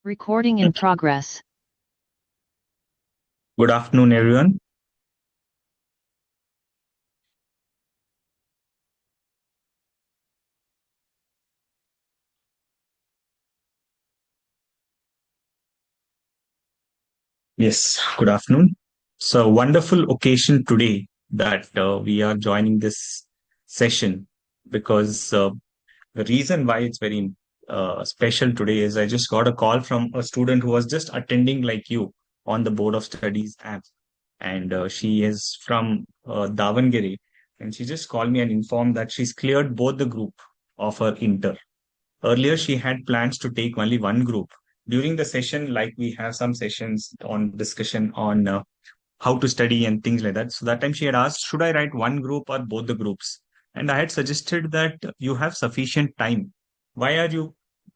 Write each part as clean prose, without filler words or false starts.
Recording in progress. Good afternoon, everyone. Yes, good afternoon. So, a wonderful occasion today that we are joining this session because the reason why it's very special today is I just got a call from a student who was just attending like you on the Board of Studies app. And she is from Davangere. And she just called me and informed that she's cleared both the group of her inter. Earlier, she had plans to take only one group. During the session, like we have some sessions on discussion on how to study and things like that. So that time she had asked, should I write one group or both the groups? And I had suggested that you have sufficient time. Why are you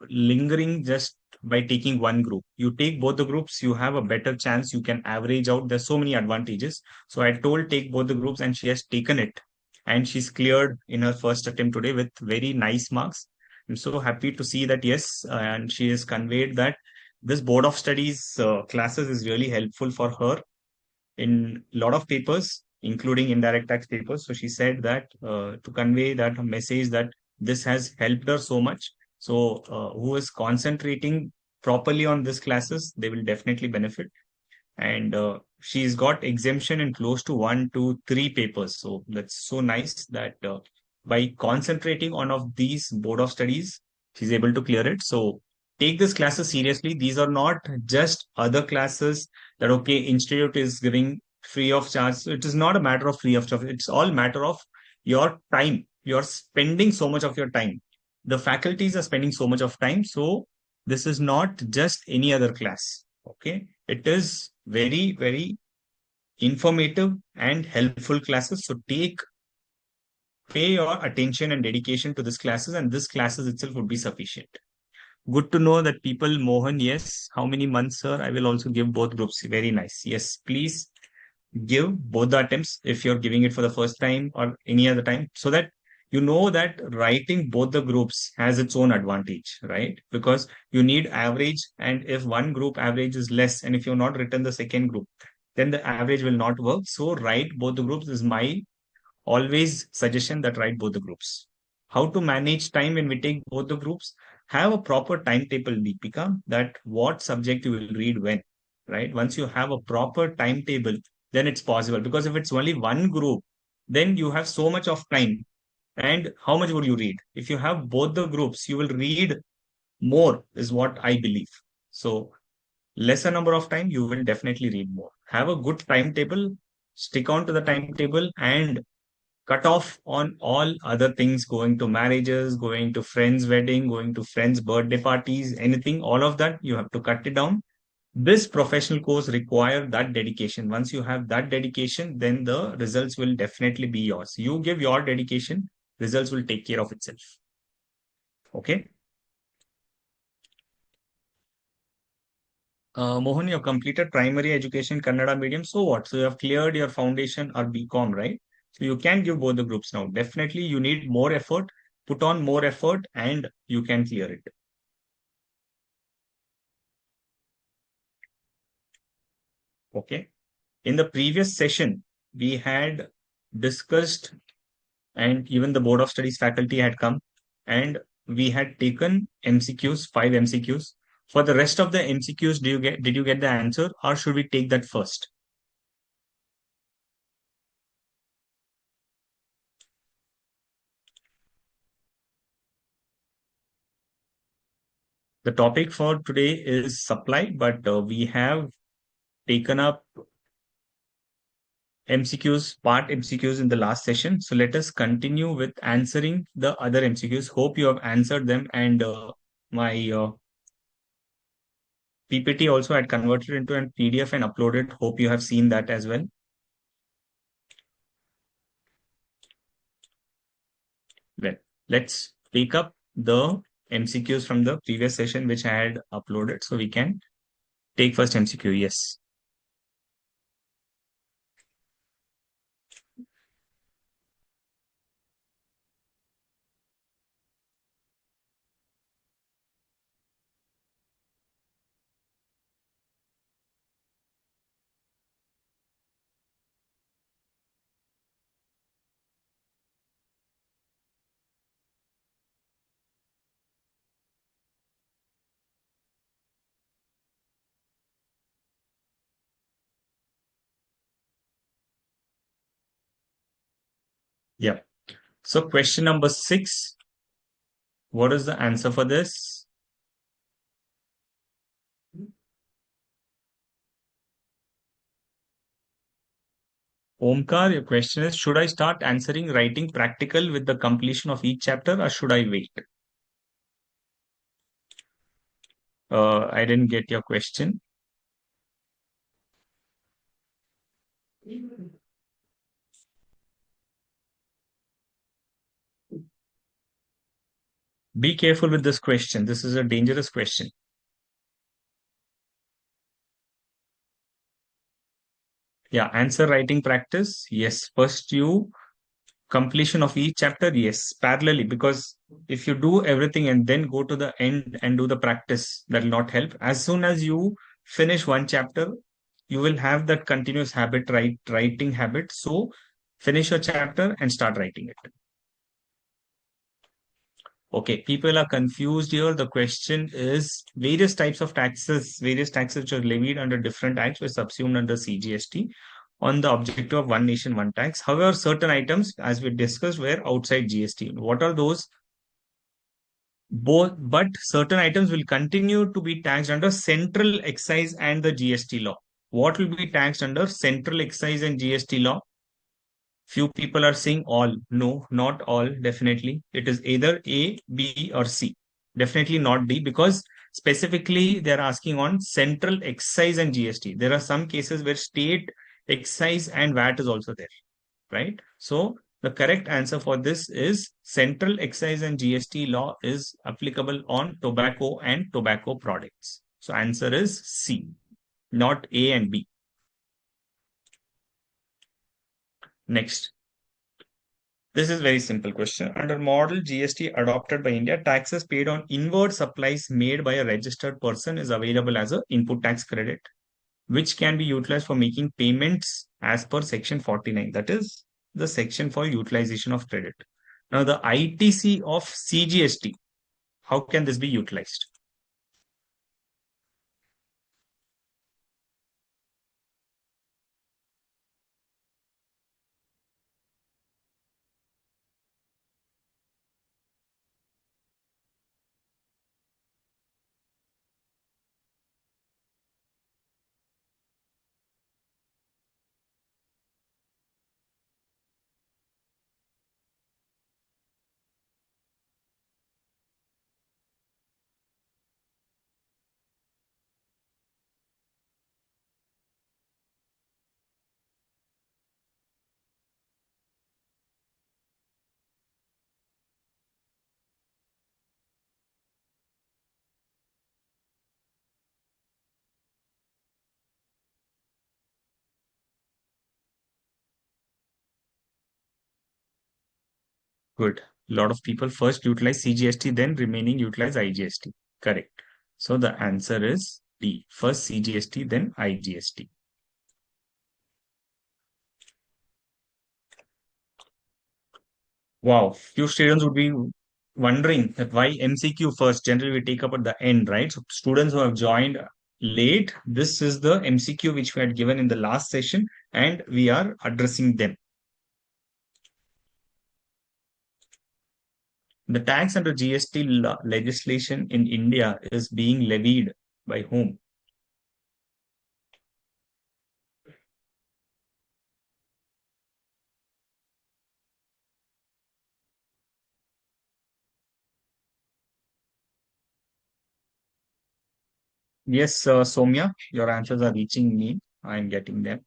lingering just by taking one group? You take both the groups, you have a better chance. You can average out. There's so many advantages. So I told take both the groups, and she has taken it. And she's cleared in her first attempt today with very nice marks. I'm so happy to see that, yes, and she has conveyed that this board of studies classes is really helpful for her in a lot of papers, including indirect tax papers. So she said that to convey that message that this has helped her so much. So who is concentrating properly on these classes, they will definitely benefit. And she's got exemption in close to 1 to 3 papers. So that's so nice that by concentrating on of these board of studies, she's able to clear it. So take this classes seriously. These are not just other classes that okay, institute is giving free of charge. So it is not a matter of free of charge. It's all matter of your time. You're spending so much of your time. The faculties are spending so much of time. So this is not just any other class. Okay, it is very, very informative and helpful classes. So pay your attention and dedication to these classes, and this classes itself would be sufficient. Good to know that people, Mohan, yes. How many months, sir? I will also give both groups. Very nice. Yes, please give both the attempts if you're giving it for the first time or any other time, so that you know that writing both the groups has its own advantage, right? Because you need average, and if one group average is less, and if you've not written the second group, then the average will not work. So write both the groups is my always suggestion, that write both the groups. How to manage time when we take both the groups? Have a proper timetable, Deepika, that what subject you will read when, right? Once you have a proper timetable, then it's possible. Because if it's only one group, then you have so much of time. And how much would you read? If you have both the groups, you will read more, is what I believe. So lesser number of time, you will definitely read more. Have a good timetable, stick on to the timetable, and cut off on all other things, going to marriages, going to friends' wedding, going to friends' birthday parties, anything, all of that, you have to cut it down. This professional course require that dedication. Once you have that dedication, then the results will definitely be yours. You give your dedication, results will take care of itself. Okay. Mohan, you have completed primary education Kannada medium. So what? So you have cleared your foundation or BCom, right? So you can give both the groups now. Definitely you need more effort, put on more effort, and you can clear it. Okay. In the previous session, we had discussed, and even the Board of Studies faculty had come, and we had taken MCQs, 5 MCQs. For the rest of the MCQs, did you get the answer, or should we take that first? The topic for today is supply, but we have taken up MCQs, part MCQs in the last session. So let us continue with answering the other MCQs. Hope you have answered them, and my PPT also had converted into a PDF and uploaded. Hope you have seen that as well. Well, let's take up the MCQs from the previous session, which I had uploaded. So we can take first MCQ. Yes. So question number 6, what is the answer for this? Omkar, your question is, should I start answering writing practical with the completion of each chapter or should I wait? I didn't get your question. Be careful with this question. This is a dangerous question. Yeah, answer writing practice. Yes, first you completion of each chapter. Yes, parallelly, because if you do everything and then go to the end and do the practice, that will not help. As soon as you finish one chapter, you will have that continuous habit, writing habit. So finish your chapter and start writing it. Okay, people are confused here. The question is various taxes which are levied under different acts were subsumed under CGST on the objective of one nation, one tax. However, certain items, as we discussed, were outside GST. What are those? Both, but certain items will continue to be taxed under central excise and the GST law. What will be taxed under central excise and GST law? Few people are saying all. No, not all, definitely. It is either A, B, or C. Definitely not D, because specifically they're asking on central excise and GST. There are some cases where state excise and VAT is also there, right? So the correct answer for this is central excise and GST law is applicable on tobacco and tobacco products. So answer is C, not A and B. Next. This is very simple question. Under model GST adopted by India, taxes paid on inward supplies made by a registered person is available as a input tax credit, which can be utilized for making payments as per section 49. That is the section for utilization of credit. Now the ITC of CGST, how can this be utilized? Good. A lot of people first utilize CGST, then remaining utilize IGST. Correct. So the answer is D. First CGST, then IGST. Wow, few students would be wondering that why MCQ first. Generally, we take up at the end, right? So students who have joined late, this is the MCQ which we had given in the last session, and we are addressing them. The tax under GST legislation in India is being levied by whom? Yes, Somya, your answers are reaching me. I am getting them.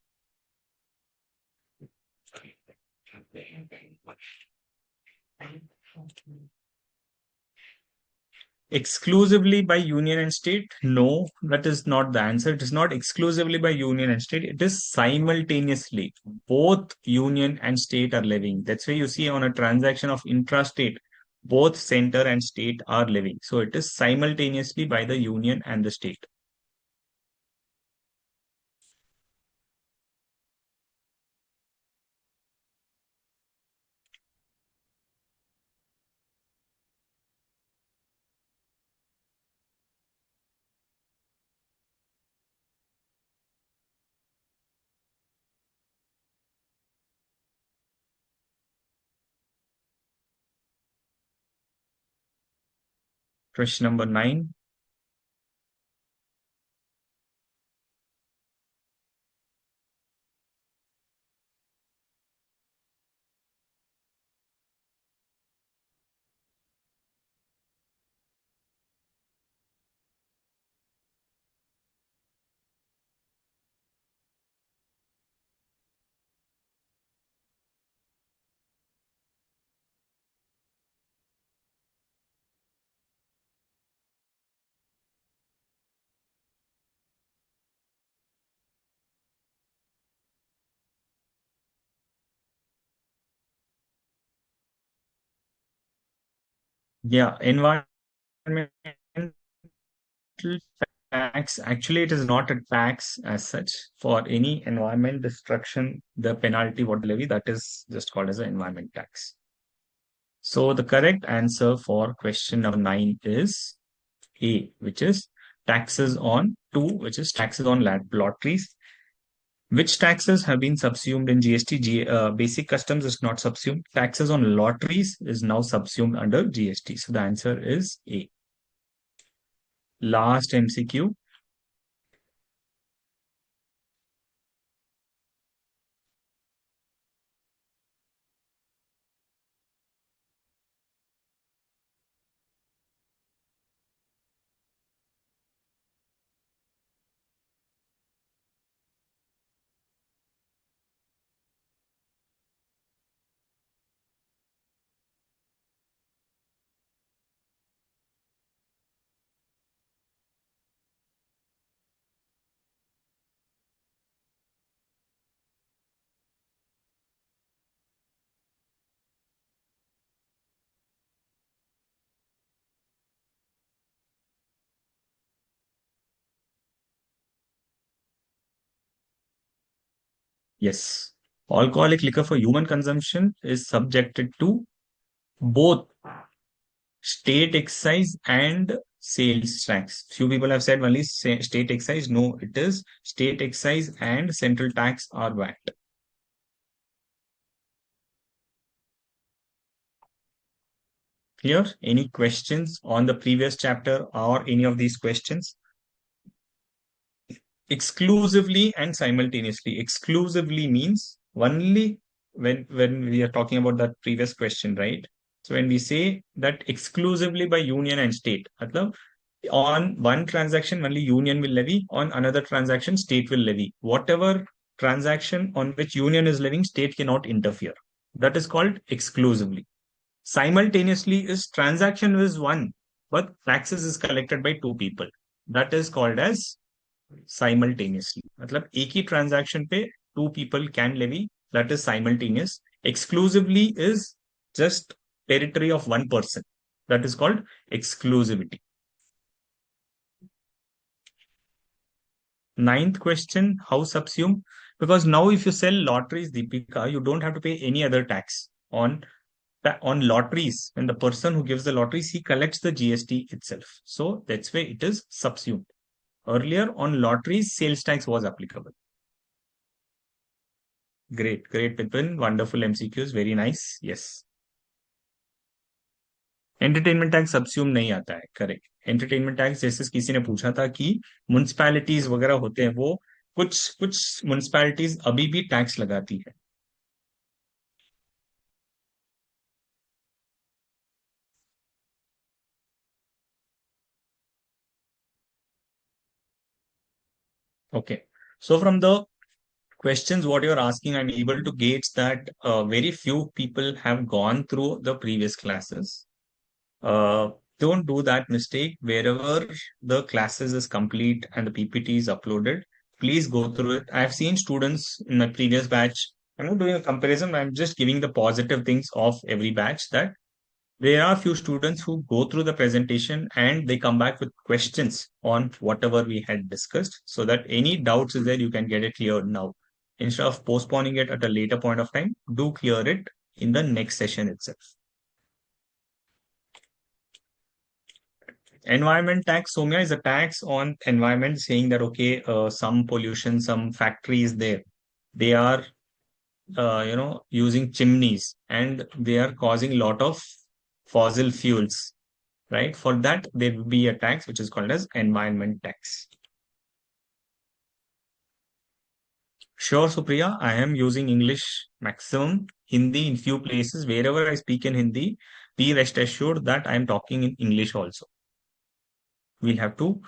Exclusively by union and state? No, that is not the answer. It is not exclusively by union and state. It is simultaneously. Both union and state are levying. That's why you see on a transaction of intrastate, both center and state are levying. So it is simultaneously by the union and the state. Question number 9. Yeah, environmental tax, actually, it is not a tax as such. For any environment destruction, the penalty what they levy, that is just called as an environment tax. So the correct answer for question number 9 is A, which is taxes on 2, which is taxes on lotteries. Which taxes have been subsumed in GST? Basic customs is not subsumed. Taxes on lotteries is now subsumed under GST. So the answer is A. Last MCQ. Yes. Alcoholic liquor for human consumption is subjected to both state excise and sales tax. Few people have said only state excise. No, it is state excise and central tax are VAT. Clear? Any questions on the previous chapter or any of these questions? Exclusively and simultaneously. Exclusively means only when we are talking about that previous question, right? So when we say that exclusively by union and state, matlab, on one transaction only union will levy, on another transaction state will levy. Whatever transaction on which union is levying, state cannot interfere. That is called exclusively. Simultaneously is transaction is one, but taxes is collected by two people. That is called as simultaneously. मतलब एक ही transaction पे two people can levy, that is simultaneous. Exclusively is just territory of one person. That is called exclusivity. Ninth question, how subsume? Because now if you sell lotteries, Deepika, you don't have to pay any other tax on lotteries. When the person who gives the lotteries, he collects the GST itself. So that's why it is subsumed. Earlier on lotteries, sales tax was applicable. Great, great, Pipin. Wonderful MCQs. Very nice. Yes. Entertainment tax सबस्यूम नहीं आता है, correct. Entertainment tax जैसे किसी ने पूछा था कि municipalities वगैरह होते हैं, वो कुछ कुछ म्युनिसिपैलिटीज अभी भी टैक्स लगाती है. Okay. So from the questions what you're asking, I'm able to gauge that very few people have gone through the previous classes. Uh, don't do that mistake. Wherever the classes is complete and the PPT is uploaded, please go through it. I've seen students in my previous batch. I'm not doing a comparison. I'm just giving the positive things of every batch, that there are few students who go through the presentation and they come back with questions on whatever we had discussed, so that any doubts is there, you can get it cleared now. Instead of postponing it at a later point of time, do clear it in the next session itself. Environment tax, Somya, is a tax on environment, saying that, okay, some pollution, some factories there, they are, using chimneys and they are causing a lot of fossil fuels, right? For that, there will be a tax which is called as environment tax. Sure, Supriya, I am using English maximum, Hindi in few places. Wherever I speak in Hindi, be rest assured that I am talking in English also. We have to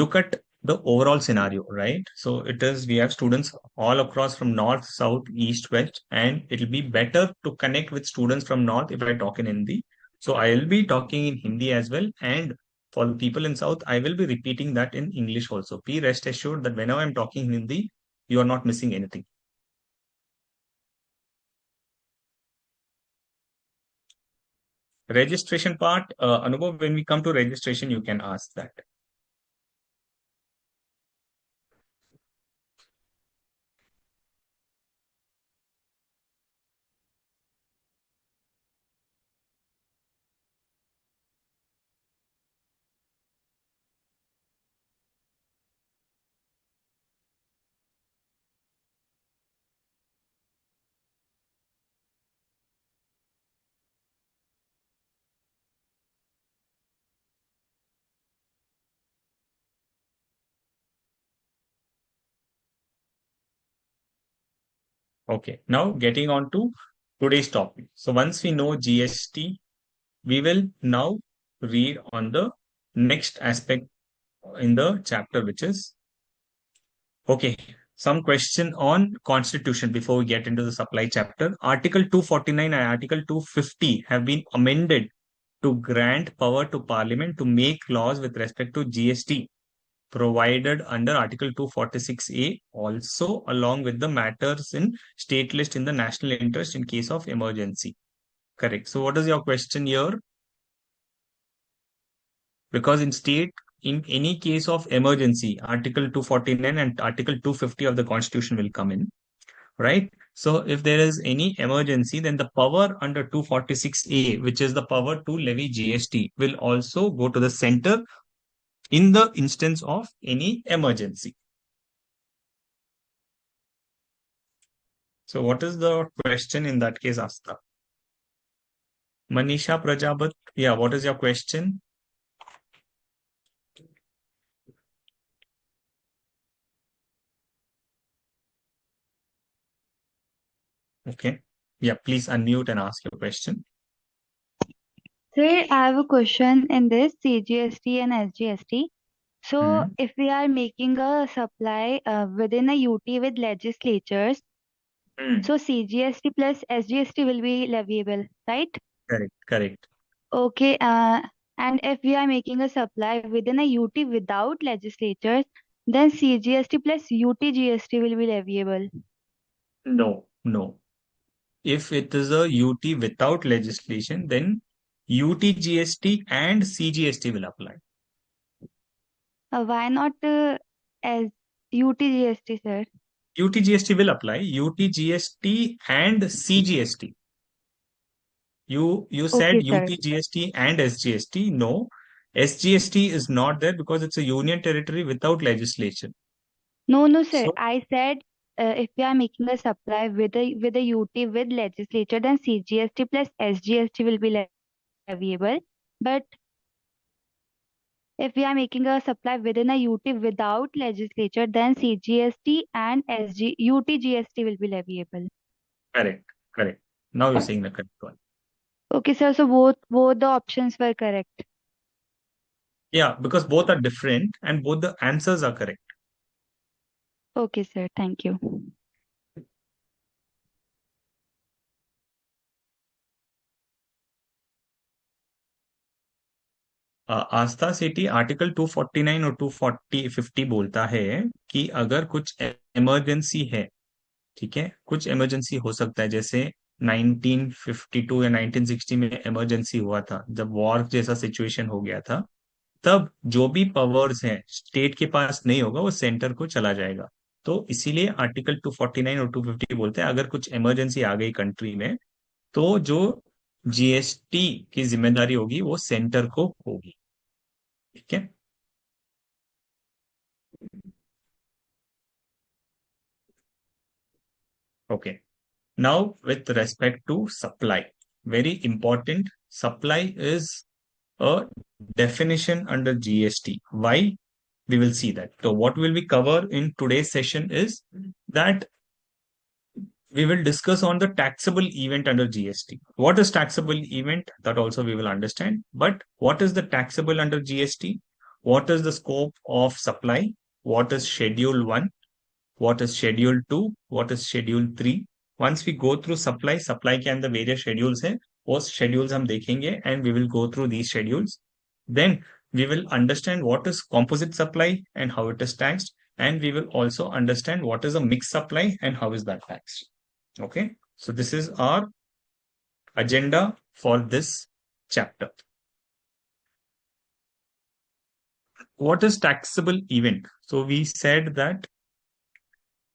look at the overall scenario, right? So it is, we have students all across from north, south, east, west, and it will be better to connect with students from north if I talk in Hindi. So I will be talking in Hindi as well. And for the people in south, I will be repeating that in English also. Be rest assured that whenever I'm talking in Hindi, you are not missing anything. Registration part, Anubhav, when we come to registration, you can ask that. Okay, now getting on to today's topic. So once we know GST, we will now read on the next aspect in the chapter, which is okay. Some question on constitution before we get into the supply chapter. Article 249 and Article 250 have been amended to grant power to Parliament to make laws with respect to GST provided under Article 246A, also along with the matters in state list in the national interest in case of emergency. Correct. So what is your question here? Because in state, in any case of emergency, Article 249 and Article 250 of the Constitution will come in, right? So if there is any emergency, then the power under 246A, which is the power to levy GST, will also go to the center in the instance of any emergency. So what is the question in that case, Asta? Manisha Prajapat, yeah, what is your question? Okay. Yeah, please unmute and ask your question. Sir, I have a question in this CGST and SGST. So, Hmm. if we are making a supply within a UT with legislatures, Hmm. so CGST plus SGST will be leviable, right? Correct, correct. Okay. And if we are making a supply within a UT without legislatures, then CGST plus UT GST will be leviable. No, no. If it is a UT without legislation, then UTGST and CGST will apply. Why not as UT GST, sir? UTGST will apply. UTGST and CGST. You said Okay, sir. UTGST and SGST. No, SGST is not there because it's a union territory without legislation. No, no, sir. So I said if we are making a supply with a UT with legislature, then CGST plus SGST will be leviable. But if we are making a supply within a UT without legislature, then CGST and UTGST will be leviable. correct, correct. Now you're saying the correct one. Okay, sir. So both the options were correct. Yeah, because both are different and both the answers are correct. Okay, sir. Thank you. Aastha city article 249 और 240 बोलता है कि अगर कुछ emergency है, ठीक है, कुछ इमरजेंसी हो सकता है, जैसे 1952 या 1960 में इमरजेंसी हुआ था जब वॉर जैसा सिचुएशन हो गया था, तब जो भी पावर्स हैं स्टेट के पास नहीं होगा, वो सेंटर को चला जाएगा। तो इसीलिए आर्टिकल 249 और 250 बोलते हैं अगर कुछ इमरजेंसी आ गई कंट्री में, तो जो जीएसटी की जिम्मेदारी होगी वो सेंटर को होगी। ठीक है। Okay. Now, with respect to supply, very important, supply is a definition under GST. Why? We will see that. So what will we cover in today's session is that we will discuss on the taxable event under GST. What is taxable event? That also we will understand. But what is the taxable under GST? What is the scope of supply? What is Schedule 1? What is Schedule 2? What is Schedule 3? Once we go through supply के अंदर various schedules हैं, वो schedules हम देखेंगे and we will go through these schedules. Then we will understand what is composite supply and how it is taxed, and we will also understand what is a mixed supply and how is that taxed. Okay, so this is our agenda for this chapter. What is taxable event? So we said that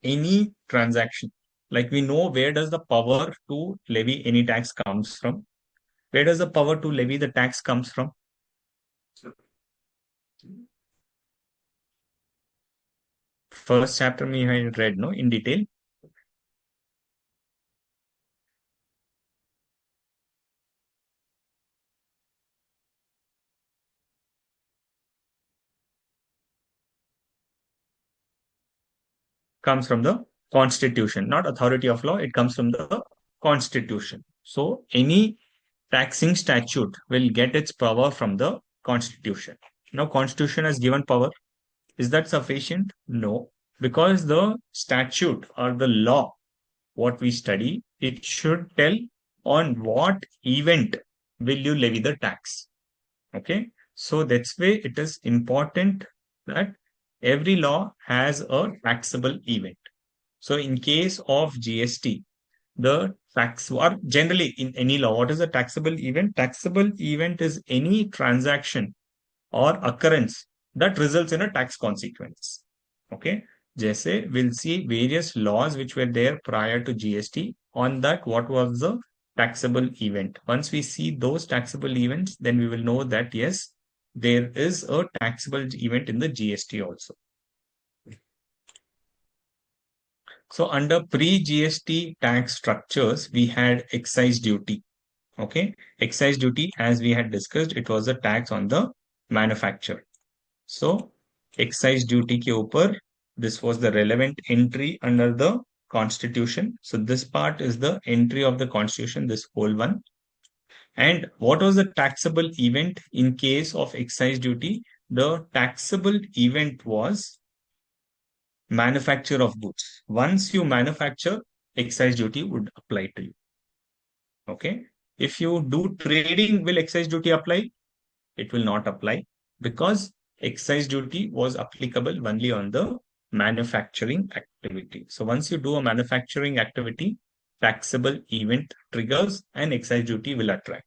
any transaction, like we know where does the power to levy any tax comes from. Where does the power to levy the tax comes from? First chapter we had read no in detail. Comes from the constitution, not authority of law. It comes from the constitution. So any taxing statute will get its power from the constitution. Now constitution has given power. Is that sufficient? No, because the statute or the law, what we study, it should tell on what event will you levy the tax. Okay, so that's why it is important that every law has a taxable event. So in case of GST, the tax, or generally in any law, what is a taxable event? Taxable event is any transaction or occurrence that results in a tax consequence. Okay. Jesse, we'll see various laws which were there prior to GST. On that, what was the taxable event? Once we see those taxable events, then we will know that yes, there is a taxable event in the GST also. So under pre-GST tax structures, we had excise duty. Okay. Excise duty, as we had discussed, it was a tax on the manufacturer. So excise duty के ऊपर, this was the relevant entry under the constitution. So this part is the entry of the constitution, this whole one. And what was the taxable event in case of excise duty? The taxable event was manufacture of goods. Once you manufacture, excise duty would apply to you. Okay. If you do trading, will excise duty apply? It will not apply because excise duty was applicable only on the manufacturing activity. So once you do a manufacturing activity, taxable event triggers and excise duty will attract.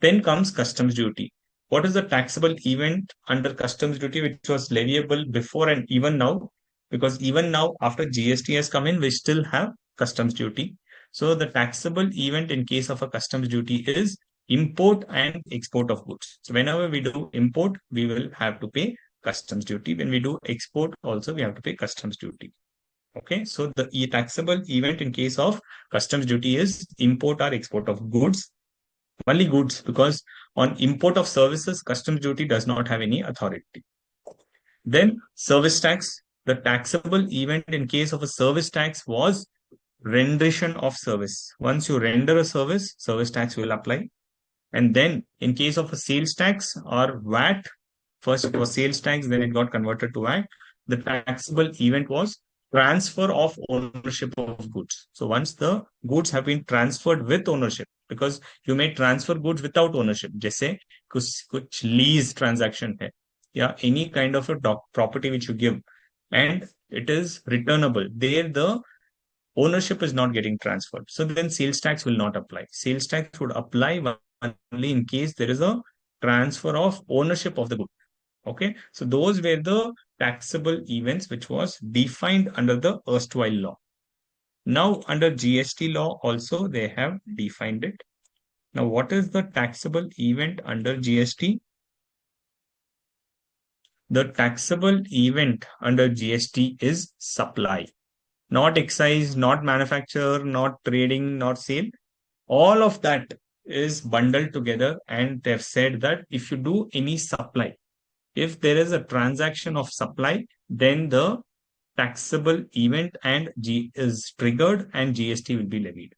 Then comes customs duty. What is the taxable event under customs duty which was leviable before and even now? Because even now, after GST has come in, we still have customs duty. So the taxable event in case of a customs duty is import and export of goods. So whenever we do import, we will have to pay customs duty. When we do export, also we have to pay customs duty. Okay, so the taxable event in case of customs duty is import or export of goods. Only goods, because on import of services, customs duty does not have any authority. Then service tax. The taxable event in case of a service tax was rendition of service. Once you render a service, service tax will apply. And then in case of a sales tax or VAT, first it was sales tax, then it got converted to VAT. The taxable event was transfer of ownership of goods. So once the goods have been transferred with ownership, because you may transfer goods without ownership, जैसे कुछ lease transaction है, या any kind of a property which you give, and it is returnable. There the ownership is not getting transferred. So then sales tax will not apply. Sales tax would apply only in case there is a transfer of ownership of the good. Okay, so those were the taxable events which was defined under the erstwhile law. Now under GST law also they have defined it. Now what is the taxable event under GST? The taxable event under GST is supply. Not excise, not manufacture, not trading, not sale. All of that is bundled together, and they've said that if you do any supply, if there is a transaction of supply, then the taxable event and G is triggered and GST will be levied.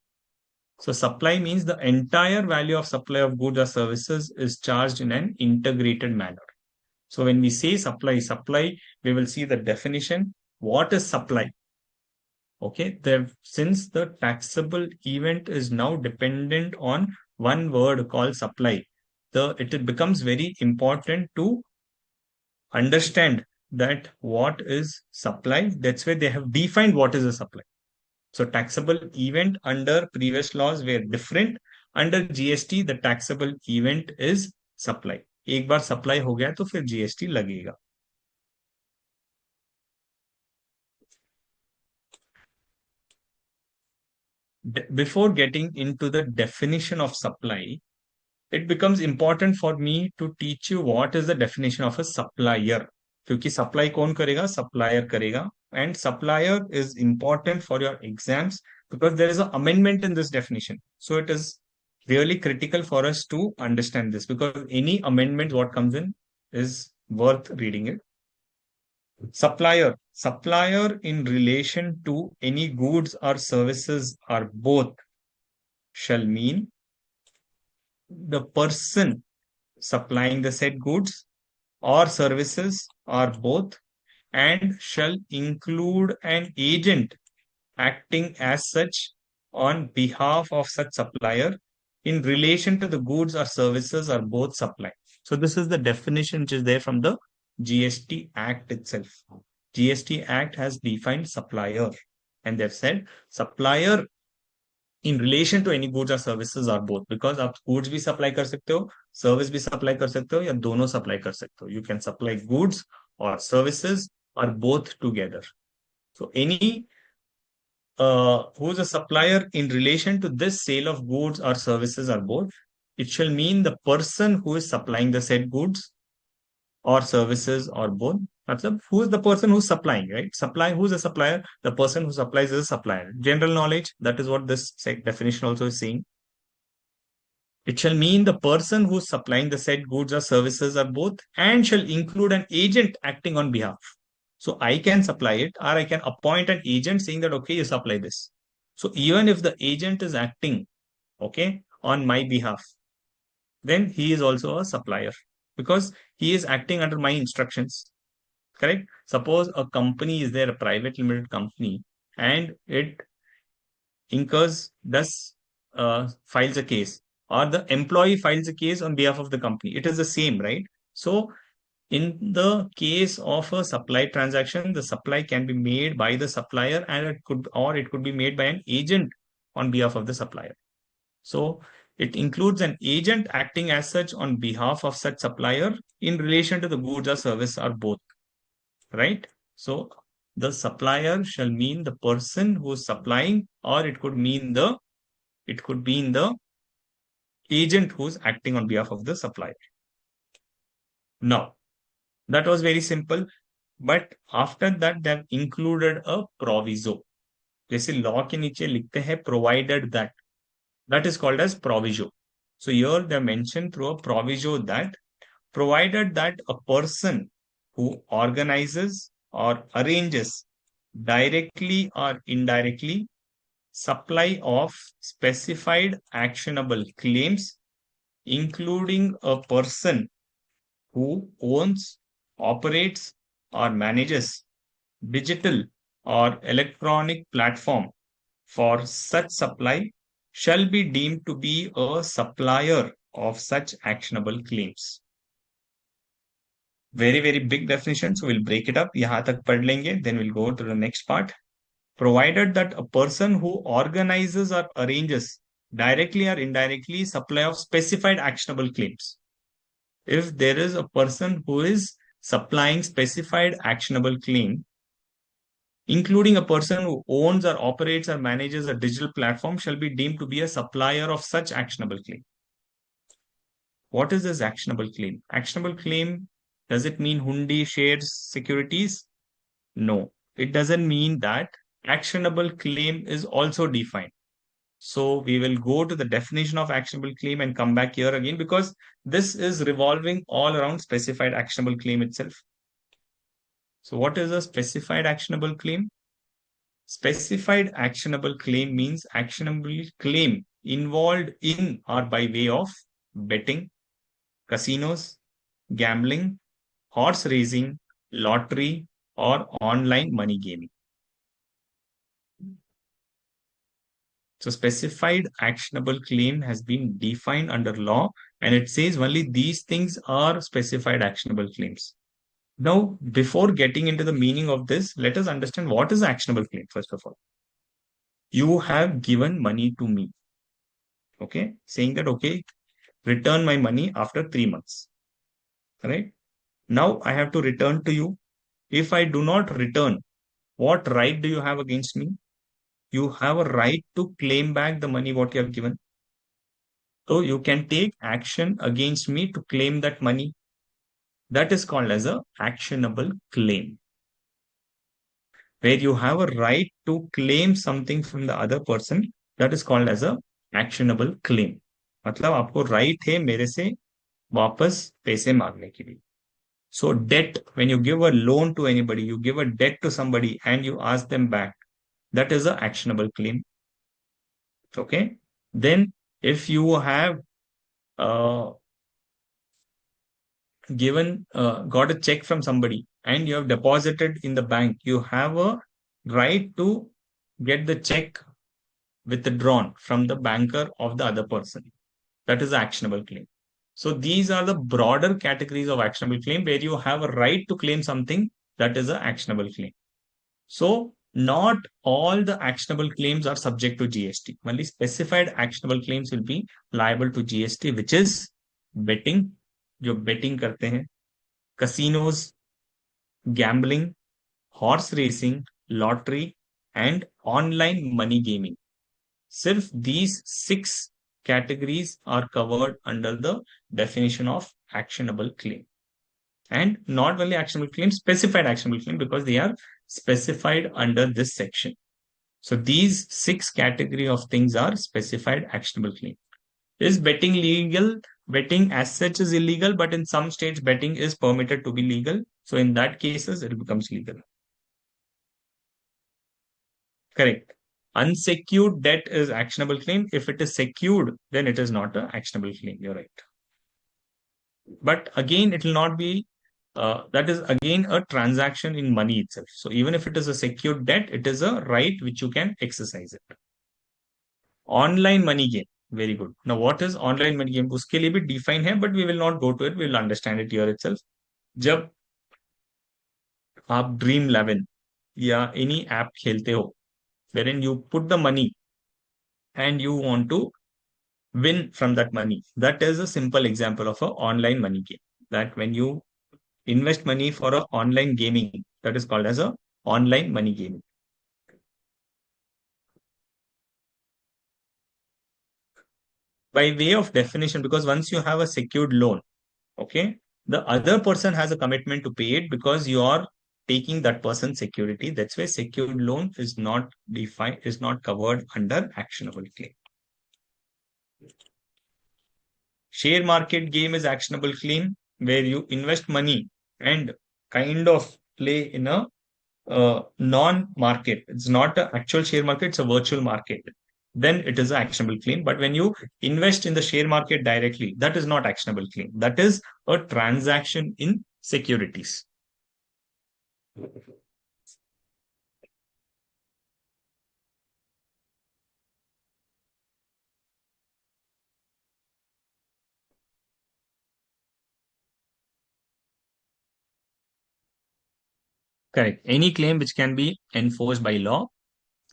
So supply means the entire value of supply of goods or services is charged in an integrated manner. So when we say supply, we will see the definition. What is supply? Okay, since the taxable event is now dependent on one word called supply, it becomes very important to understand that what is supply. That's why they have defined what is a supply. So taxable event under previous laws were different. Under GST, the taxable event is supply. एक बार supply हो गया तो फिर GST लगेगा. Before getting into the definition of supply, it becomes important for me to teach you what is the definition of a supplier. क्योंकि supply कौन करेगा? Supplier करेगा. And supplier is important for your exams because there is an amendment in this definition. So it is really critical for us to understand this because any amendment what comes in is worth reading it. Supplier in relation to any goods or services or both shall mean the person supplying the said goods or services or both, and shall include an agent acting as such on behalf of such supplier in relation to the goods or services or both supplied. So this is the definition which is there from the GST Act itself. GST Act has defined supplier, and they've said supplier in relation to any goods or services or both, because आप goods भी supply कर सकते हो, service भी supply कर सकते हो, या दोनों supply कर सकते हो. You can supply goods or services or both together. So any who is a supplier in relation to this sale of goods or services or both, it shall mean the person who is supplying the said goods or services or both. मतलब who is the person who's supplying, right? Who's a supplier? The person who supplies is a supplier. General knowledge, that is what this definition also is saying. It shall mean the person who is supplying the said goods or services or both, and shall include an agent acting on behalf. So I can supply it, or I can appoint an agent saying that, okay, you supply this. So even if the agent is acting, okay, on my behalf, then he is also a supplier because he is acting under my instructions. Correct? Suppose a company is there, a private limited company, and it incurs, thus files a case, or the employee files a case on behalf of the company. It is the same, right? So in the case of a supply transaction, the supply can be made by the supplier, and it could be made by an agent on behalf of the supplier. So it includes an agent acting as such on behalf of such supplier in relation to the goods or service or both, right? So the supplier shall mean the person who is supplying, or it could mean the agent who is acting on behalf of the supplier. Now, that was very simple. But after that, they have included a proviso. जैसे law के नीचे लिखते हैं provided that is called as proviso. So here they mention through a proviso that provided that a person who organizes or arranges directly or indirectly supply of specified actionable claims, including a person who owns, operates, or manages digital or electronic platform for such supply shall be deemed to be a supplier of such actionable claims. Very, very big definition. So we'll break it up. यहाँ तक पढ़ लेंगे. Then we'll go to the next part. Provided that a person who organizes or arranges directly or indirectly supply of specified actionable claims. If there is a person who is supplying specified actionable claim, including a person who owns or operates or manages a digital platform, shall be deemed to be a supplier of such actionable claim. What is this actionable claim? Actionable claim, does it mean hundi, shares, securities? No, it doesn't mean that. Actionable claim is also defined. So we will go to the definition of actionable claim and come back here again because this is revolving all around specified actionable claim itself. So what is a specified actionable claim? Specified actionable claim means actionable claim involved in or by way of betting, casinos, gambling, horse racing, lottery, or online money gaming. So specified actionable claim has been defined under law and it says only these things are specified actionable claims. Now, before getting into the meaning of this, let us understand what is actionable claim first of all. You have given money to me, okay, saying that, okay, return my money after 3 months, right? Now I have to return to you. If I do not return, what right do you have against me? You have a right to claim back the money what you have given. So you can take action against me to claim that money. That is called as a actionable claim, where you have a right to claim something from the other person. That is called as a actionable claim. मतलब आपको right है मेरे से वापस पैसे मांगने के लिए. So debt, when you give a loan to anybody, you give a debt to somebody and you ask them back, that is a actionable claim. Okay. Then if you have uh, got a check from somebody and you have deposited in the bank, you have a right to get the check withdrawn from the banker of the other person. That is actionable claim. So these are the broader categories of actionable claim where you have a right to claim something. That is an actionable claim. So not all the actionable claims are subject to GST. Only specified actionable claims will be liable to GST, which is betting, जो betting करते हैं, casinos, gambling, horse racing, lottery, and online money gaming. सिर्फ these 6 categories are covered under the definition of actionable claim. And not only actionable claim, specified actionable claim because they are specified under this section. So these 6 category of things are specified actionable claim. Is betting legal? Betting as such is illegal, but in some states betting is permitted to be legal. So in that cases, it becomes legal. Correct. Unsecured debt is actionable claim. If it is secured, then it is not an actionable claim. You're right. But again, it will not be, that is again a transaction in money itself. So even if it is a secured debt, it is a right which you can exercise it. Online money game. Very good. Now, what is online money game? उसके लिए भी define है, but we will not go to it. We will understand it here itself. जब आप Dream 11 या any app खेलते हो, wherein you put the money and you want to win from that money. That is a simple example of an online money game. That when you invest money for a online gaming, that is called as a online money gaming. By way of definition, because once you have a secured loan, okay, the other person has a commitment to pay it because you are taking that person's security. That's why secured loan is not defined, is not covered under actionable claim. Share market game is actionable claim where you invest money and kind of play in a non-market. It's not an actual share market, it's a virtual market. Then it is an actionable claim. But when you invest in the share market directly, that is not actionable claim. That is a transaction in securities. Correct. Any claim which can be enforced by law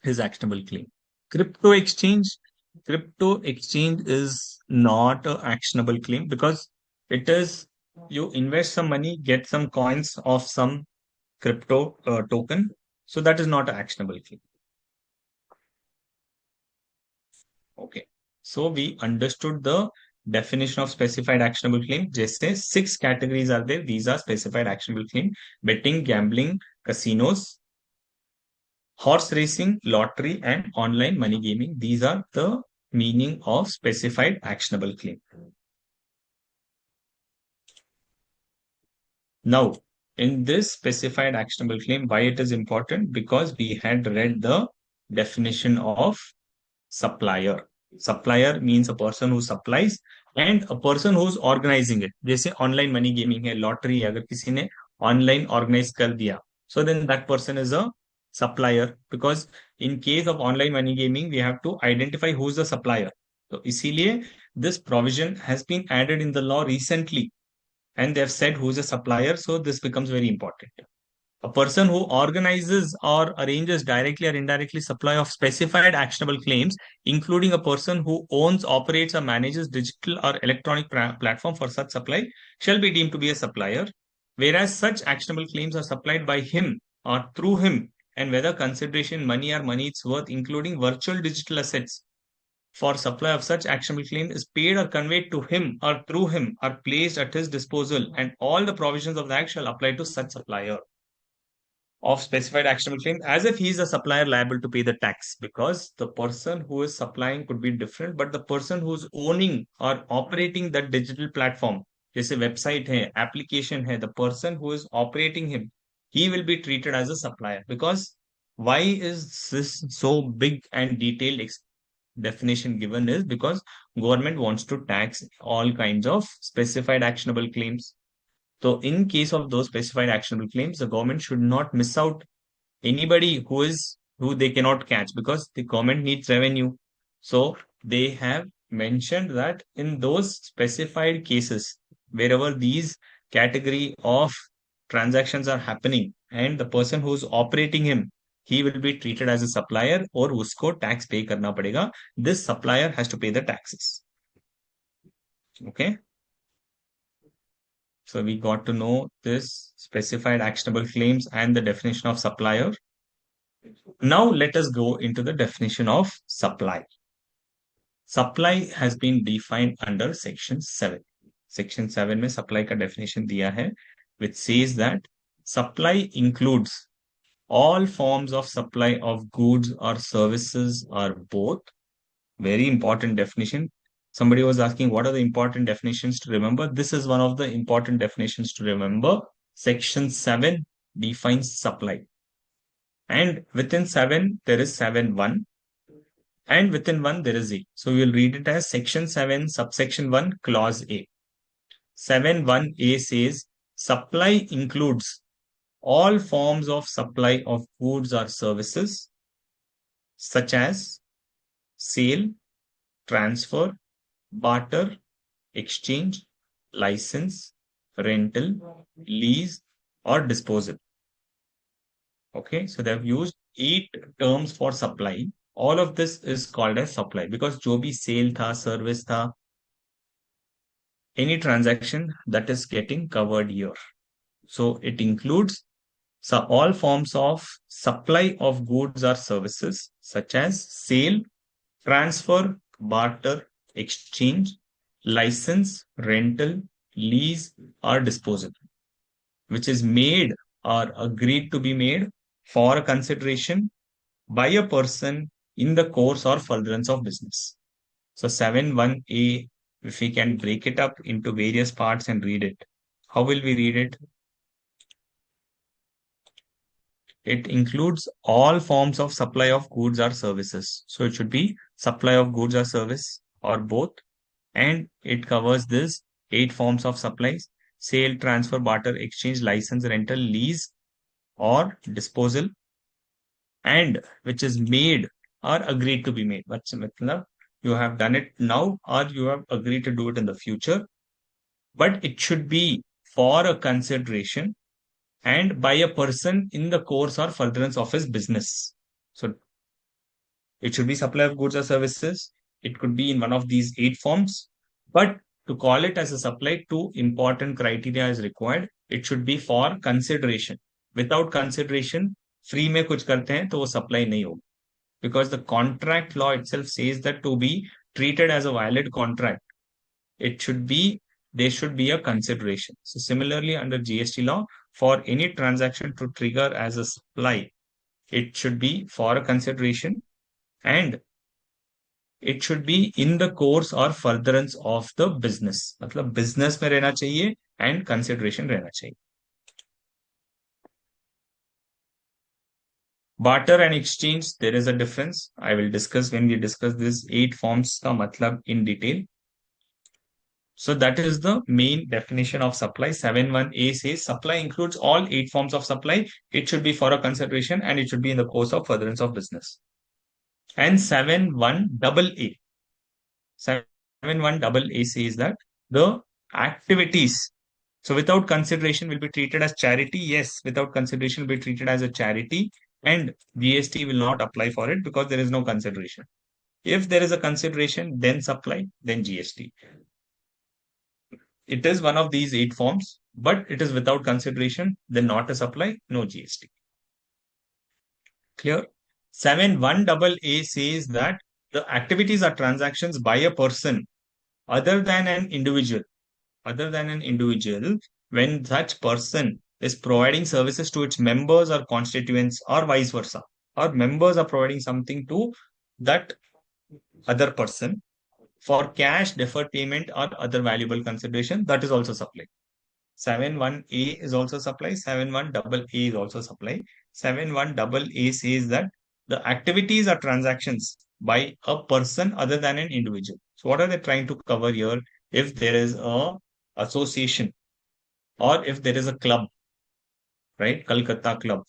is actionable claim. Crypto exchange. Crypto exchange is not an actionable claim because it is you invest some money, get some coins of some crypto token. So that is not an actionable claim. Okay. So we understood the definition of specified actionable claim. जैसे 6 categories are there. These are specified actionable claim. Betting, gambling, casinos, Horse racing, lottery, and online money gaming. These are the meaning of specified actionable claim. Now, in this specified actionable claim, why it is important? Because we had read the definition of supplier. Supplier means a person who supplies and a person who's organizing it. जैसे online money gaming है, lottery है, अगर किसी ने online organize कर दिया, so then that person is a supplier, because in case of online money gaming we have to identify who's the supplier. तो इसीलिए this provision has been added in the law recently, and they have said who's a supplier, so this becomes very important. A person who organizes or arranges directly or indirectly supply of specified actionable claims, including a person who owns, operates, or manages digital or electronic platform for such supply, shall be deemed to be a supplier, whereas such actionable claims are supplied by him or through him, and whether consideration money or money its worth, including virtual digital assets, for supply of such actionable claim is paid or conveyed to him or through him are placed at his disposal, and all the provisions of the act shall apply to such supplier of specified actionable claim, as if he is a supplier liable to pay the tax, because the person who is supplying could be different, but the person who's owning or operating that digital platform, जैसे website है, application है, the person who is operating him, he will be treated as a supplier. Because why is this so big and detailed definition given? Is because government wants to tax all kinds of specified actionable claims. So in case of those specified actionable claims, the government should not miss out anybody who they cannot catch, because the government needs revenue. So they have mentioned that in those specified cases, wherever these category of transactions are happening and the person who's operating him, he will be treated as a supplier, or usko tax pay karna padega. This supplier has to pay the taxes. Okay. So we got to know this specified actionable claims and the definition of supplier. Now let us go into the definition of supply. Supply has been defined under Section 7. Section 7 में supply का definition दिया है, which says that supply includes all forms of supply of goods or services or both. Very important definition. Somebody was asking what are the important definitions to remember. This is one of the important definitions to remember. Section 7 defines supply. And within 7, there is 7.1. And within 1, there is A. So we will read it as Section 7, subsection 1, clause A. 7.1A says, supply includes all forms of supply of goods or services, such as sale, transfer, barter, exchange, license, rental, lease, or disposal. Okay, so they have used 8 terms for supply. All of this is called as supply, because जो भी sale था, service था, any transaction that is getting covered here. So it includes all forms of supply of goods or services, such as sale, transfer, barter, exchange, license, rental, lease, or disposal, which is made or agreed to be made for a consideration by a person in the course or furtherance of business. So 7.1a, if we can break it up into various parts and read it, how will we read it? It includes all forms of supply of goods or services. So it should be supply of goods or service or both. And it covers this 8 forms of supplies: sale, transfer, barter, exchange, license, rental, lease, or disposal, and which is made or agreed to be made. What's matlab? You have done it now or you have agreed to do it in the future, but it should be for a consideration and by a person in the course or furtherance of his business. So it should be supply of goods or services. It could be in one of these 8 forms, but to call it as a supply, 2 important criteria is required. It should be for consideration. Without consideration, free में कुछ करते हैं तो वो supply नहीं होगा. Because the contract law itself says that to be treated as a valid contract, there should be a consideration. So similarly, under GST law, for any transaction to trigger as a supply, it should be for a consideration, and it should be in the course or furtherance of the business. मतलब business में रहना चाहिए and consideration रहना चाहिए. Barter and exchange, there is a difference. I will discuss when we discuss this 8 forms का मतलब in detail. So that is the main definition of supply. 7(1)(a) says supply includes all 8 forms of supply. It should be for a consideration and it should be in the course of furtherance of business. And 7(1)(a). 7(1)(a) says that the activities, so without consideration will be treated as charity. Yes, without consideration will be treated as a charity, and GST will not apply for it because there is no consideration. If there is a consideration, then supply, then GST. It is one of these 8 forms, but it is without consideration, then not a supply, no GST. Clear? 7(1)(a) says that the activities are transactions by a person other than an individual, when such person is providing services to its members or constituents or vice versa, or members are providing something to that other person for cash, deferred payment, or other valuable consideration, that is also supply. 7(1)(a) is also supply. 7(1)(a) is also supply. 7(1)(a) says that the activities are transactions by a person other than an individual. So what are they trying to cover here? If there is a association or if there is a club, right? Kolkata Club,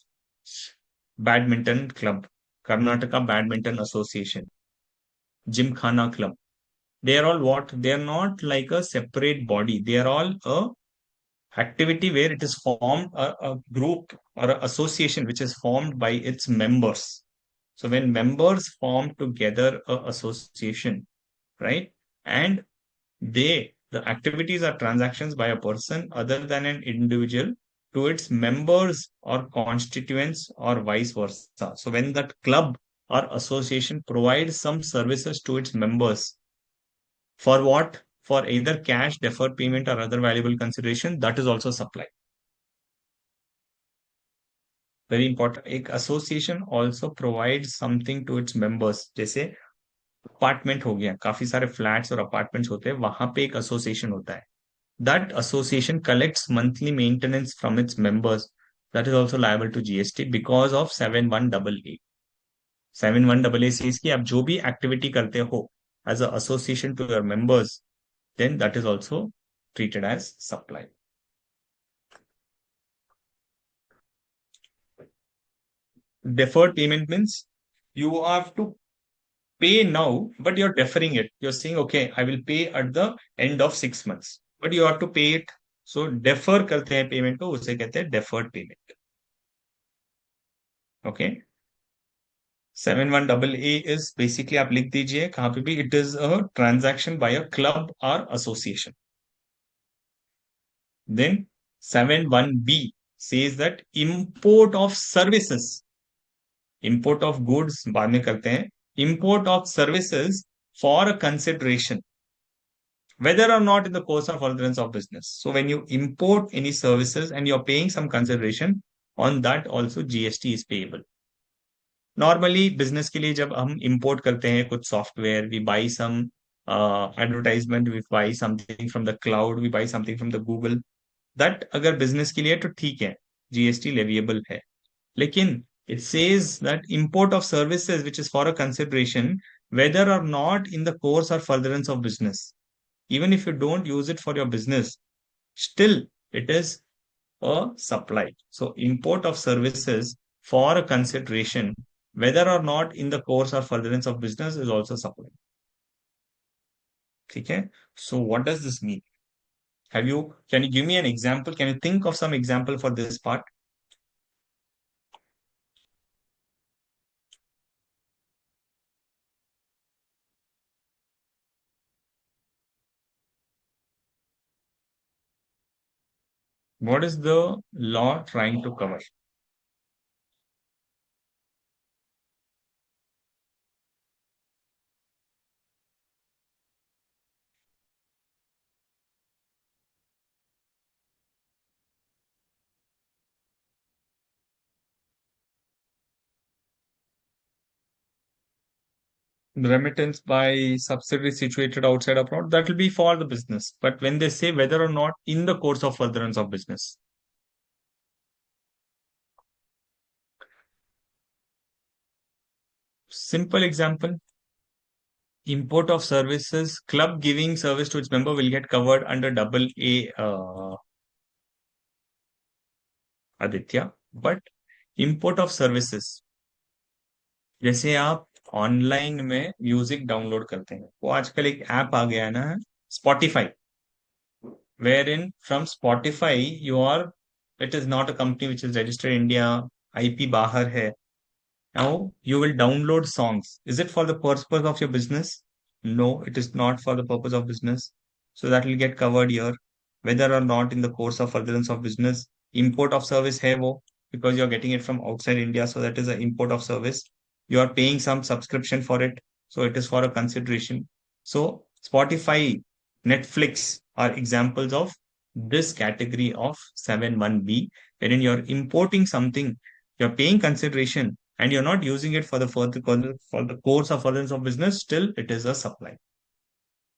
Badminton Club, Karnataka Badminton Association, Gymkhana Club. They are all what? They are not like a separate body. They are all a activity where it is formed a group or an association which is formed by its members. So when members form together a association, right? And the activities are transactions by a person other than an individual to its members or constituents or vice versa. So when that club or association provides some services to its members, for what? For either cash, deferred payment, or other valuable consideration, that is also supply. Very important. एक association also provides something to its members. जैसे apartment हो गया, काफी सारे flats और apartments होते हैं, वहां पे एक एसोसिएशन होता है. That association collects monthly maintenance from its members. That is also liable to GST because of 7(1)(a). 7(1)(a) says कि आप जो भी एक्टिविटी करते हो as an association to your members, then that is also treated as supply. Deferred payment means you have to pay now, but you're deferring it. You're saying, okay, I will pay at the end of 6 months, but you have to pay it. So defer करते हैं payment को, उसे कहते हैं deferred payment. Okay. 7(1)(a) is basically आप लिख दीजिए कहाँ पे भी, it is a transaction by a club or association. Then 7(1)(b) says that import of services, import of goods बाद में करते हैं, import of services for a consideration, whether or not in the course of furtherance of business. So when you import any services and you're paying some consideration, on that also GST is payable. Normally business के लिए जब हम import करते हैं कुछ software, we buy some advertisement, we buy something from the cloud, we buy something from the Google. That अगर business के लिए तो ठीक है, GST leviable है. लेकिन it says that import of services which is for a consideration, whether or not in the course or furtherance of business, even if you don't use it for your business, still it is a supply. So import of services for a consideration, whether or not in the course or furtherance of business, is also supply. Okay. So what does this mean? Can you give me an example? Can you think of some example for this part? What is the law trying to cover? remittance by subsidiary situated outside abroad, that will be for the business. But when they say whether or not in the course of furtherance of business, simple example, import of services, club giving service to its member will get covered under double A, Aditya. But import of services, जैसे आप online में music download करते हैं, वो आजकल एक app आ गया है ना, Spotify, wherein from Spotify you are, it is not a company which is registered in India, IP बाहर है. Now you will download songs. Is it for the purpose of your business? No, it is not for the purpose of business. So that will get covered here. Whether or not in the course of furtherance of business, import of service hai wo, because you're getting it from outside India. So that is an import of service. You are paying some subscription for it. So it is for a consideration. So Spotify, Netflix are examples of this category of 7(1)(b), wherein you're importing something, you're paying consideration, and you're not using it for the for the course of furtherance of business, still it is a supply.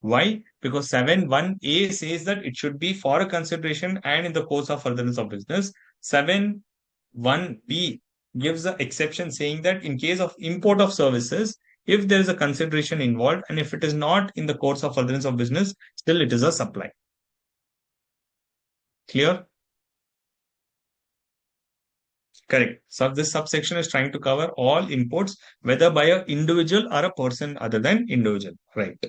Why? Because 7(1)(a) says that it should be for a consideration and in the course of furtherance of business. 7(1)(b) gives the exception saying that in case of import of services, if there is a consideration involved and if it is not in the course of furtherance of business, still it is a supply. Clear? Correct. So this subsection is trying to cover all imports, whether by an individual or a person other than individual. Right.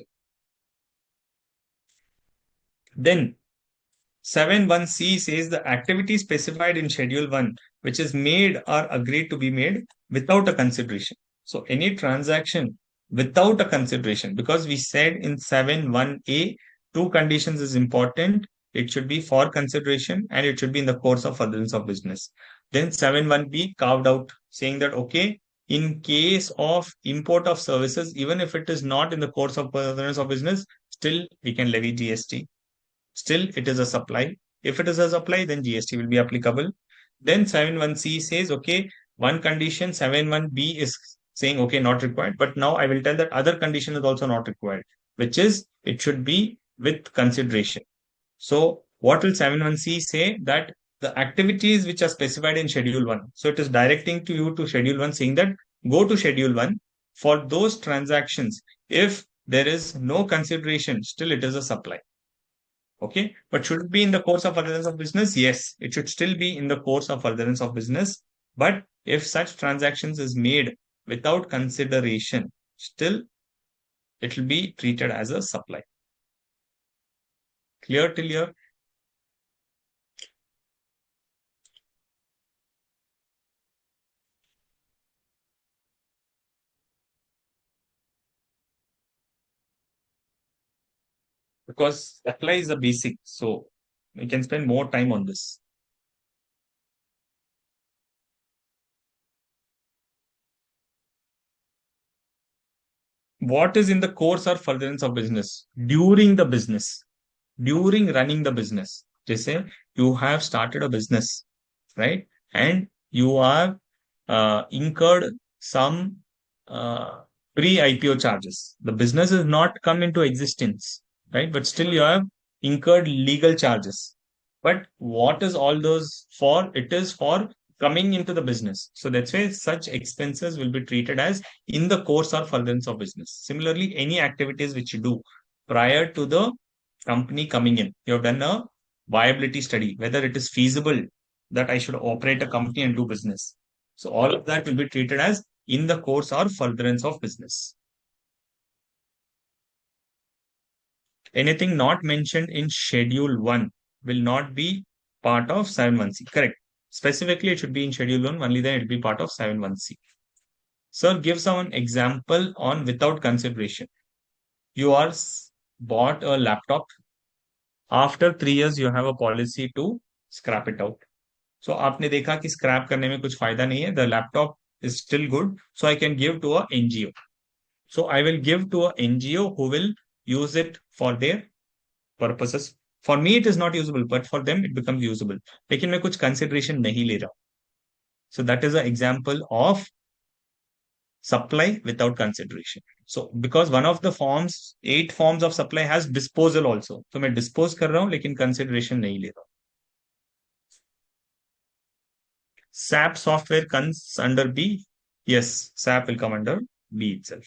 Then 7(1)(c) says the activity specified in Schedule 1, which is made or agreed to be made without a consideration. So any transaction without a consideration, because we said in 7(1)(a), two conditions is important. It should be for consideration and it should be in the course of furtherance of business. Then 7(1)(b) carved out, saying that, okay, in case of import of services, even if it is not in the course of furtherance of business, still we can levy GST. Still, it is a supply. If it is a supply, then GST will be applicable. Then 7(1)(c) says, okay, one condition, 7(1)(b) is saying, okay, not required. But now I will tell that other condition is also not required, which is it should be with consideration. So what will 7(1)(c) say? That the activities which are specified in Schedule 1. So it is directing to you to Schedule 1, saying that go to Schedule 1 for those transactions. If there is no consideration, still it is a supply. Okay, but should it be in the course of furtherance of business? Yes, it should still be in the course of furtherance of business. But if such transactions is made without consideration, still it will be treated as a supply. Clear till here? Because supply is a basic, so we can spend more time on this. What is in the course or furtherance of business? During the business, during running the business. Just say you have started a business, right? And you are incurred some uh, pre-IPO charges. The business has not come into existence, right? But still you have incurred legal charges. But what is all those for? It is for coming into the business. So that's why such expenses will be treated as in the course or furtherance of business. Similarly, any activities which you do prior to the company coming in, you have done a viability study, whether it is feasible that I should operate a company and do business. So all of that will be treated as in the course or furtherance of business. Anything not mentioned in Schedule 1 will not be part of 7(1)(c). Correct. Specifically, it should be in Schedule 1, only then it will be part of 7(1)(c). Sir, give some example on without consideration. You are bought a laptop. After 3 years, you have a policy to scrap it out. So आपने देखा कि scrap करने में कुछ फायदा नहीं है. The laptop is still good. So I can give to a NGO. So I will give to a NGO who will use it for their purposes. For me, it is not usable, but for them, it becomes usable. लेकिन मैं कुछ consideration नहीं ले रहा. So that is an example of supply without consideration. So because one of the forms, 8 forms of supply has disposal also. So मैं dispose कर रहा हूँ लेकिन consideration नहीं ले रहा हूँ. SAP software comes under B. Yes, SAP will come under B itself.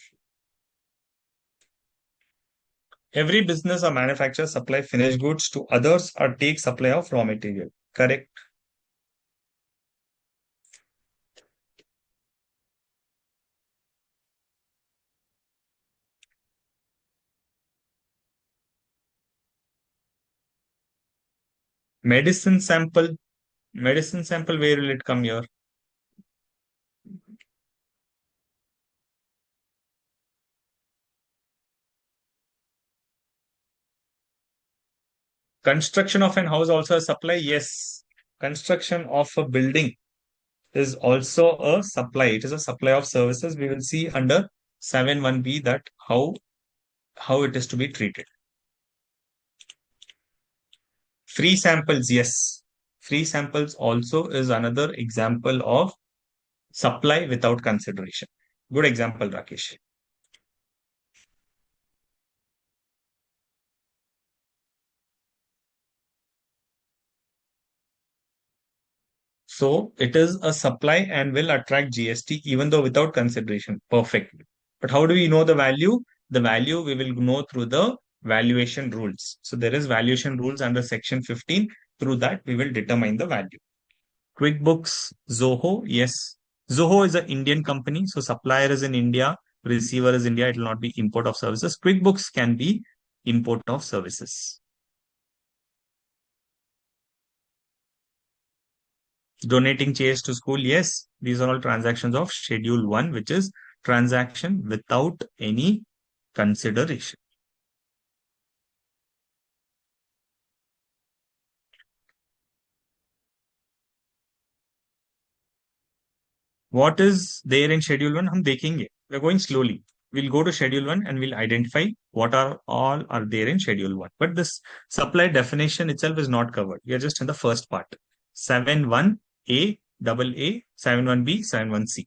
Every business or manufacturer supply finished goods to others or take supply of raw material. Correct. Medicine sample. Medicine sample, where will it come here? Construction of an house also a supply. Yes. Construction of a building is also a supply. It is a supply of services. We will see under 7.1b that how it is to be treated. Free samples, yes. Free samples also is another example of supply without consideration. Good example, Rakesh. So it is a supply and will attract GST even though without consideration. Perfect. But how do we know the value? The value we will know through the valuation rules. So there is valuation rules under section 15. Through that, we will determine the value. QuickBooks, Zoho, yes. Zoho is an Indian company. So supplier is in India, receiver is India. It will not be import of services. QuickBooks can be import of services. Donating chairs to school, yes. These are all transactions of Schedule 1, which is transaction without any consideration. What is there in Schedule 1? हम देखेंगे. We're going slowly. We'll go to Schedule 1 and we'll identify what are all are there in Schedule 1. But this supply definition itself is not covered. We are just in the first part. 7.1a, double A, 7.1b, 7.1c.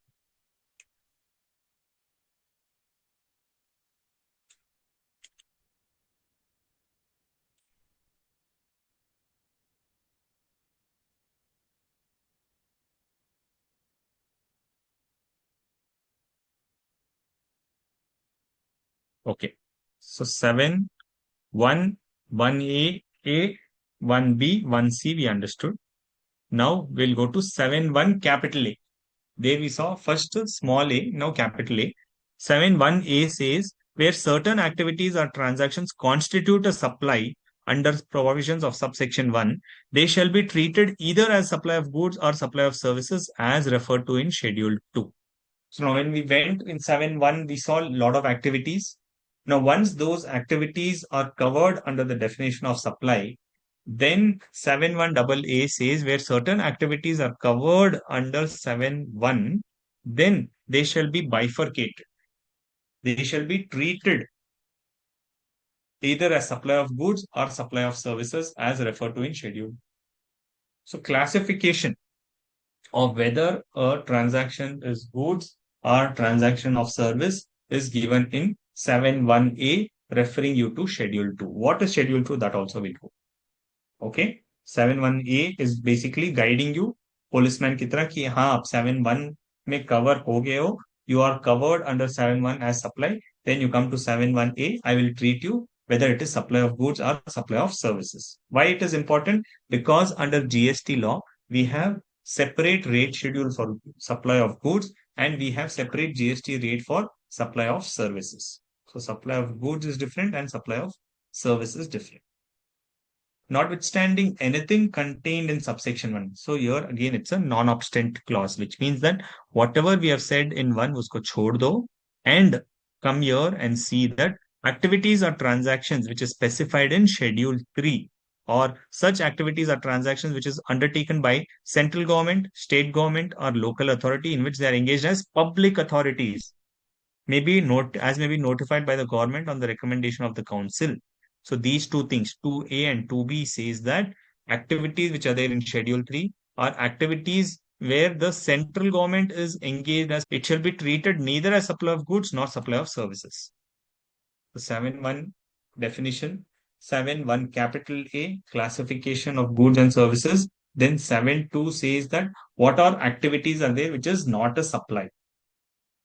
Okay. So 7, 1, 1a, 1b, 1c, we understood. Now we'll go to 7.1 capital A. There we saw first small a, now capital A. 7.1a says where certain activities or transactions constitute a supply under provisions of subsection 1, they shall be treated either as supply of goods or supply of services as referred to in Schedule 2. So now when we went in 7.1, we saw a lot of activities. Now, once those activities are covered under the definition of supply, then 7.1 AA says where certain activities are covered under 7.1, then they shall be bifurcated. They shall be treated either as supply of goods or supply of services as referred to in schedule. So classification of whether a transaction is goods or transaction of service is given in 7.1a referring you to schedule 2. What is schedule 2? That also will go. Okay, 7.1a is basically guiding you policeman की तरह कि हाँ आप 7.1 में cover हो गए हो, you are covered under 7.1 as supply, then you come to 7.1a, I will treat you whether it is supply of goods or supply of services. Why it is important? Because under GST law we have separate rate schedule for supply of goods and we have separate GST rate for supply of services. So supply of goods is different and supply of service is different. Notwithstanding anything contained in subsection 1. So here again it's a non-obstant clause, which means that whatever we have said in 1 usko chhod do and come here and see that activities or transactions which is specified in schedule 3 or such activities or transactions which is undertaken by central government, state government or local authority in which they are engaged as public authorities may be notified by the government on the recommendation of the council. So these two things, 2A and 2B says that activities which are there in schedule 3 are activities where the central government is engaged as it shall be treated neither as supply of goods nor supply of services. The 7.1 definition, 7.1 capital A classification of goods and services. Then 7.2 says that what are activities are there which is not a supply.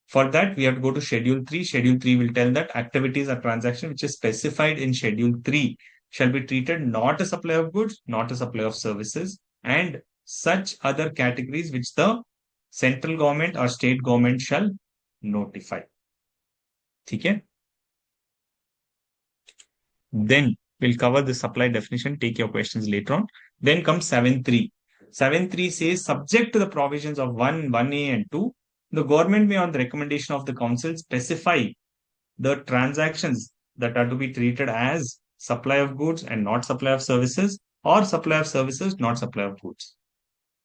For that, we have to go to Schedule 3. Schedule 3 will tell that activities or transaction which is specified in Schedule 3 shall be treated not a supply of goods, not a supply of services, and such other categories which the central government or state government shall notify. ठीक है? Then we'll cover the supply definition, take your questions later on. Then comes 7.3. 7.3 says, subject to the provisions of 1, 1A and 2, the government may, on the recommendation of the council, specify the transactions that are to be treated as supply of goods and not supply of services, or supply of services, not supply of goods.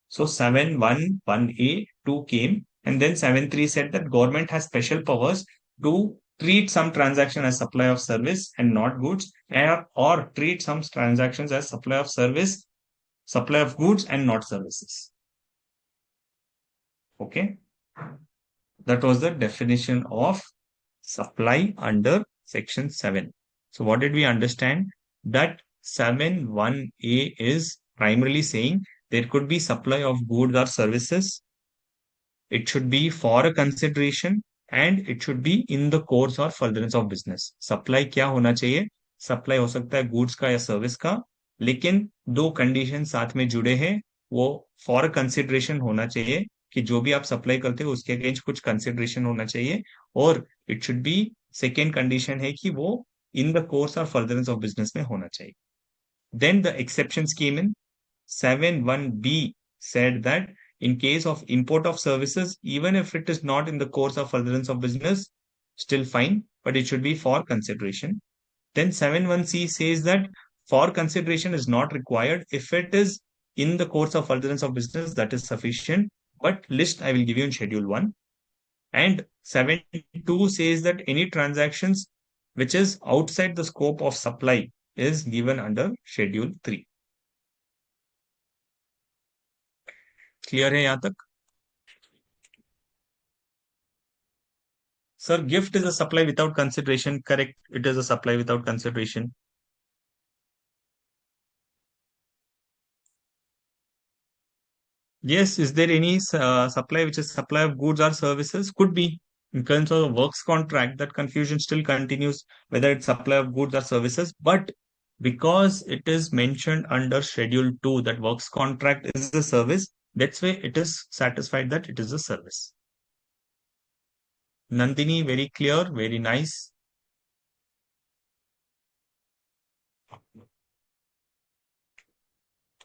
So 7.1.1A, 2 came, and then 7.3 said that government has special powers to treat some transaction as supply of service and not goods, or treat some transactions as supply of service, supply of goods and not services. Okay. That was the definition of supply under section 7. So what did we understand? That 7.1A is primarily saying there could be supply of goods or services. It should be for a consideration and it should be in the course or furtherance of business. Supply क्या होना चाहिए? Supply हो सकता है goods का या service का, लेकिन दो condition साथ में जुड़े हैं. वो for a consideration होना चाहिए कि जो भी आप सप्लाई करते हो उसके अगेंस्ट कुछ कंसिडरेशन होना चाहिए, और it should be, second condition है कि वो इन द कोर्स और फर्दरेंस ऑफ बिजनेस में होना चाहिए. Then the exceptions came in. 7.1B said that in case of import of services, even if it is not in the course of furtherance of business, still fine, but it should be for consideration. Then 7.1C says that for consideration is not required. If it is in the course of furtherance of business, that is sufficient. But list I will give you in Schedule 1. And 7.2 says that any transactions which is outside the scope of supply is given under Schedule 3. Clear है यहाँ तक? Sir, gift is a supply without consideration. Correct. It is a supply without consideration. Yes, is there any supply which is supply of goods or services? Could be. In terms of the works contract, that confusion still continues whether it's supply of goods or services. But because it is mentioned under Schedule 2 that works contract is a service, that's why it is satisfied that it is a service. Nandini, very clear, very nice.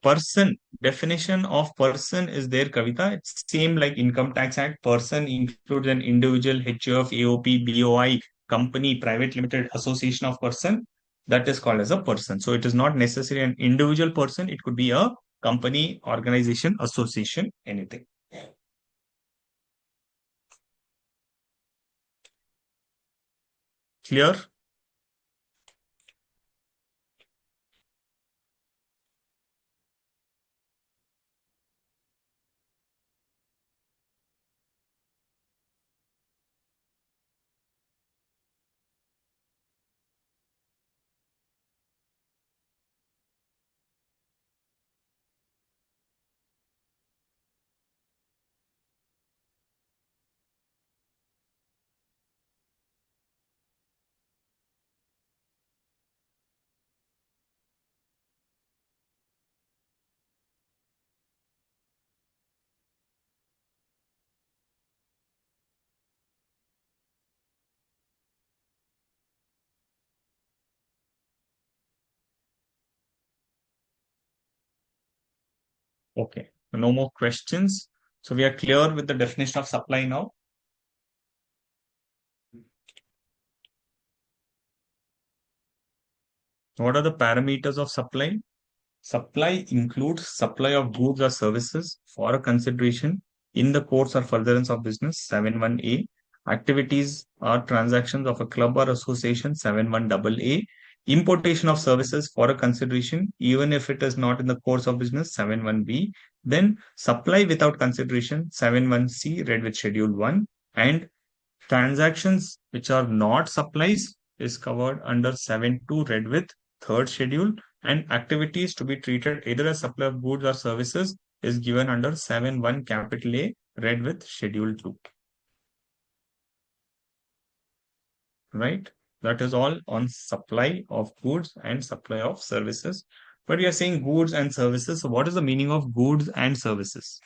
Person, definition of person is there, Kavita. It's same like Income Tax Act. Person includes an individual, HUF, AOP, BOI, company, private limited, association of person. That is called as a person. So it is not necessarily an individual person. It could be a company, organization, association, anything. Clear? Okay. No more questions. So we are clear with the definition of supply now. What are the parameters of supply? Supply includes supply of goods or services for a consideration in the course or furtherance of business, 7.1A. Activities or transactions of a club or association, 7.1AA. Importation of services for a consideration, even if it is not in the course of business, 7.1b. Then supply without consideration, 7.1c, read with Schedule 1. And transactions which are not supplies is covered under 7.2, read with third schedule. And activities to be treated either as supply of goods or services is given under 7.1 capital A, read with Schedule 2. Right? That is all on supply of goods and supply of services. But we are saying goods and services. So what is the meaning of goods and services?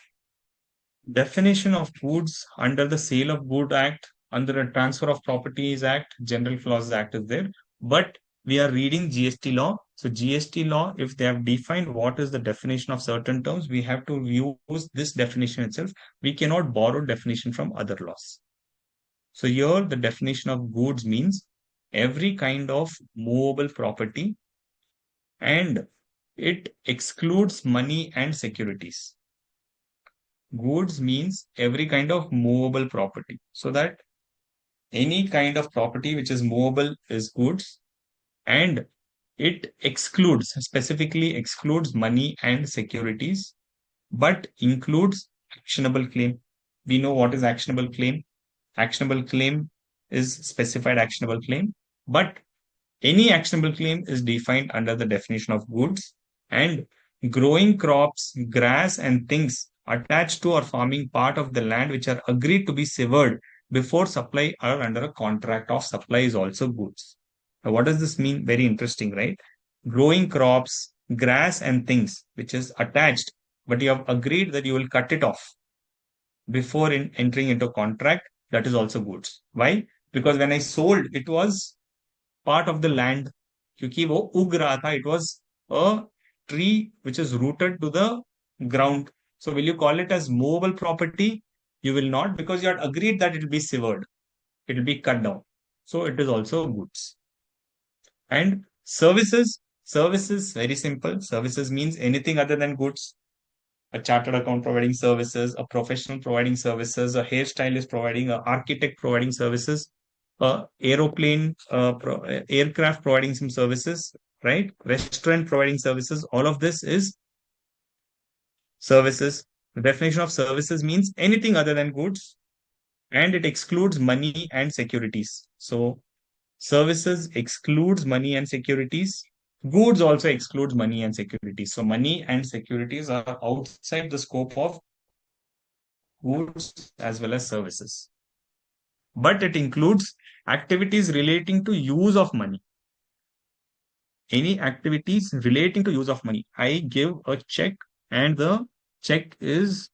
Definition of goods under the Sale of Good Act, under the Transfer of Properties Act, General Clauses Act is there. But we are reading GST law. So GST law, if they have defined what is the definition of certain terms, we have to use this definition itself. We cannot borrow definition from other laws. So here the definition of goods means every kind of movable property, and it excludes money and securities. Goods means every kind of movable property. So that any kind of property which is movable is goods, and it excludes, specifically excludes money and securities, but includes actionable claim. We know what is actionable claim. Actionable claim is specified actionable claim, but any actionable claim is defined under the definition of goods. And growing crops, grass, and things attached to or forming part of the land which are agreed to be severed before supply or under a contract of supply is also goods. Now, what does this mean? Very interesting, right? Growing crops, grass, and things which is attached, but you have agreed that you will cut it off before entering into a contract, that is also goods. Why? Because when I sold, it was part of the land, क्योंकि वो उग रहा था, it was a tree which is rooted to the ground. So will you call it as movable property? You will not, because you had agreed that it will be severed, it will be cut down. So it is also goods. And services, very simple. Services means anything other than goods. A chartered account providing services, a professional providing services, a hairstylist providing, an architect providing services, a aeroplane, aircraft providing some services, right? Restaurant providing services. All of this is services. The definition of services means anything other than goods, and it excludes money and securities. So services excludes money and securities. Goods also excludes money and securities. So money and securities are outside the scope of goods as well as services. But it includes activities relating to use of money. Any activities relating to use of money. I give a check and the check is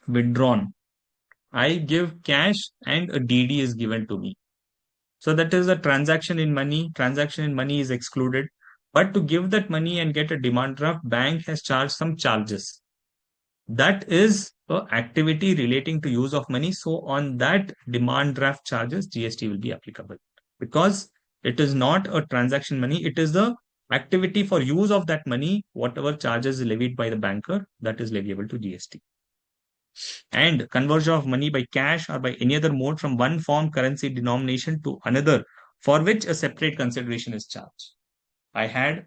withdrawn. I give cash and a DD is given to me. So that is a transaction in money. Transaction in money is excluded. But to give that money and get a demand draft, bank has charged some charges. That is an activity relating to use of money. So on that demand draft charges, GST will be applicable because it is not a transaction money. It is the activity for use of that money. Whatever charges is levied by the banker, that is leviable to GST. And conversion of money by cash or by any other mode from one form currency denomination to another for which a separate consideration is charged. I had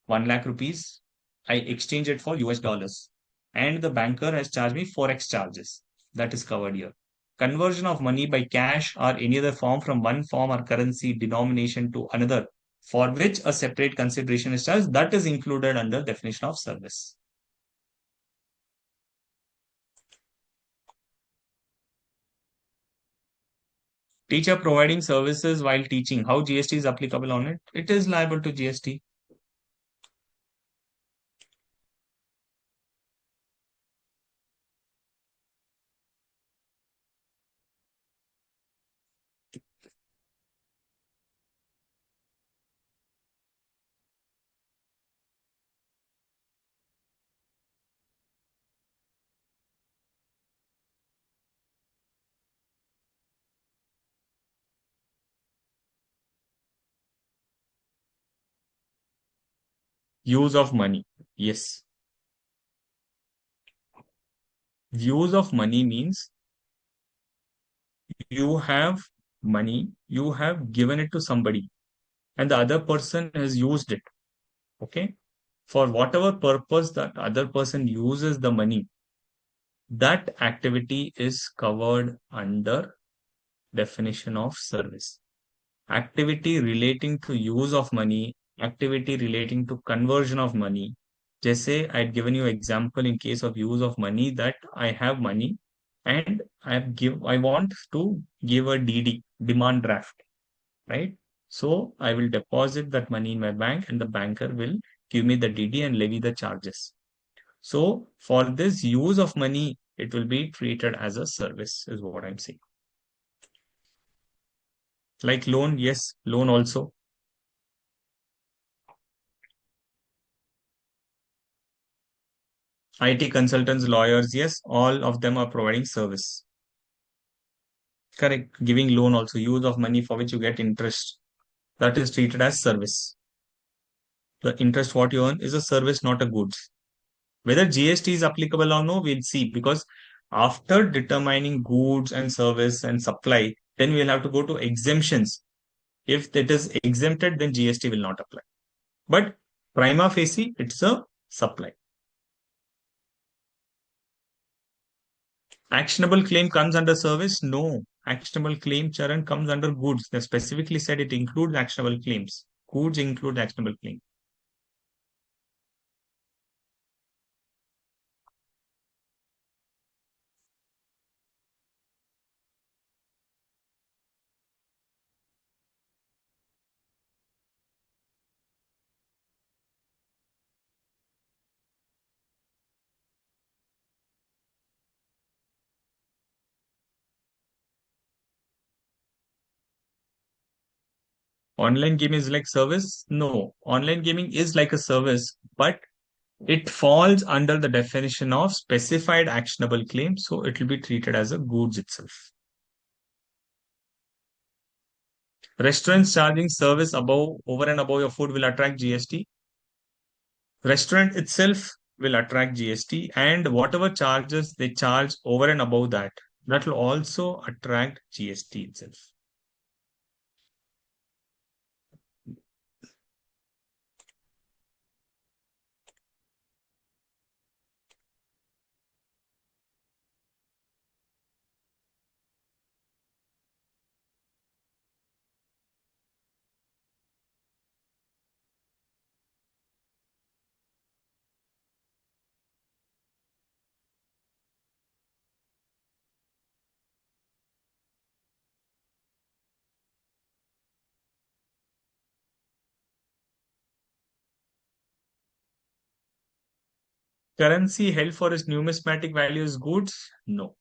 1 lakh rupees. I exchange it for US dollars. And the banker has charged me forex charges. That is covered here. Conversion of money by cash or any other form from one form or currency denomination to another for which a separate consideration is charged, that is included under definition of service. Teacher providing services while teaching. How GST is applicable on it? It is liable to GST. Use of money. Yes. Use of money means you have money, you have given it to somebody. and the other person has used it. Okay. For whatever purpose that other person uses the money, that activity is covered under definition of service. Activity relating to use of money, activity relating to conversion of money. Jesse, I'd given you example in case of use of money that I have money and I want to give a DD, demand draft, right? So I will deposit that money in my bank and the banker will give me the DD and levy the charges. So for this use of money, it will be treated as a service, is what I'm saying. Like loan, yes, loan also. IT consultants, lawyers, yes, all of them are providing service. Correct. Giving loan also, use of money for which you get interest. That is treated as service. The interest what you earn is a service, not a goods. Whether GST is applicable or no, we'll see because after determining goods and service and supply, then we'll have to go to exemptions. If it is exempted, then GST will not apply. But prima facie, it's a supply. Actionable claim comes under service? No. Actionable claim, Charan, comes under goods. They specifically said it includes actionable claims. Goods include actionable claim. Online gaming is like service? No. Online gaming is like a service, but it falls under the definition of specified actionable claim, so it will be treated as a goods itself. Restaurants charging service above, over and above your food will attract GST. Restaurant itself will attract GST, and whatever charges they charge over and above that, that will also attract GST itself. Currency held for its numismatic value is goods? No.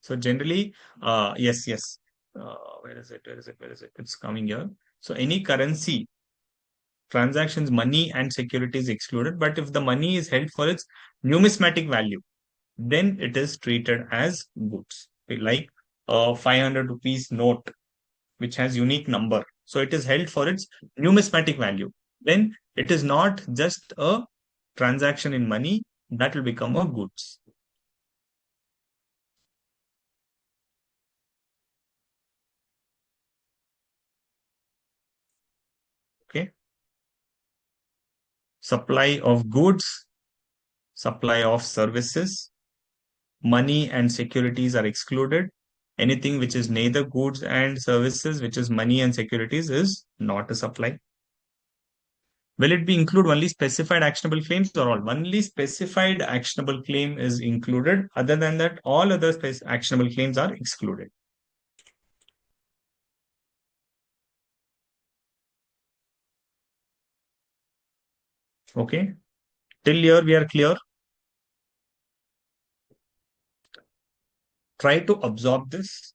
So generally, yes, yes. Where is it? Where is it? Where is it? It's coming here. So any currency transactions, money and securities excluded. But if the money is held for its numismatic value, then it is treated as goods. Like a 500 rupees note, which has unique number. So it is held for its numismatic value. Then it is not just a transaction in money, that will become a goods. Okay. Supply of goods, supply of services, money and securities are excluded. Anything which is neither goods and services, which is money and securities, is not a supply. Will it be include only specified actionable claims or all? Only specified actionable claim is included. Other than that, all other actionable claims are excluded. Okay. Till here we are clear. Try to absorb this.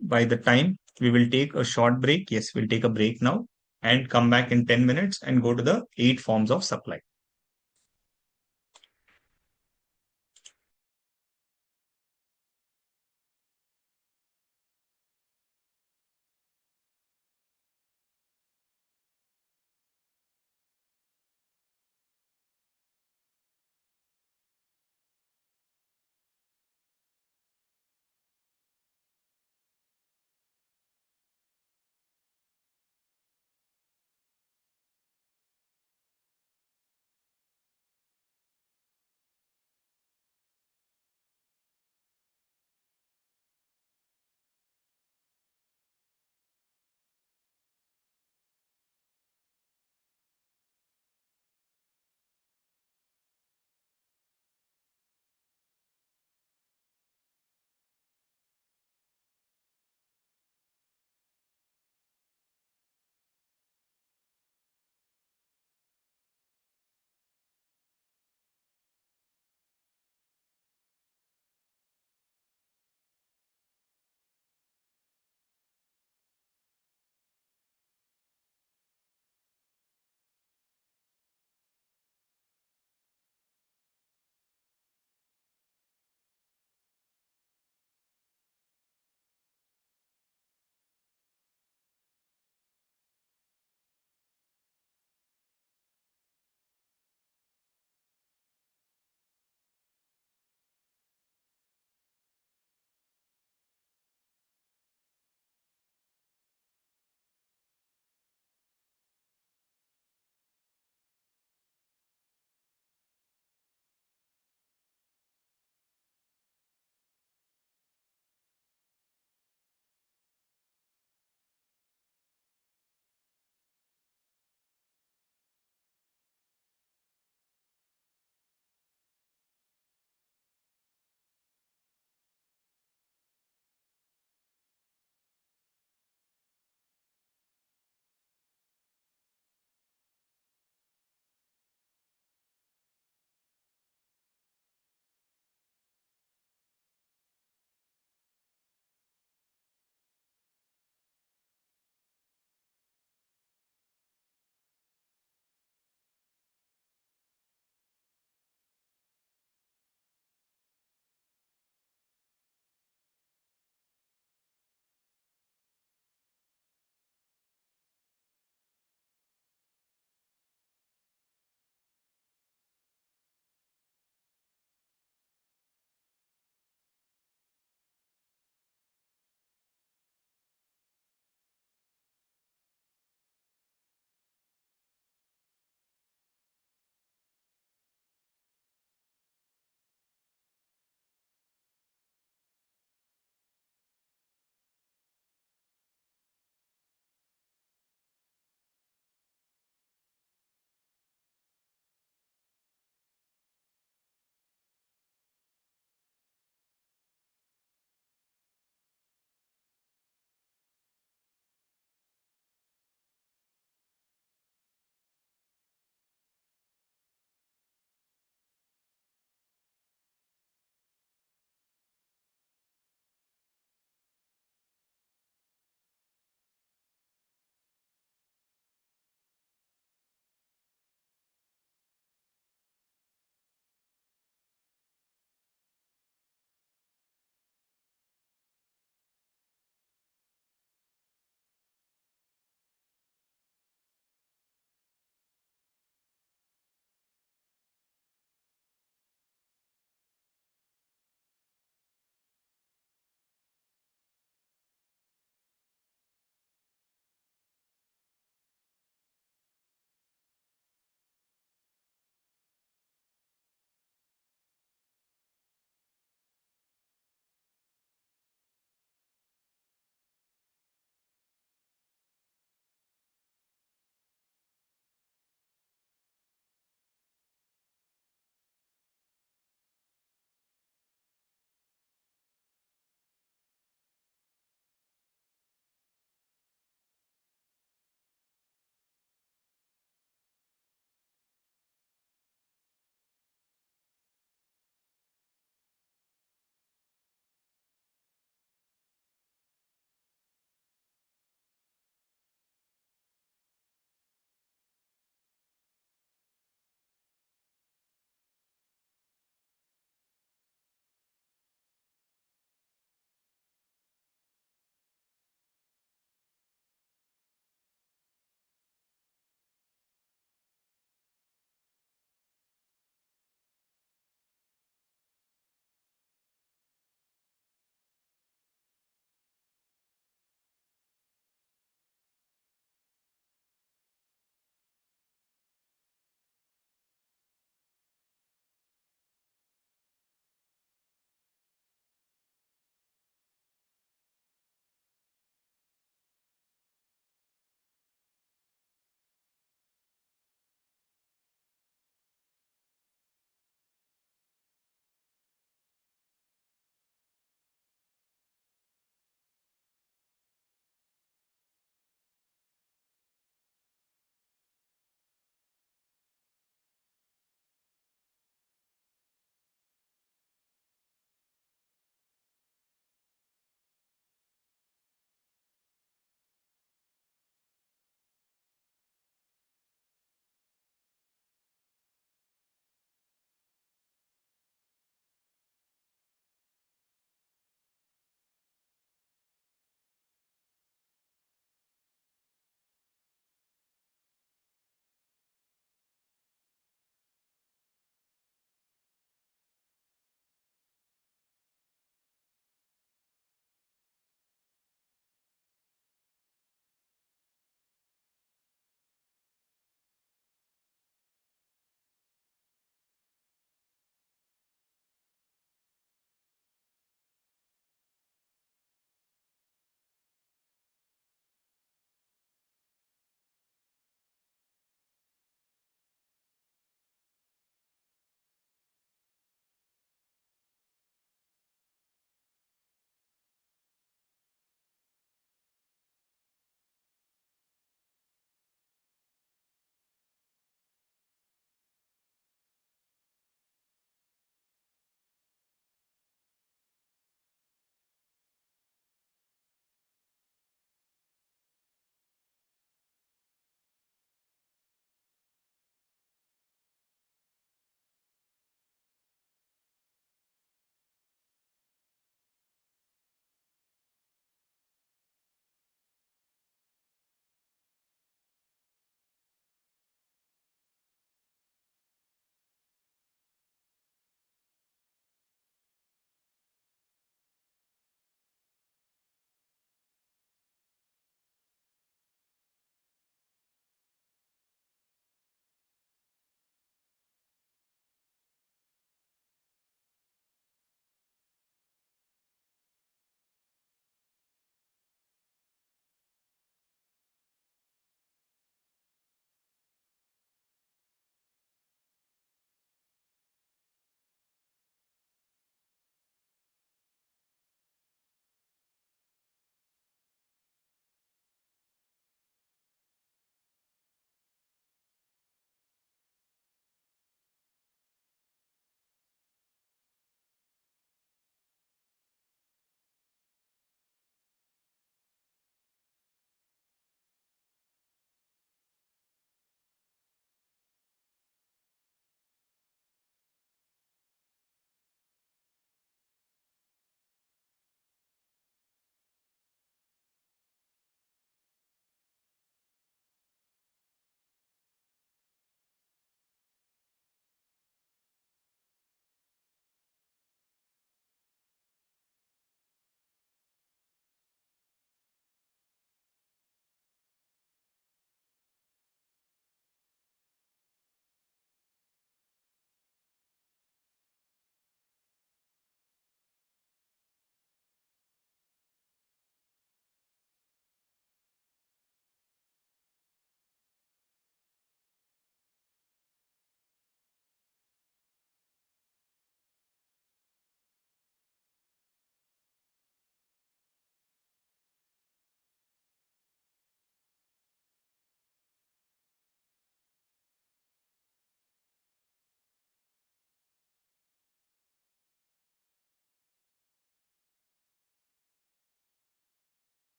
By the time we will take a short break. Yes, we'll take a break now and come back in 10 minutes and go to the 8 forms of supply.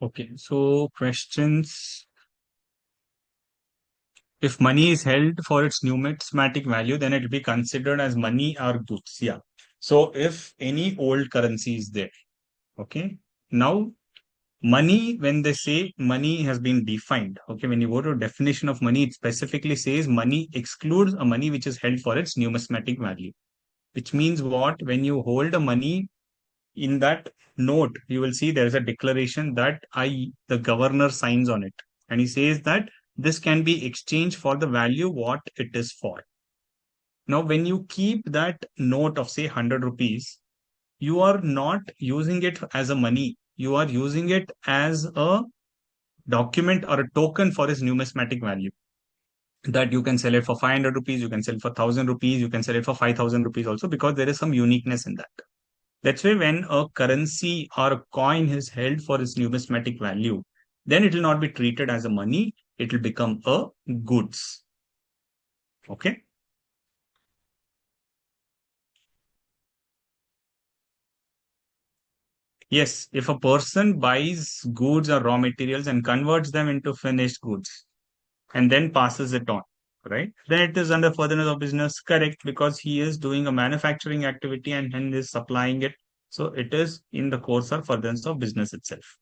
Okay, so questions. If money is held for its numismatic value, then it will be considered as money or goods. Yeah. So if any old currency is there, okay. Now, money, when they say money has been defined, okay, when you go to definition of money, it specifically says money excludes a money which is held for its numismatic value. Which means what? When you hold a money in that note, you will see there is a declaration that the governor signs on it. And he says that this can be exchanged for the value what it is for. Now, when you keep that note of say 100 rupees, you are not using it as a money. You are using it as a document or a token for its numismatic value. That you can sell it for 500 rupees, you can sell it for 1000 rupees, you can sell it for 5000 rupees also, because there is some uniqueness in that. That's why when a currency or a coin is held for its numismatic value, then it will not be treated as a money, it will become a goods. Okay. Yes, if a person buys goods or raw materials and converts them into finished goods and then passes it on, right? Then it is under furtherance of business, correct? Because he is doing a manufacturing activity and hence is supplying it. So it is in the course or furtherance of business itself.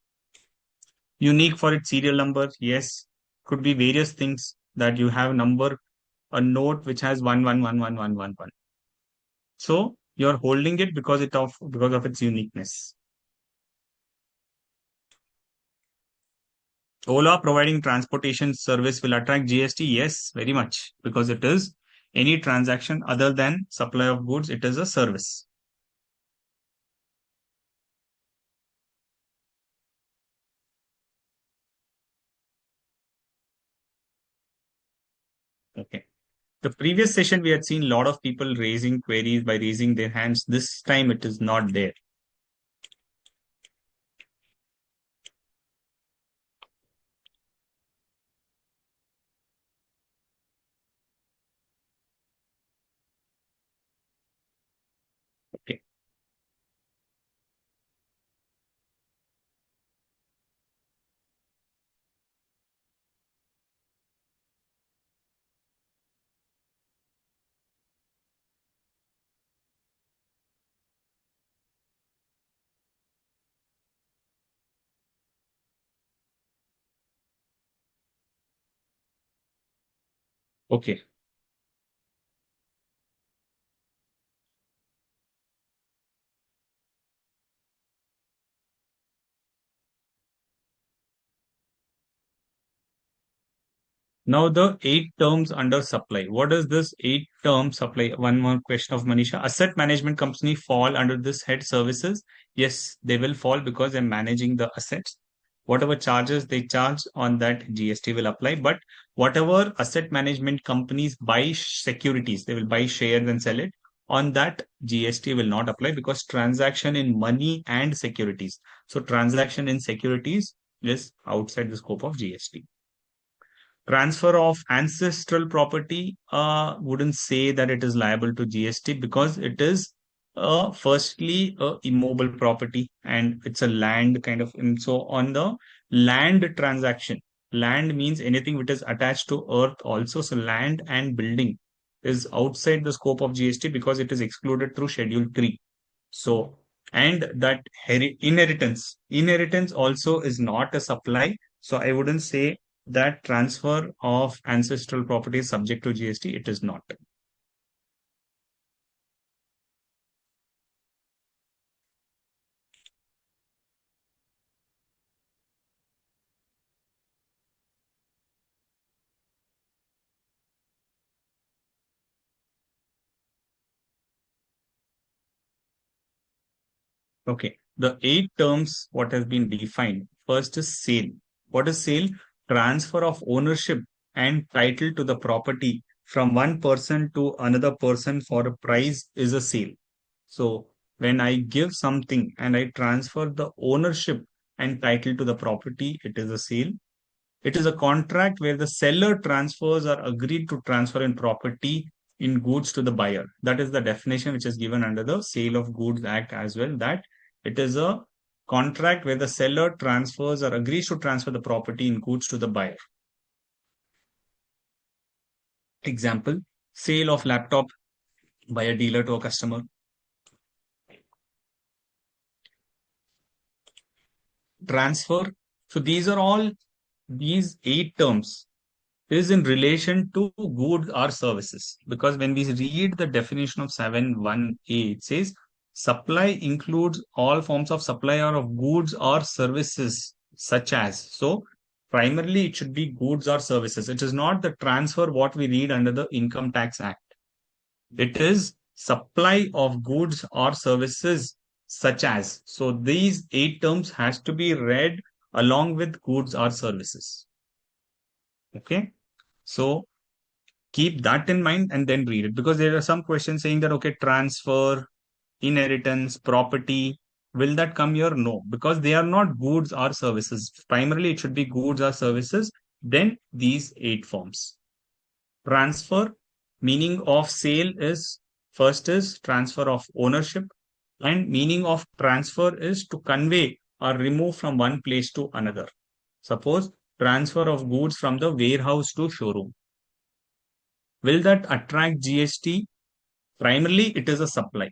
Unique for its serial number, yes. Could be various things that you have number, a note which has 11111111. So you're holding it because of its uniqueness. Ola providing transportation service will attract GST? Yes, very much, because it is any transaction other than supply of goods, it is a service. Okay. The previous session, we had seen a lot of people raising queries by raising their hands. This time it is not there. Okay. Okay. Now the 8 terms under supply. What is this 8 term supply? One more question of Manisha. Asset management company fall under this head services? Yes, they will fall because they're managing the assets. Whatever charges they charge on that, GST will apply. But whatever asset management companies buy securities, they will buy shares and sell it. On that, GST will not apply because transaction in money and securities. So transaction in securities is outside the scope of GST. Transfer of ancestral property, wouldn't say that it is liable to GST because it is firstly a immobile property and it's a land kind of. And so on the land transaction, land means anything which is attached to earth also. So land and building is outside the scope of GST because it is excluded through Schedule 3. So, and that inheritance also is not a supply. So I wouldn't say that transfer of ancestral property is subject to GST. It is not. Okay. The 8 terms, what has been defined. First is sale. What is sale? Transfer of ownership and title to the property from one person to another person for a price is a sale. So when I give something and I transfer the ownership and title to the property, it is a sale. It is a contract where the seller transfers or agreed to transfer in property in goods to the buyer. That is the definition which is given under the Sale of Goods Act as well, that it is a contract where the seller transfers or agrees to transfer the property in goods to the buyer. Example, sale of laptop by a dealer to a customer. Transfer. So these 8 terms is in relation to goods or services. Because when we read the definition of 7(1)(a), it says supply includes all forms of supply of goods or services such as. So primarily it should be goods or services. It is not the transfer what we read under the Income Tax Act. It is supply of goods or services such as. So these 8 terms has to be read along with goods or services. Okay. So keep that in mind and then read it, because there are some questions saying that, okay, transfer, inheritance, property, will that come here? No, because they are not goods or services. Primarily it should be goods or services, then these 8 forms. Transfer, meaning of sale is, first is transfer of ownership, and meaning of transfer is to convey or remove from one place to another. Suppose transfer of goods from the warehouse to showroom. Will that attract GST? Primarily, it is a supply.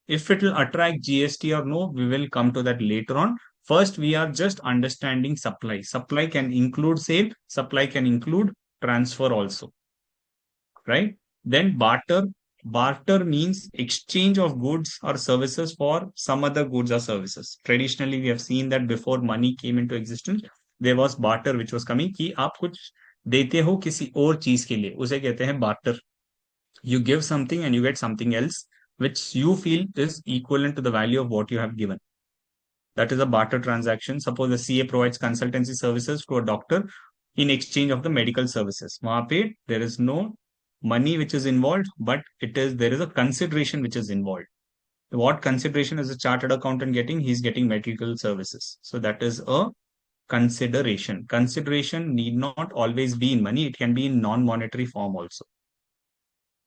If it will attract GST or no, we will come to that later on. First, we are just understanding supply. Supply can include sale, supply can include transfer also, right? Then barter. Barter means exchange of goods or services for some other goods or services. Traditionally, we have seen that before money came into existence, there was barter which was coming कि आप कुछ देते हो किसी और चीज के लिए, उसे कहते हैं barter. You give something and you get something else which you feel is equivalent to the value of what you have given. That is a barter transaction. Suppose the CA provides consultancy services to a doctor in exchange of the medical services. वहाँ पे there is no money which is involved, but there is a consideration which is involved. What consideration is a chartered accountant getting? He's getting medical services. So that is a consideration. Consideration need not always be in money. It can be in non-monetary form also.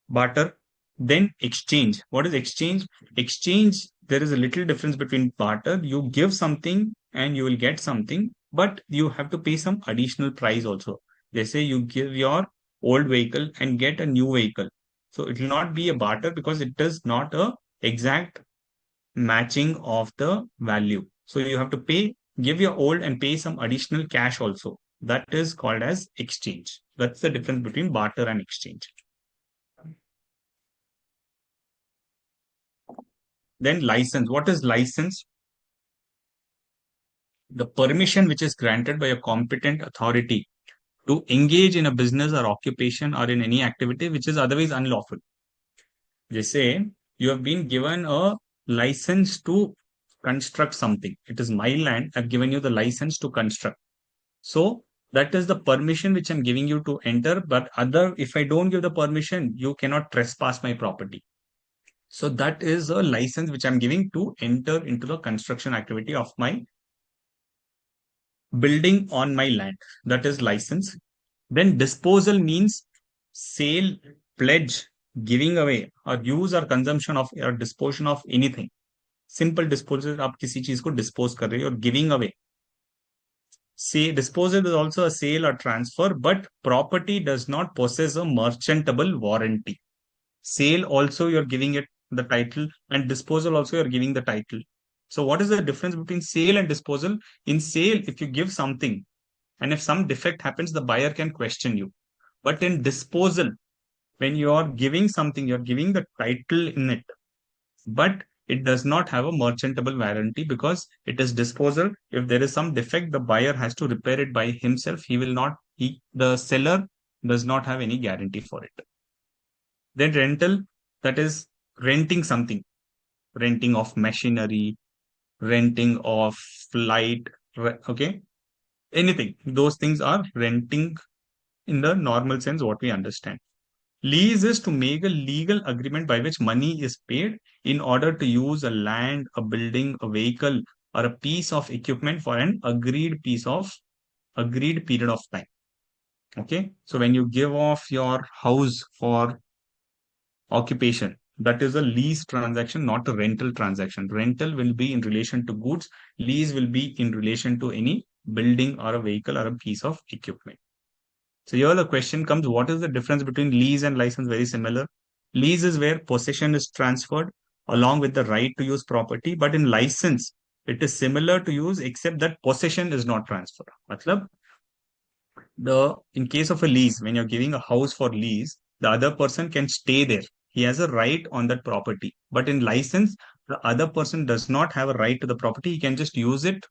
Barter, then exchange. What is exchange? Exchange, there is a little difference between barter. You give something and you will get something, but you have to pay some additional price also. They say you give your old vehicle and get a new vehicle. So it will not be a barter because it is not a exact matching of the value. So you have to pay, give your old and pay some additional cash also. That is called as exchange. That's the difference between barter and exchange. Then license. What is license? The permission which is granted by a competent authority to engage in a business or occupation or in any activity which is otherwise unlawful. They say you have been given a license to construct something. It is my land. I've given you the license to construct. So that is the permission which I'm giving you to enter. But if I don't give the permission, you cannot trespass my property. So that is a license which I'm giving to enter into the construction activity of my building on my land. That is license. Then disposal means sale, pledge, giving away, or use or consumption of or disposition of anything. Simple disposal, आप किसी चीज को dispose कर रहे हो, or giving away. Say disposal is also a sale or transfer, but property does not possess a merchantable warranty. Sale also you're giving it the title, and disposal also you're giving the title. So what is the difference between sale and disposal? In sale, if you give something and if some defect happens, the buyer can question you. But in disposal, when you are giving something, you're giving the title in it, but it does not have a merchantable warranty because it is disposal. If there is some defect, the buyer has to repair it by himself. The seller does not have any guarantee for it. Then rental, that is renting something, renting of machinery, renting of light, okay, anything. Those things are renting in the normal sense, what we understand. Lease is to make a legal agreement by which money is paid in order to use a land, a building, a vehicle, or a piece of equipment for an agreed period of time. Okay. So when you give off your house for occupation, That is a lease transaction, not a rental transaction. Rental will be in relation to goods. Lease will be in relation to any building or a vehicle or a piece of equipment. So here the question comes, what is the difference between lease and license? Very similar. Lease is where possession is transferred along with the right to use property. But in license, it is similar to use except that possession is not transferred. Matlab, in case of a lease, when you're giving a house for lease, the other person can stay there. He has a right on that property. But in license, the other person does not have a right to the property. He can just use it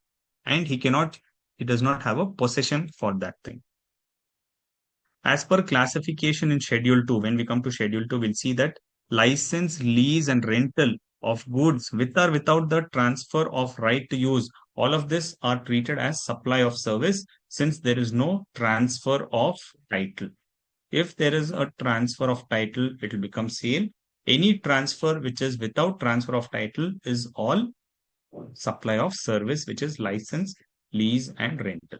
and he does not have a possession for that thing. As per classification in Schedule 2, when we come to Schedule 2, we'll see that license, lease, and rental of goods with or without the transfer of right to use, all of this are treated as supply of service since there is no transfer of title. If there is a transfer of title, it will become sale. Any transfer which is without transfer of title is all supply of service, which is license, lease, and rental.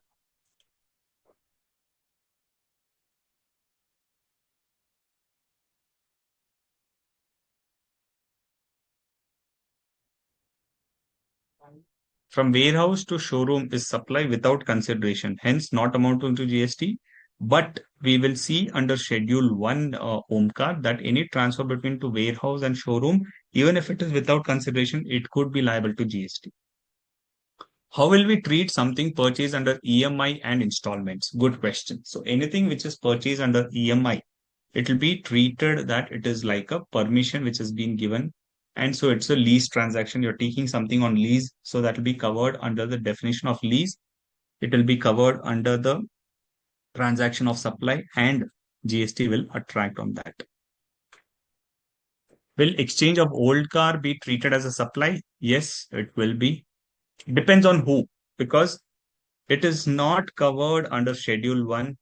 From warehouse to showroom is supply without consideration, hence not amounting to GST. But we will see under Schedule 1 Omkar that any transfer between to warehouse and showroom, even if it is without consideration, it could be liable to GST. How will we treat something purchased under EMI and installments? Good question. So anything which is purchased under EMI, it will be treated that it is like a permission which has been given. And so it's a lease transaction. You're taking something on lease. So that will be covered under the definition of lease. It will be covered under the transaction of supply and GST will attract on that. Will exchange of old car be treated as a supply? Yes, it will be. Depends on who, because it is not covered under Schedule 1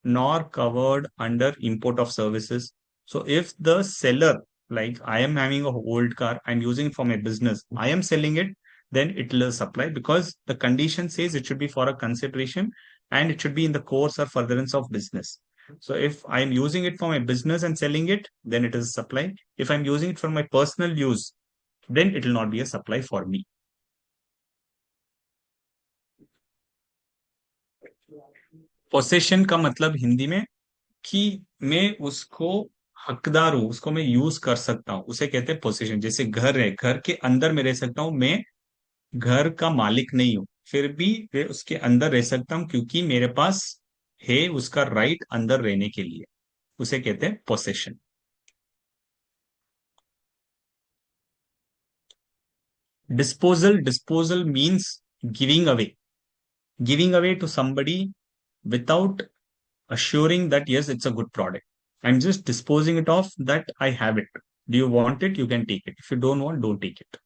nor covered under import of services. So if the seller, like I am having a old car, I'm using it for my business, I am selling it, then it will supply because the condition says it should be for a consideration and it should be in the course or furtherance of business. So if I'm using it for my business and selling it, then it is a supply. If I'm using it for my personal use, then it will not be a supply for me. Possession का मतलब हिंदी में कि मैं उसको हकदार हूं, उसको मैं यूज कर सकता हूं, उसे कहते हैं पोसेशन। जैसे घर है, घर के अंदर मैं रह सकता हूं, मैं घर का मालिक नहीं हूं, फिर भी मैं उसके अंदर रह सकता हूं क्योंकि मेरे पास है उसका राइट अंदर रहने के लिए, उसे कहते हैं possession. Disposal, disposal means giving away, giving away to somebody without assuring that yes, it's a good product. I'm just disposing it off that I have it. Do you want it? You can take it. If you don't want, don't take it.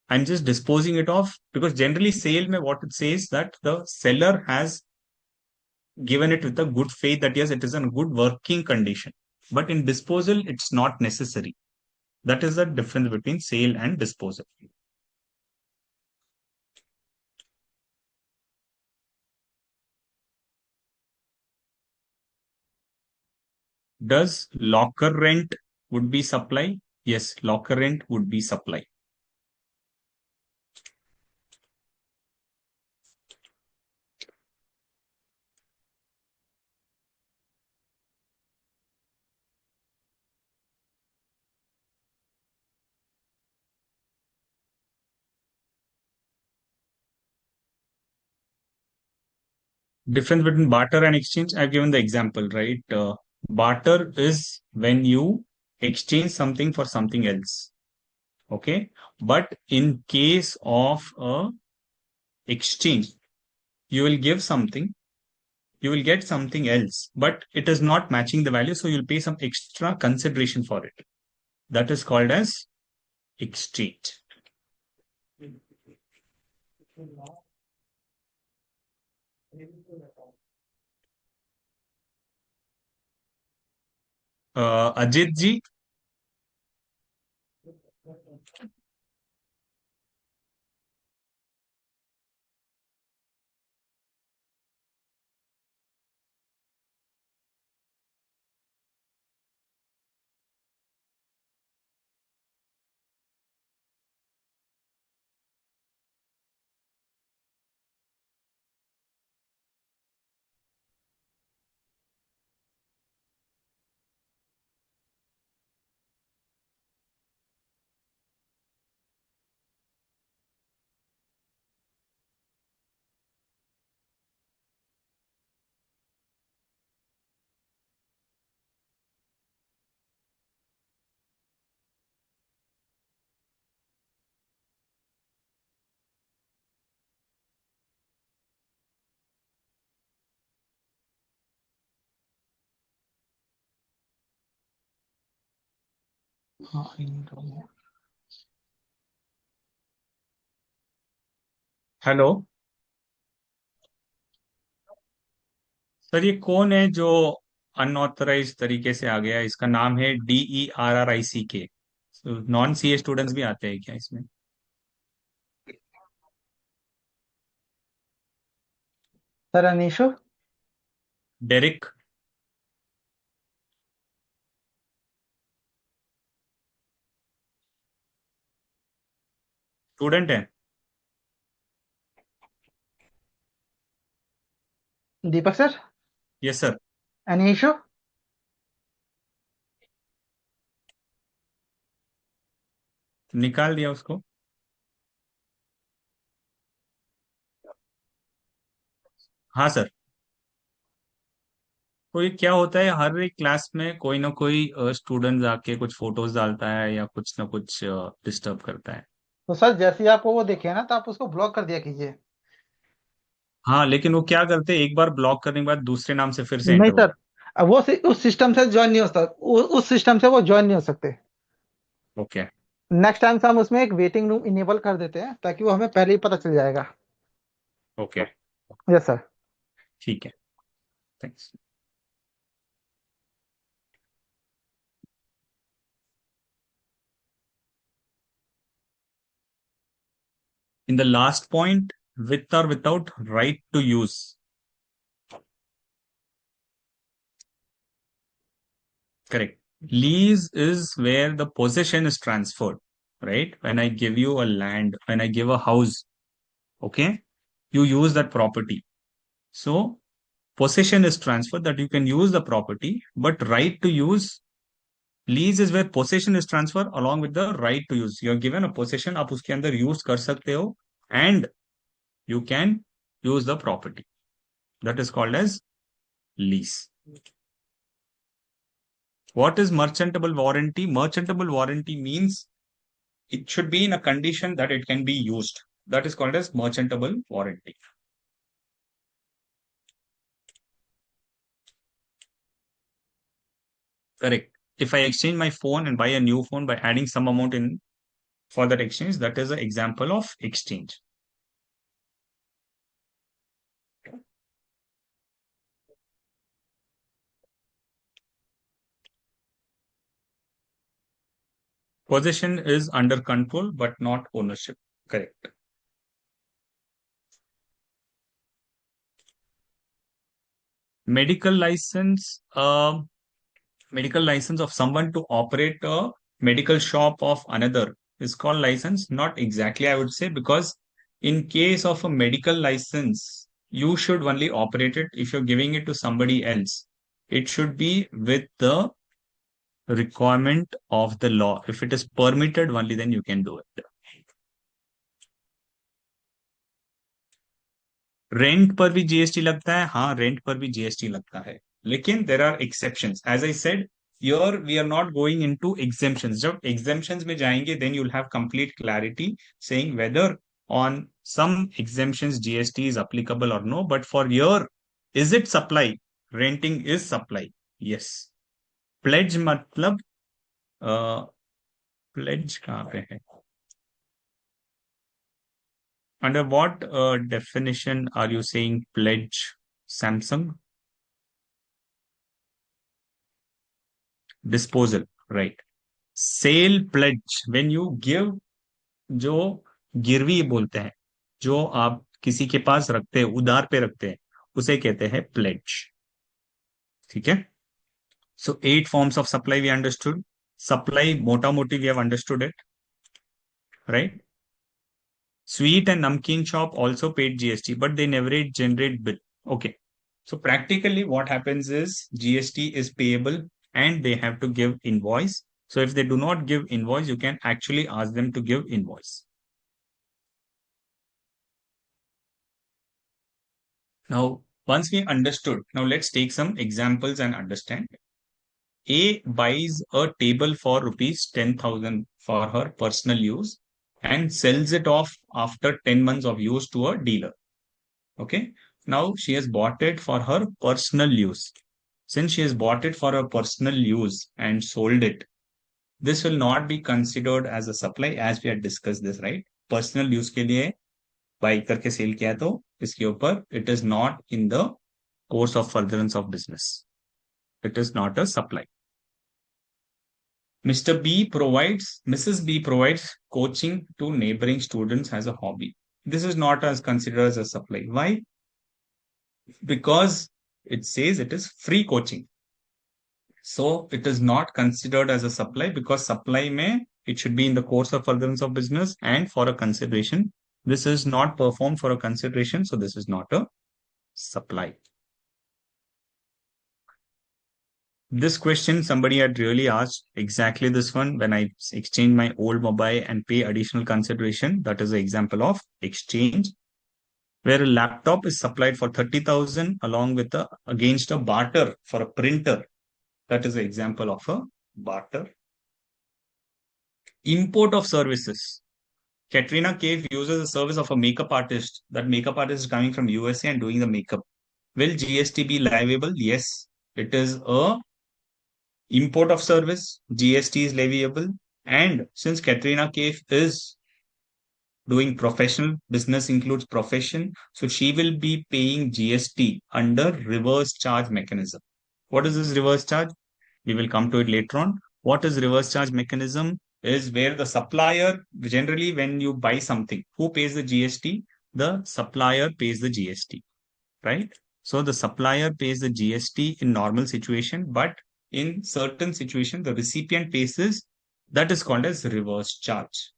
I'm just disposing it off because generally sale mein what it says that the seller has given it with a good faith that yes, it is in good working condition. But in disposal, it's not necessary. That is the difference between sale and disposal. Does locker rent would be supply? Yes, locker rent would be supply. Difference between barter and exchange, I've given the example, right? Barter is when you exchange something for something else. Okay. But in case of a exchange, you will give something, you will get something else, but it is not matching the value. So you'll pay some extra consideration for it. That is called as exchange. Ajit ji, हाँ, income। Hello sir, ये कौन है जो unauthorized तरीके से आ गया? इसका नाम है DERRICK। नॉन सीए स्टूडेंट्स भी आते हैं क्या इसमें? सर अनीशु। डेरिक। स्टूडेंट है? Deepak sir. Yes sir. Anishu. निकाल दिया उसको। हाँ सर। तो ये क्या होता है, हर एक क्लास में कोई ना कोई स्टूडेंट आके कुछ फोटोज डालता है या कुछ ना कुछ डिस्टर्ब करता है। तो सर जैसे ही आपको वो दिखे ना तो आप उसको ब्लॉक कर दिया कीजिए। हाँ, लेकिन वो क्या करते हैं, एक बार ब्लॉक करने के बाद दूसरे नाम से फिर से नहीं एंटर हो। सर, अब वो उस सिस्टम से ज्वाइन नहीं हो सकता, उस सिस्टम से वो ज्वाइन नहीं हो सकते। ओके। नेक्स्ट टाइम से हम उसमें एक वेटिंग रूम इनेबल कर देते हैं ताकि वो हमें पहले ही पता चल जाएगा। ओके। Yes sir. ठीक है। Thanks. In the last point, with or without right to use. Correct. Lease is where the possession is transferred, right? When I give you a land, when I give a house, okay, you use that property. So possession is transferred, that you can use the property, but right to use, lease is where possession is transferred along with the right to use. You're given a possession, आप उसके अंदर use कर सकते हो, and you can use the property. That is called as lease. What is merchantable warranty? Merchantable warranty means it should be in a condition that it can be used. That is called as merchantable warranty. Correct. If I exchange my phone and buy a new phone by adding some amount in for that exchange, that is an example of exchange. Possession is under control but not ownership. Correct. Medical license. Medical license of someone to operate a medical shop of another is called license. Not exactly, I would say, because in case of a medical license, you should only operate it. If you're giving it to somebody else, it should be with the requirement of the law. If it is permitted only, then you can do it. Rent पर भी GST लगता है, हाँ, rent पर भी GST लगता है, लेकिन there are exceptions. As I said, your we are not going into exemptions. जब एग्जेम्पशंस में जाएंगे then you will have complete clarity saying whether on some exemptions GST is applicable और no, but for your is it supply, renting is supply. Yes. Pledge मतलब pledge कहाँ पे है? Under what definition are you saying pledge? Samsung? Disposal, right? Sale pledge, when you give, जो गिरवी बोलते हैं, जो आप किसी के पास रखते हैं, उधार पे रखते हैं, उसे कहते हैं प्लेज। ठीक है। सो 8 forms of supply we understood. Supply, मोटा मोटी we have understood it, right? Sweet and namkeen shop also paid GST, but they never generate bill. Okay. So practically what happens is GST is payable and they have to give invoice. So if they do not give invoice, you can actually ask them to give invoice. Now, once we understood, now let's take some examples and understand. A buys a table for rupees 10,000 for her personal use and sells it off after 10 months of use to a dealer. Okay. Now she has bought it for her personal use. Since she has bought it for her personal use and sold it, this will not be considered as a supply as we had discussed this, right? Personal use के लिए buy करके sale किया तो इसके ऊपर it is not in the course of furtherance of business. It is not a supply. Mrs. B provides coaching to neighboring students as a hobby. This is not as considered as a supply. Why? Because it says it is free coaching. So it is not considered as a supply because supply may, it should be in the course of furtherance of business and for a consideration. This is not performed for a consideration. So this is not a supply. This question somebody had really asked exactly this one when I exchange my old mobile and pay additional consideration. That is an example of exchange where a laptop is supplied for 30,000 along with against a barter for a printer. That is an example of a barter. Import of services. Katrina Kaif uses the service of a makeup artist. That makeup artist is coming from USA and doing the makeup. Will GST be leviable? Yes. It is a import of service. GST is leviable. And since Katrina Kaif is doing professional, business includes profession, so she will be paying GST under reverse charge mechanism. What is this reverse charge? We will come to it later on. What is reverse charge mechanism? Is where the supplier, generally when you buy something, who pays the GST? The supplier pays the GST, right? So the supplier pays the GST in normal situation, but in certain situation, the recipient pays this. That is called as reverse charge.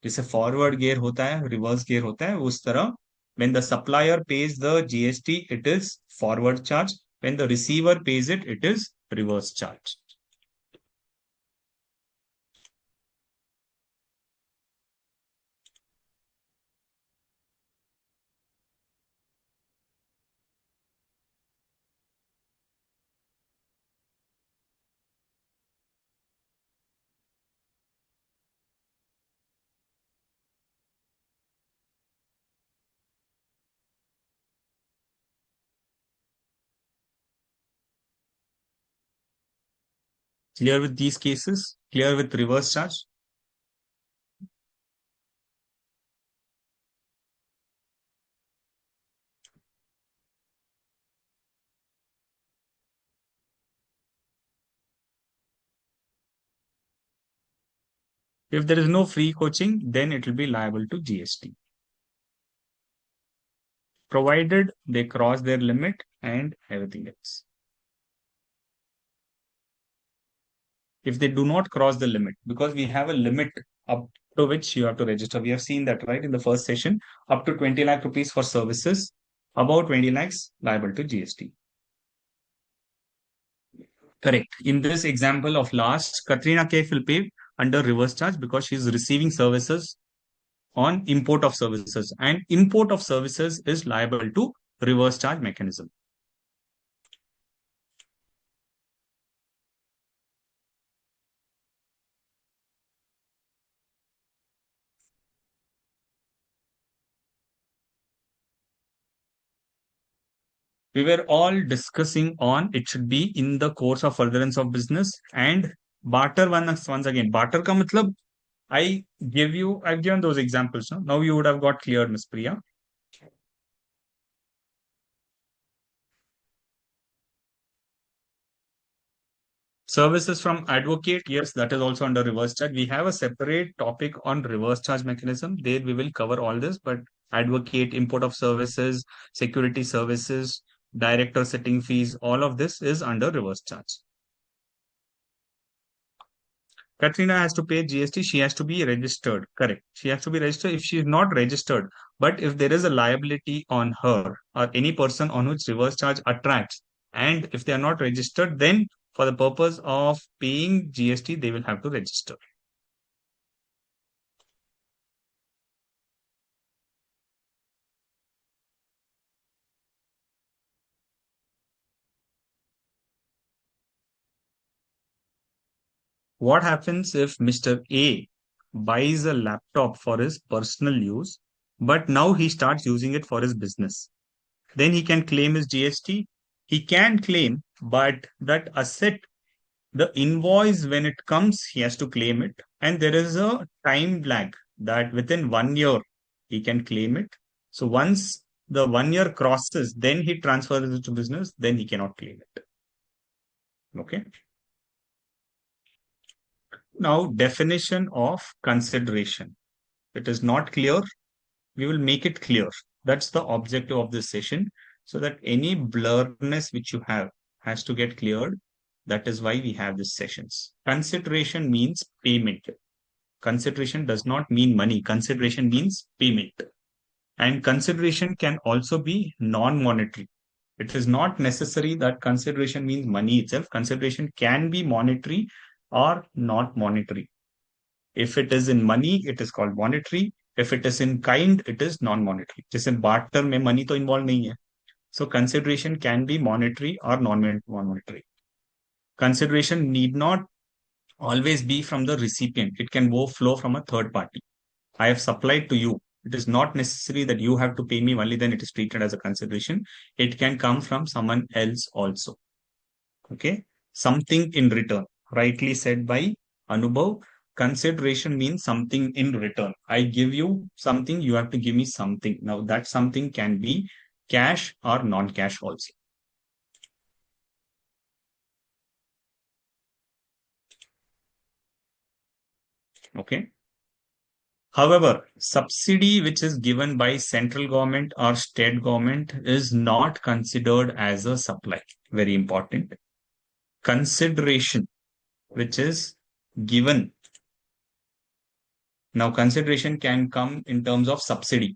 जैसे forward gear होता है reverse gear होता है उस तरह when the supplier pays the GST it is forward charge, when the receiver pays it it is reverse charge. Clear with these cases? Clear with reverse charge? If there is no free coaching, then it will be liable to GST. Provided they cross their limit and everything else. If they do not cross the limit, because we have a limit up to which you have to register. We have seen that, right, in the first session, up to 20 lakh rupees for services, about 20 lakhs liable to GST. Correct. In this example of last, Katrina Kaif will pay under reverse charge because she is receiving services on import of services, and import of services is liable to reverse charge mechanism. We were all discussing on it should be in the course of furtherance of business and barter once again. Barter ka matlab I've given those examples. No? Now you would have got clear, Ms. Priya. Services from advocate, yes, that is also under reverse charge. We have a separate topic on reverse charge mechanism. There we will cover all this, but advocate, import of services, security services, director setting fees, all of this is under reverse charge. Katrina has to pay GST. She has to be registered. Correct. She has to be registered if she is not registered. But if there is a liability on her or any person on which reverse charge attracts, and if they are not registered, then for the purpose of paying GST, they will have to register. What happens if Mr. A buys a laptop for his personal use, but now he starts using it for his business? Then he can claim his GST. He can claim, but that asset The invoice, when it comes, he has to claim it. And there is a time lag that within 1 year, he can claim it. So once the 1 year crosses, then he transfers it to business, then he cannot claim it. Okay. Now, definition of consideration. It is not clear. We will make it clear. That's the objective of this session. So that any blurriness which you have has to get cleared. That is why we have these sessions. Consideration means payment. Consideration does not mean money. Consideration means payment. And consideration can also be non-monetary. It is not necessary that consideration means money itself. Consideration can be monetary or not monetary. If it is in money, it is called monetary. If it is in kind, it is non-monetary. जैसे barter में money तो involved नहीं है. So consideration can be monetary or non-monetary. Consideration need not always be from the recipient. It can flow from a third party. I have supplied to you. It is not necessary that you have to pay me only, then it is treated as a consideration. It can come from someone else also. Okay. Something in return. Rightly said by Anubhav. Consideration means something in return. I give you something, you have to give me something. Now that something can be cash or non-cash also. Okay. However, subsidy which is given by central government or state government is not considered as a supply. Very important. Consideration which is given. Now, consideration can come in terms of subsidy.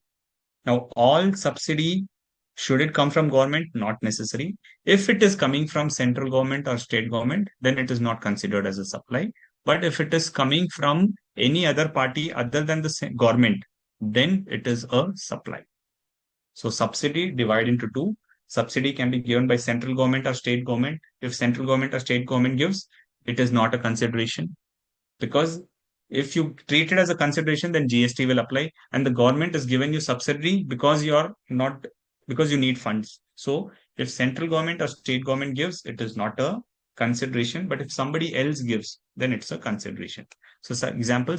Now, all subsidy, should it come from government? Not necessary. If it is coming from central government or state government, then it is not considered as a supply. But if it is coming from any other party other than the government, then it is a supply. So subsidy divided into two. Subsidy can be given by central government or state government. If central government or state government gives, it is not a consideration, because if you treat it as a consideration, then GST will apply, and the government is giving you subsidy because you are not, because you need funds. So if central government or state government gives, it is not a consideration, but if somebody else gives, then it's a consideration. So example,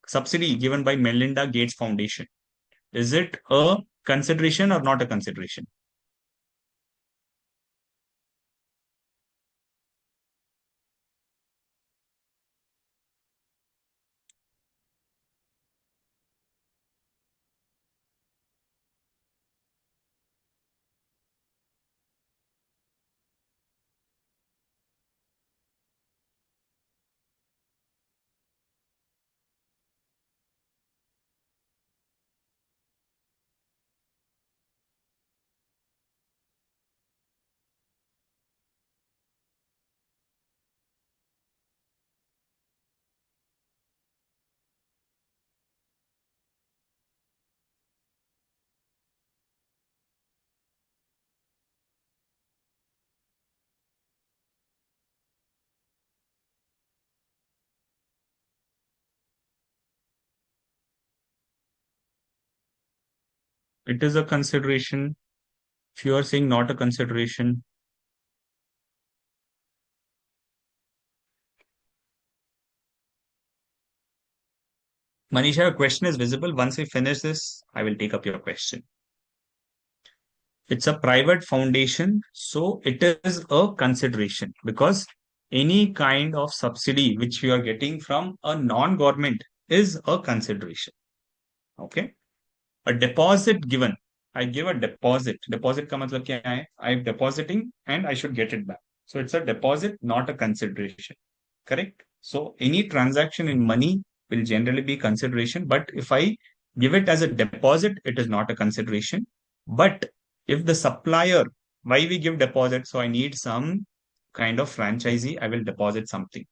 subsidy given by Melinda Gates Foundation. Is it a consideration or not a consideration? It is a consideration. If you are saying not a consideration, Manisha, your question is visible. Once we finish this, I will take up your question. It's a private foundation, so it is a consideration, because any kind of subsidy which you are getting from a non-government is a consideration. Okay. A deposit given. I give a deposit. Deposit का मतलब क्या है? I'm depositing and I should get it back. So it's a deposit, not a consideration. Correct? So any transaction in money will generally be consideration. But if I give it as a deposit, it is not a consideration. But if the supplier, why we give deposit? So I need some kind of franchisee. I will deposit something.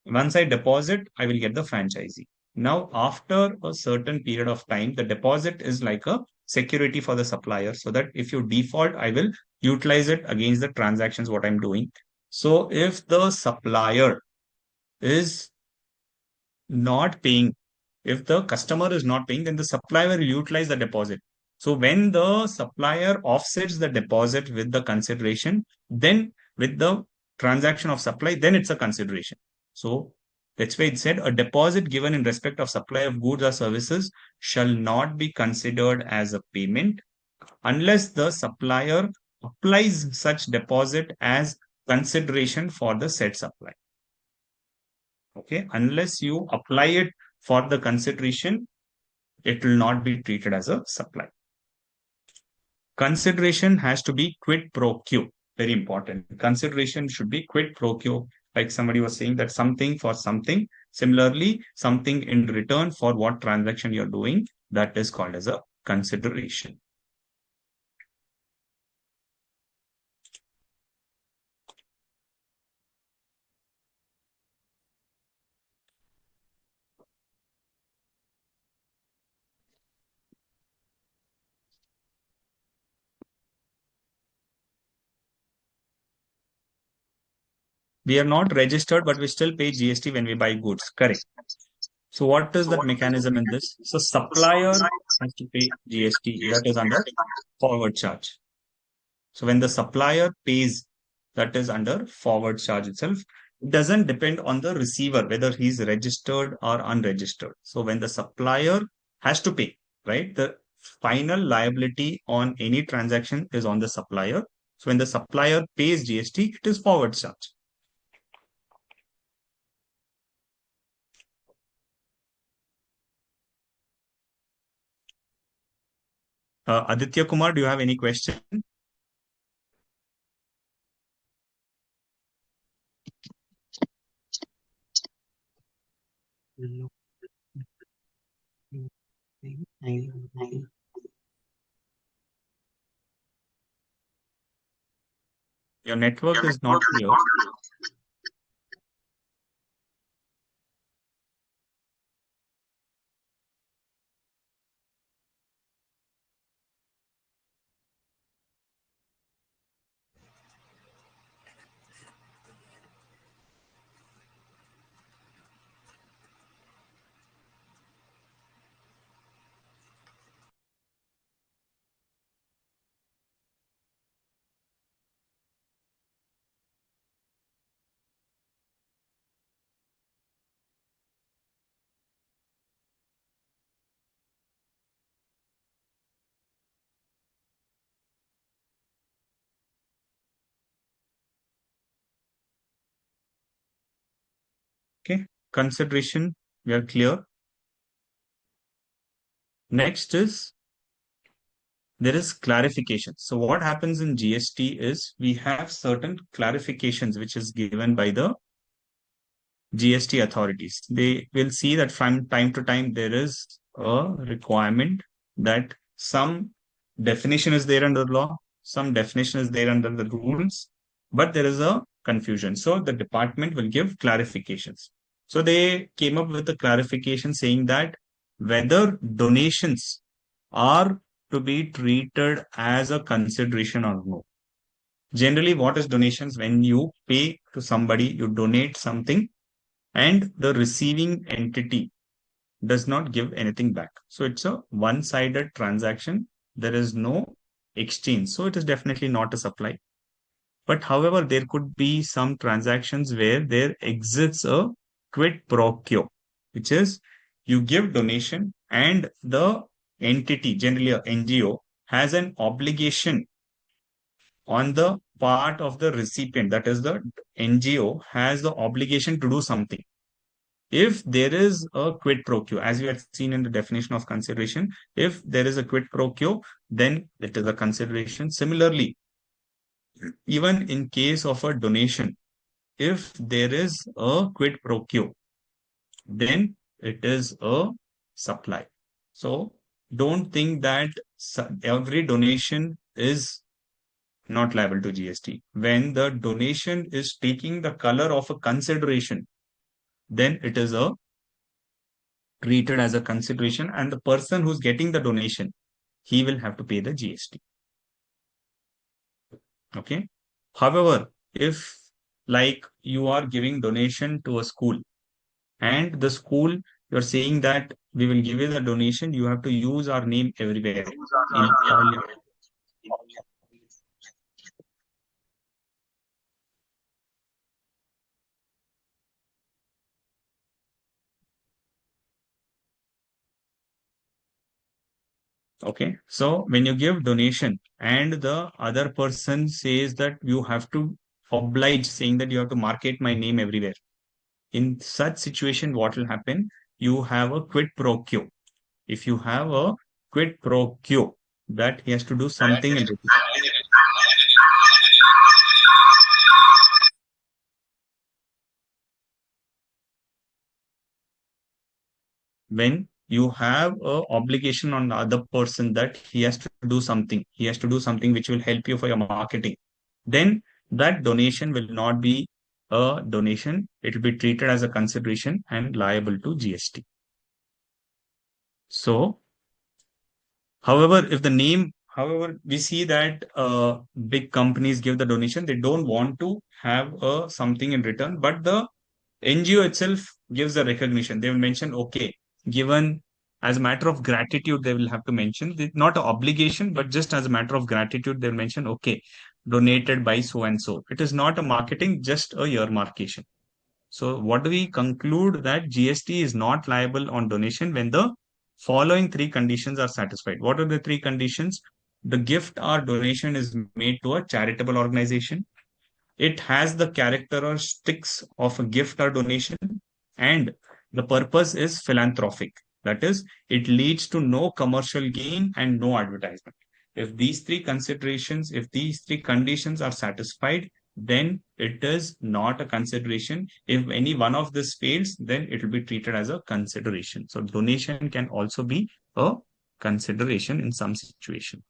Once I deposit, I will get the franchisee. Now, after a certain period of time, the deposit is like a security for the supplier, so that if you default, I will utilize it against the transactions, what I'm doing. So if the supplier is not paying, if the customer is not paying, then the supplier will utilize the deposit. So when the supplier offsets the deposit with the consideration, then with the transaction of supply, then it's a consideration. So that's why it said a deposit given in respect of supply of goods or services shall not be considered as a payment unless the supplier applies such deposit as consideration for the said supply. Okay, unless you apply it for the consideration, it will not be treated as a supply. Consideration has to be quid pro quo. Very important. Consideration should be quid pro quo. Like somebody was saying that something for something. Similarly, something in return for what transaction you're doing, that is called as a consideration. We are not registered, but we still pay GST when we buy goods. Correct. So what is that mechanism in this? So supplier has to pay GST. That is under forward charge. So when the supplier pays, that is under forward charge itself. It doesn't depend on the receiver, whether he's registered or unregistered. So when the supplier has to pay, right, the final liability on any transaction is on the supplier. So when the supplier pays GST, it is forward charge. Aditya Kumar, do you have any question? Your network is not clear. Okay, consideration, we are clear. Next is there is clarification. So what happens in GST is we have certain clarifications which is given by the GST authorities. They will see that from time to time there is a requirement that some definition is there under the law, some definition is there under the rules, but there is a confusion. So the department will give clarifications. So they came up with a clarification saying that whether donations are to be treated as a consideration or no. Generally, what is donations? When you pay to somebody, you donate something and the receiving entity does not give anything back. So it's a one-sided transaction. There is no exchange. So it is definitely not a supply. But however, there could be some transactions where there exists a quid pro quo, which is you give donation and the entity, generally a NGO, has an obligation on the part of the recipient. That is, the NGO has the obligation to do something. If there is a quid pro quo, as we had seen in the definition of consideration, if there is a quid pro quo, then it is a consideration. Similarly, even in case of a donation, if there is a quid pro quo, then it is a supply. So don't think that every donation is not liable to GST. When the donation is taking the color of a consideration, then it is a treated as a consideration, and the person who's getting the donation, he will have to pay the GST. Okay. However, if like you are giving donation to a school and the school, you're saying that we will give you the donation, you have to use our name everywhere in all. Okay. So when you give donation and the other person says that you have to oblige, saying that you have to market my name everywhere. In such situation, what will happen? You have a quid pro quo. If you have a quid pro quo, that he has to do something in return. When you have a obligation on the other person that he has to do something, he has to do something which will help you for your marketing, then that donation will not be a donation. It will be treated as a consideration and liable to GST. So, however, if the name, however, we see that big companies give the donation, they don't want to have something in return, but the NGO itself gives the recognition. They will mention, okay, given as a matter of gratitude, they will have to mention, not an obligation, but just as a matter of gratitude, they'll mention, okay, donated by so and so. It is not a marketing, just a earmarkation. So, what do we conclude? That GST is not liable on donation when the following three conditions are satisfied. What are the three conditions? The gift or donation is made to a charitable organization. It has the characteristics of a gift or donation, and the purpose is philanthropic. That is, it leads to no commercial gain and no advertisement. If these three considerations, if these three conditions are satisfied, then it is not a consideration. If any one of this fails, then it will be treated as a consideration. So donation can also be a consideration in some situation.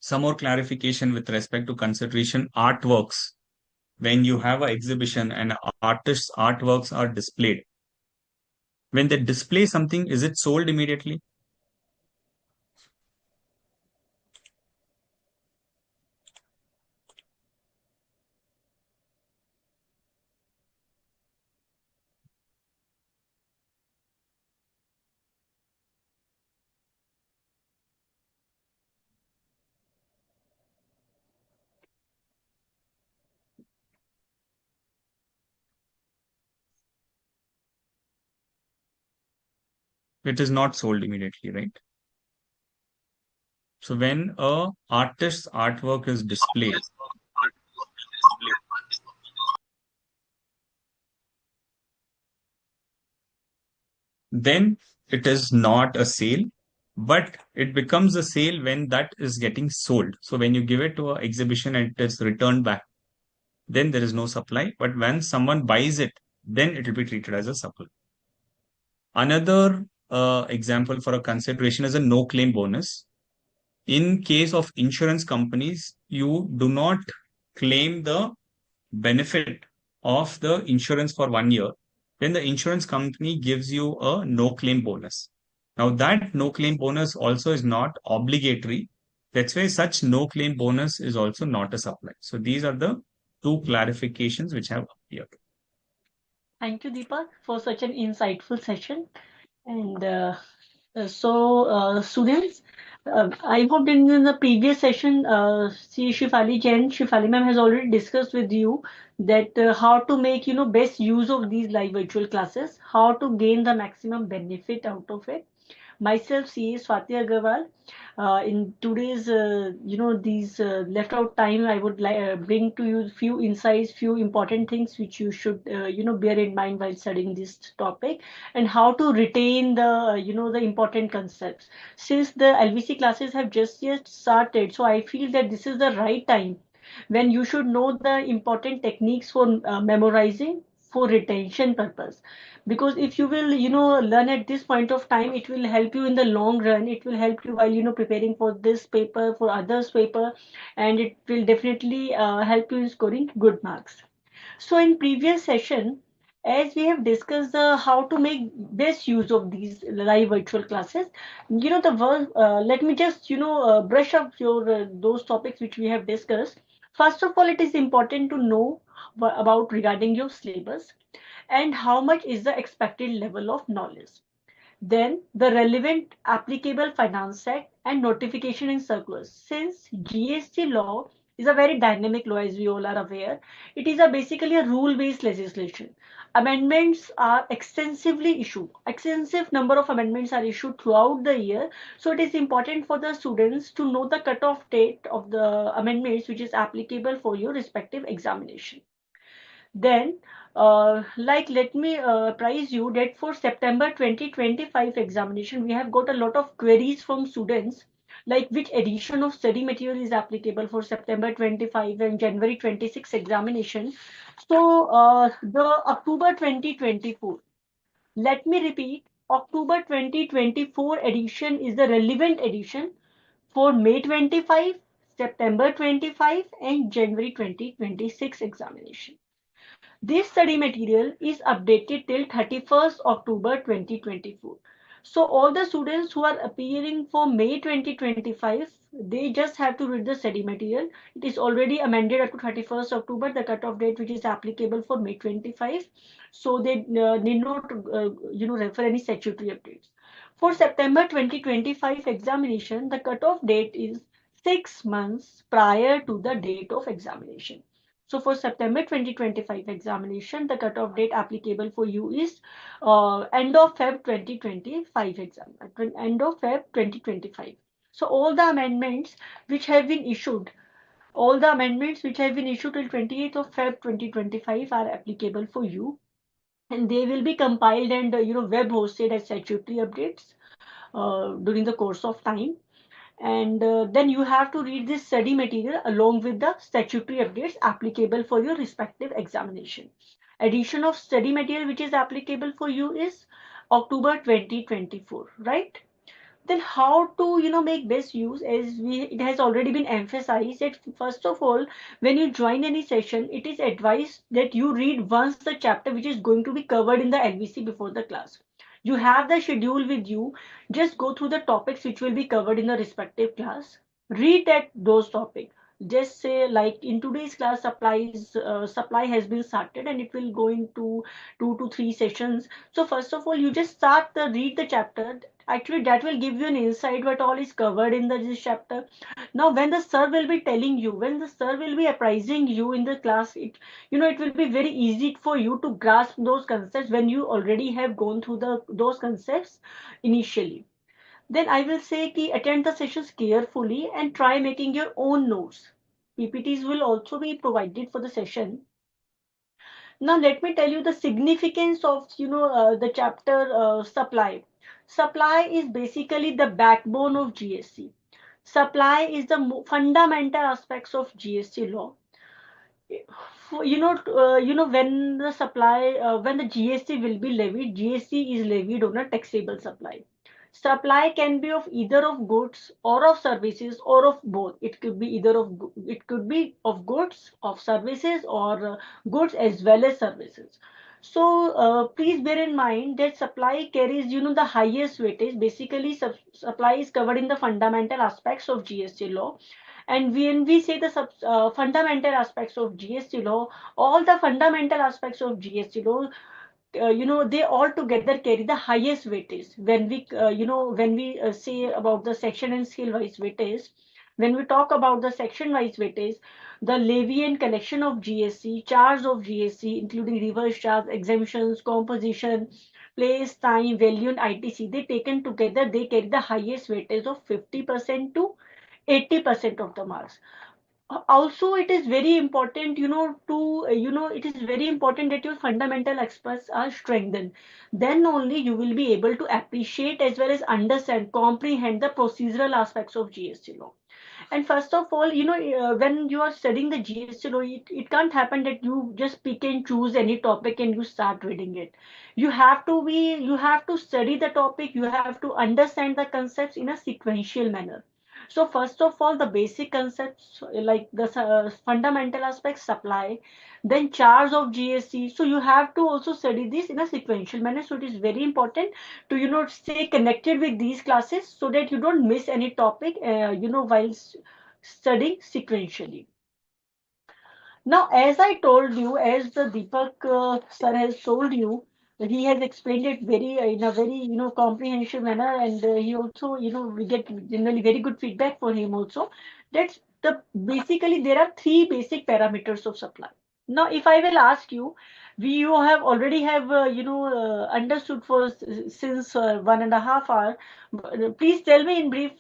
Some more clarification with respect to consideration artworks. When you have an exhibition and artists' artworks are displayed, when they display something, is it sold immediately? It is not sold immediately, right? So when a artist's artwork is displayed, then it is not a sale, but it becomes a sale when that is getting sold. So when you give it to an exhibition and it is returned back, then there is no supply. But when someone buys it, then it will be treated as a supply. Another example for a consideration is a no claim bonus. In case of insurance companies, you do not claim the benefit of the insurance for 1 year. Then the insurance company gives you a no claim bonus. Now that no claim bonus also is not obligatory. That's why such no claim bonus is also not a supply. So these are the two clarifications which have appeared. Thank you, Deepak, for such an insightful session. And students, I hope in the previous session, Shifali Jain, Shifali ma'am has already discussed with you that how to make best use of these live virtual classes, how to gain the maximum benefit out of it. Myself, CA Swati Agarwal. In today's, these left out time, I would like bring to you few insights, few important things which you should, bear in mind while studying this topic, and how to retain the, the important concepts. Since the LVC classes have just yet started, so I feel that this is the right time when you should know the important techniques for memorizing for retention purpose, because if you will learn at this point of time, it will help you in the long run. It will help you while preparing for this paper, for others paper, and it will definitely help you in scoring good marks. So in previous session, as we have discussed how to make best use of these live virtual classes, the world, let me just brush up your those topics which we have discussed. First of all, it is important to know about regarding your syllabus, and how much is the expected level of knowledge. Then the relevant applicable finance act and notification in circulars. Since GST law is a very dynamic law, as we all are aware, it is basically a rule-based legislation. Amendments are extensively issued. Extensive number of amendments are issued throughout the year. So it is important for the students to know the cutoff date of the amendments which is applicable for your respective examination. Then, let me apprise you that for September 2025 examination, we have got a lot of queries from students, like which edition of study material is applicable for September 25 and January 26 examination. So, the October 2024. Let me repeat, October 2024 edition is the relevant edition for May 25, September 25, and January 2026 examination. This study material is updated till 31st October 2024. So all the students who are appearing for May 2025, they just have to read the study material. It is already amended up to 31st October, the cutoff date which is applicable for May 25. So they need not refer any statutory updates. For September 2025 examination, the cutoff date is 6 months prior to the date of examination. So for September 2025 examination, the cutoff date applicable for you is end of Feb 2025 exam, end of Feb 2025. So all the amendments which have been issued, all the amendments which have been issued till 28th of Feb 2025 are applicable for you, and they will be compiled and web hosted as statutory updates during the course of time. And then you have to read this study material along with the statutory updates applicable for your respective examination. Edition of study material which is applicable for you is October 2024, right? Then how to make best use, as it has already been emphasized that first of all, when you join any session, it is advised that you read once the chapter which is going to be covered in the LVC before the class. You have the schedule with you, just go through the topics which will be covered in the respective class, read at those topics. Just say, like in today's class, supply has been started and it will go into 2 to 3 sessions. So first of all, you just start the read the chapter. Actually, that will give you an insight what all is covered in this chapter. Now when the sir will be telling you, when the sir will be apprising you in the class, it will be very easy for you to grasp those concepts when you already have gone through those concepts initially. Then I will say ki attend the sessions carefully and try making your own notes. PPTs will also be provided for the session. Now let me tell you the significance of the chapter supply. Supply is basically the backbone of GST. Supply is the fundamental aspects of GST law. When the supply, when the GST will be levied, GST is levied on a taxable supply. Supply can be of either of goods or of services or of both. It could be it could be of goods, of services, or goods as well as services. So please bear in mind that supply carries the highest weightage. Basically, supply is covered in the fundamental aspects of GST law. And when we say the fundamental aspects of GST law, all the fundamental aspects of GST law, they all together carry the highest weightage. When we say about the section and scale wise weightage, when we talk about the section wise weightage, the levy and collection of GST, charge of GST, including reverse charge, exemptions, composition, place, time, value, and ITC, they taken together, they carry the highest weightage of 50% to 80% of the marks. Also, it is very important it is very important that your fundamental aspects are strengthened. Then only you will be able to appreciate as well as understand, comprehend the procedural aspects of GST law. And first of all, when you are studying the GST law, it can't happen that you just pick and choose any topic and you start reading it. You have to study the topic, you have to understand the concepts in a sequential manner. So first of all, the basic concepts, like the fundamental aspects, supply, then charge of GST. So you have to also study this in a sequential manner. So it is very important to stay connected with these classes so that you don't miss any topic while studying sequentially. Now, as I told you, as the Deepak sir has told you, he has explained it very in a very comprehensive manner, and he also we get generally very good feedback for him also. That's the basically there are three basic parameters of supply. Now, if I will ask you, you have already have understood for since 1.5 hours. Please tell me in brief,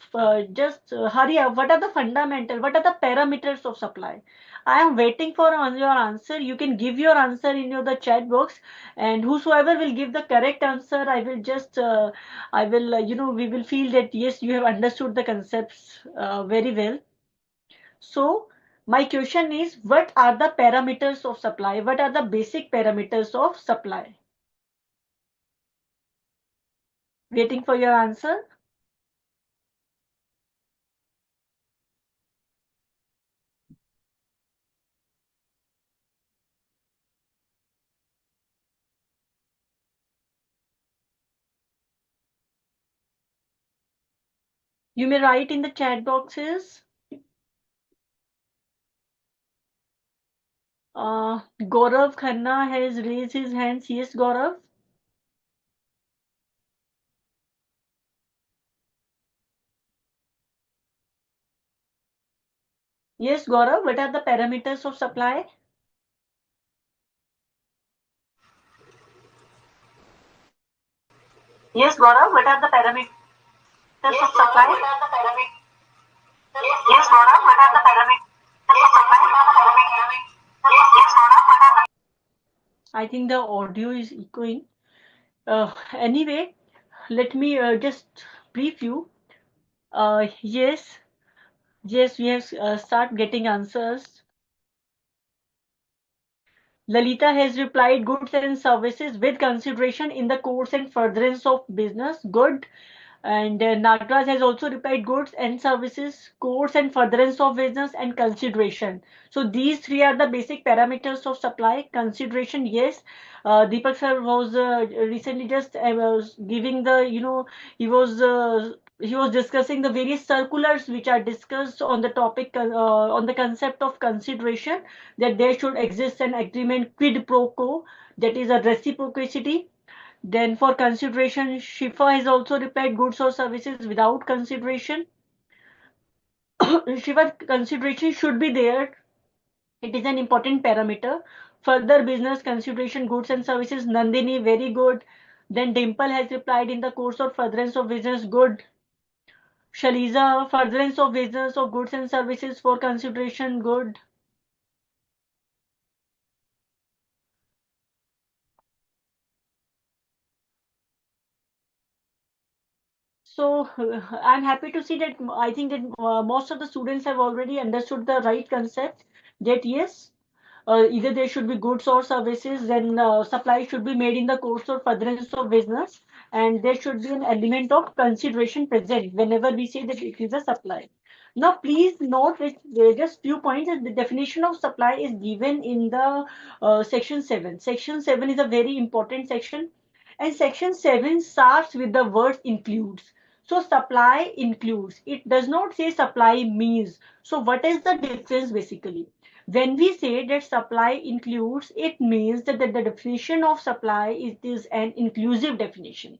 just hurry up. What are the fundamental? What are the parameters of supply? I am waiting for your answer. You can give your answer in the chat box, and whosoever will give the correct answer, I will just, I will, we will feel that yes, you have understood the concepts very well. So, my question is, what are the parameters of supply? What are the basic parameters of supply? Waiting for your answer. You may write in the chat boxes. Gaurav Khanna has raised his hands. Yes, Gaurav. Yes, Gaurav. What are the parameters of supply? Yes, Gaurav. What are the parameters of supply? Yes, Gaurav. What are the parameters of supply? Yes, Gaurav. What are the I think the audio is echoing. Anyway, let me just brief you. Yes, yes, we have start getting answers. Lalita has replied goods and services with consideration in the course and furtherance of business. Good. And Nagraj has also replied goods and services, course and furtherance of business, and consideration. So these three are the basic parameters of supply. Consideration, yes. Deepak sir was recently just was giving the, he was discussing the various circulars which are discussed on the topic on the concept of consideration, that there should exist an agreement quid pro quo, that is a reciprocity. Then for consideration, Shifa has also replied goods or services without consideration. Shifa, consideration should be there. It is an important parameter. Further business consideration, goods and services. Nandini, very good. Then Dimple has replied in the course or furtherance of business, good. Shaliza, furtherance of business of goods and services for consideration, good. So I'm happy to see that I think that most of the students have already understood the right concept, that yes, either there should be goods or services, then supply should be made in the course or furtherance of business, and there should be an element of consideration present whenever we say that it is a supply. Now, please note that there are just few points that the definition of supply is given in the section 7. Section 7 is a very important section, and section 7 starts with the word includes. So, supply includes. It does not say supply means. So, what is the difference basically? When we say that supply includes, it means that the definition of supply is an inclusive definition.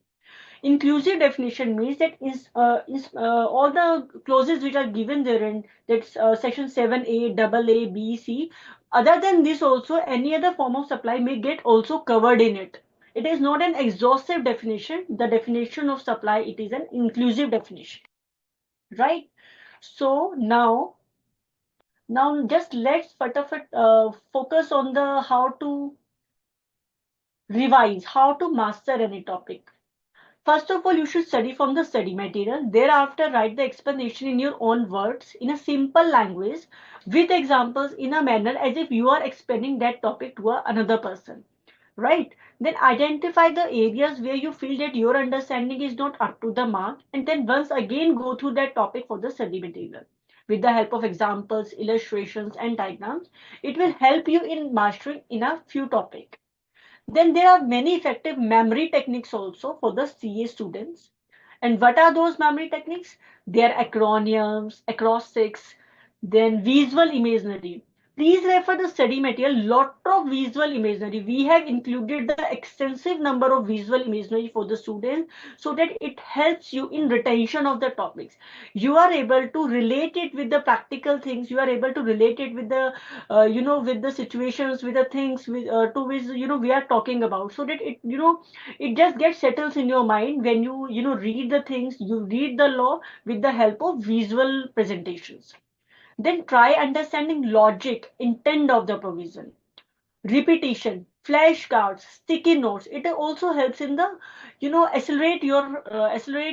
Inclusive definition means that all the clauses which are given therein, that's section 7a, double A, B, C. Other than this also, any other form of supply may get also covered in it. It is not an exhaustive definition. The definition of supply, it is an inclusive definition, right? So now just let's focus on the how to revise, how to master any topic. First of all, you should study from the study material. Thereafter, write the explanation in your own words in a simple language with examples in a manner as if you are explaining that topic to another person. Right? Then identify the areas where you feel that your understanding is not up to the mark, and then once again go through that topic for the study material. With the help of examples, illustrations, and diagrams, it will help you in mastering in a few topics. Then there are many effective memory techniques also for the CA students. And what are those memory techniques? They are acronyms, acrostics, then visual imagery. Please refer the study material. Lot of visual imagery. We have included the extensive number of visual imagery for the students so that it helps you in retention of the topics. You are able to relate it with the practical things. You are able to relate it with the, with the situations, with the things with, to which, we are talking about, so that it just gets settles in your mind when you read the things, you read the law with the help of visual presentations. Then try understanding logic, intent of the provision. Repetition, flashcards, sticky notes. It also helps in the, accelerate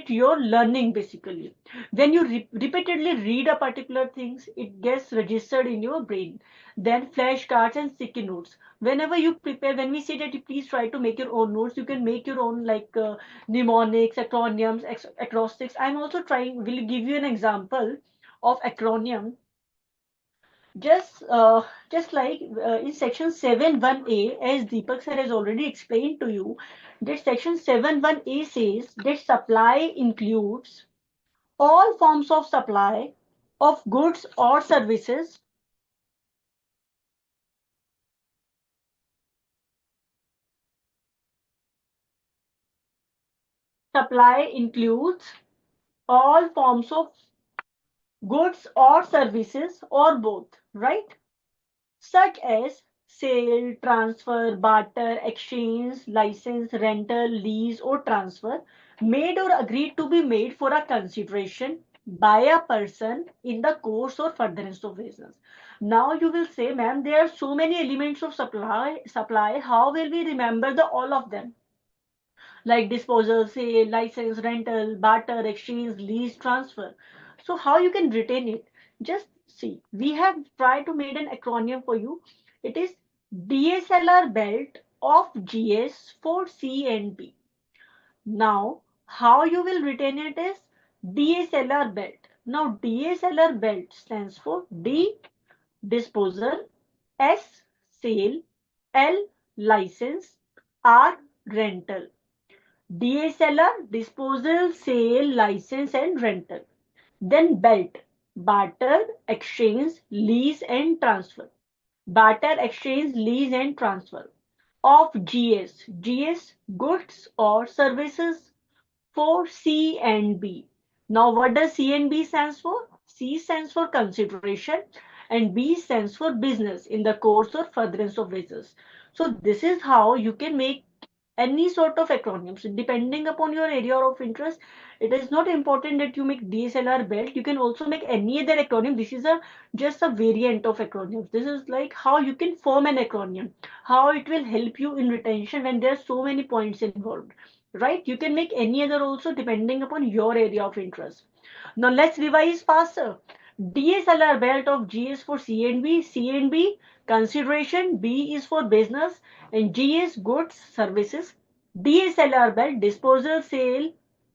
your learning basically. When you repeatedly read a particular things, it gets registered in your brain. Then flashcards and sticky notes. Whenever you prepare, when we say that you please try to make your own notes, you can make your own like mnemonics, acronyms, acrostics. I'm also trying. Will give you an example of acronym just like in section 7.1a, as Deepak sir has already explained to you, that section 7.1a says that supply includes all forms of supply of goods or services. Supply includes all forms of goods or services or both, right? Such as sale, transfer, barter, exchange, license, rental, lease, or transfer, made or agreed to be made for a consideration by a person in the course or furtherance of business. Now you will say, ma'am, there are so many elements of supply. How will we remember the all of them? Like disposal, sale, license, rental, barter, exchange, lease, transfer. So how you can retain it? Just see, we have tried to make an acronym for you. It is DSLR belt of GS for C and B. Now, how you will retain it is DSLR belt. Now, DSLR belt stands for D, disposal, S, sale, L, license, R, rental. DSLR, disposal, sale, license, and rental. Then belt, barter, exchange, lease, and transfer. Barter, exchange, lease, and transfer. Of GS, GS, goods or services. For C and B. Now, what does C and B stands for? C stands for consideration and B stands for business in the course or furtherance of business. So, this is how you can make any sort of acronyms depending upon your area of interest. It is not important that you make DSLR belt. You can also make any other acronym. This is a just a variant of acronyms. This is like how you can form an acronym, how it will help you in retention when there are so many points involved, right? You can make any other also depending upon your area of interest. Now let's revise faster. DSLR belt of G is for C and B, C and B consideration, B is for business, and G is goods, services. DSLR belt disposal, sale,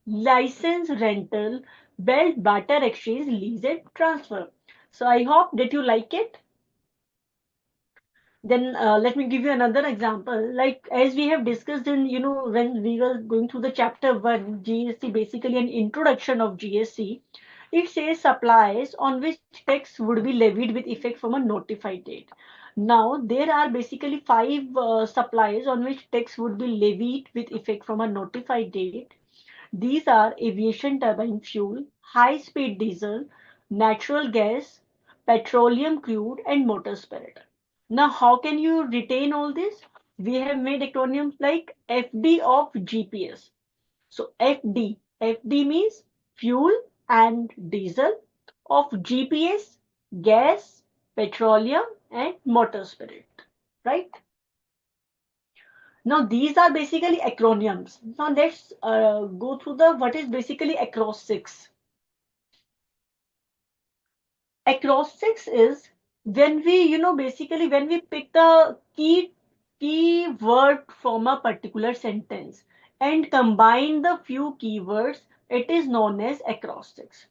license, rental, belt, barter, exchange, lease, and transfer. So I hope that you like it. Then let me give you another example. Like as we have discussed in, when we were going through the chapter 1, GST, basically an introduction of GST, it says supplies on which tax would be levied with effect from a notified date. Now, there are basically five supplies on which tax would be levied with effect from a notified date. These are aviation turbine fuel, high-speed diesel, natural gas, petroleum crude, and motor spirit. Now, how can you retain all this? We have made acronyms like FD of GPS. So FD means fuel and diesel, of GPS, gas, petroleum, and motor spirit, right? Now these are basically acronyms. Now let's go through the what is basically acrostics. Acrostics is when we, basically when we pick the key word from a particular sentence and combine the few keywords, it is known as acrostics.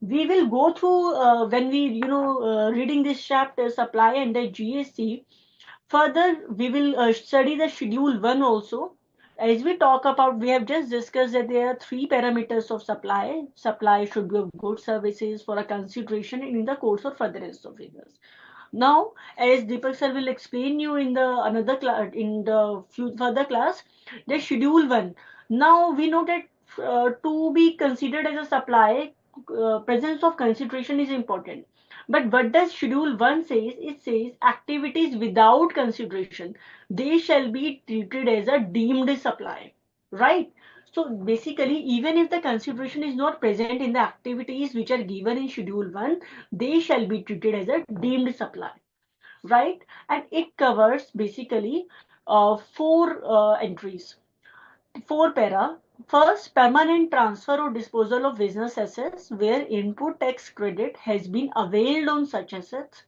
We will go through when we, reading this chapter supply under GST. Further, we will study the schedule 1 also. As we talk about, we have just discussed that there are three parameters of supply. Supply should be of goods, services for a consideration in the course of furtherance of business. Now, as Deepak sir will explain you in the another class, in the further class, the schedule one. Now we know that to be considered as a supply, presence of consideration is important. But what does schedule one says? It says activities without consideration, they shall be treated as a deemed supply, right? So basically, even if the consideration is not present in the activities which are given in schedule one, they shall be treated as a deemed supply, right? And it covers basically four entries, four para. First, permanent transfer or disposal of business assets where input tax credit has been availed on such assets.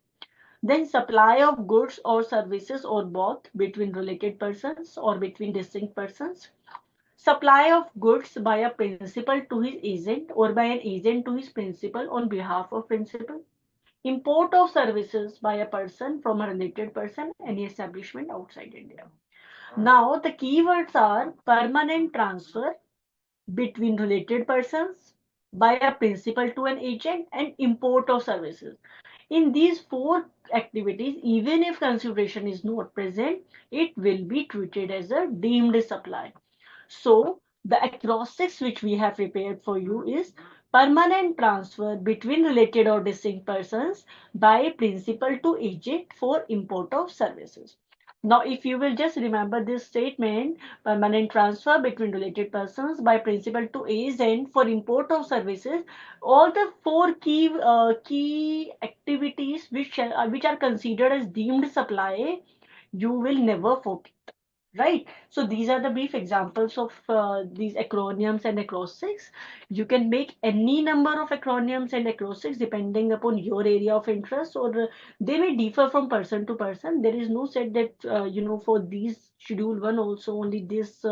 Then supply of goods or services or both between related persons or between distinct persons. Supply of goods by a principal to his agent or by an agent to his principal on behalf of principal. Import of services by a person from a related person, any establishment outside India. Now, the keywords are permanent transfer between related persons, by a principal to an agent, and import of services. In these four activities, even if consideration is not present, it will be treated as a deemed supply. So the acrostics which we have prepared for you is permanent transfer between related or distinct persons by principal to agent for import of services. Now, if you will just remember this statement, permanent transfer between related persons by principal to agent for import of services, all the four key activities which are considered as deemed supply, you will never forget. Right. So these are the brief examples of these acronyms and acrostics. You can make any number of acronyms and acrostics depending upon your area of interest, or they may differ from person to person. There is no set that, for these schedule one also only this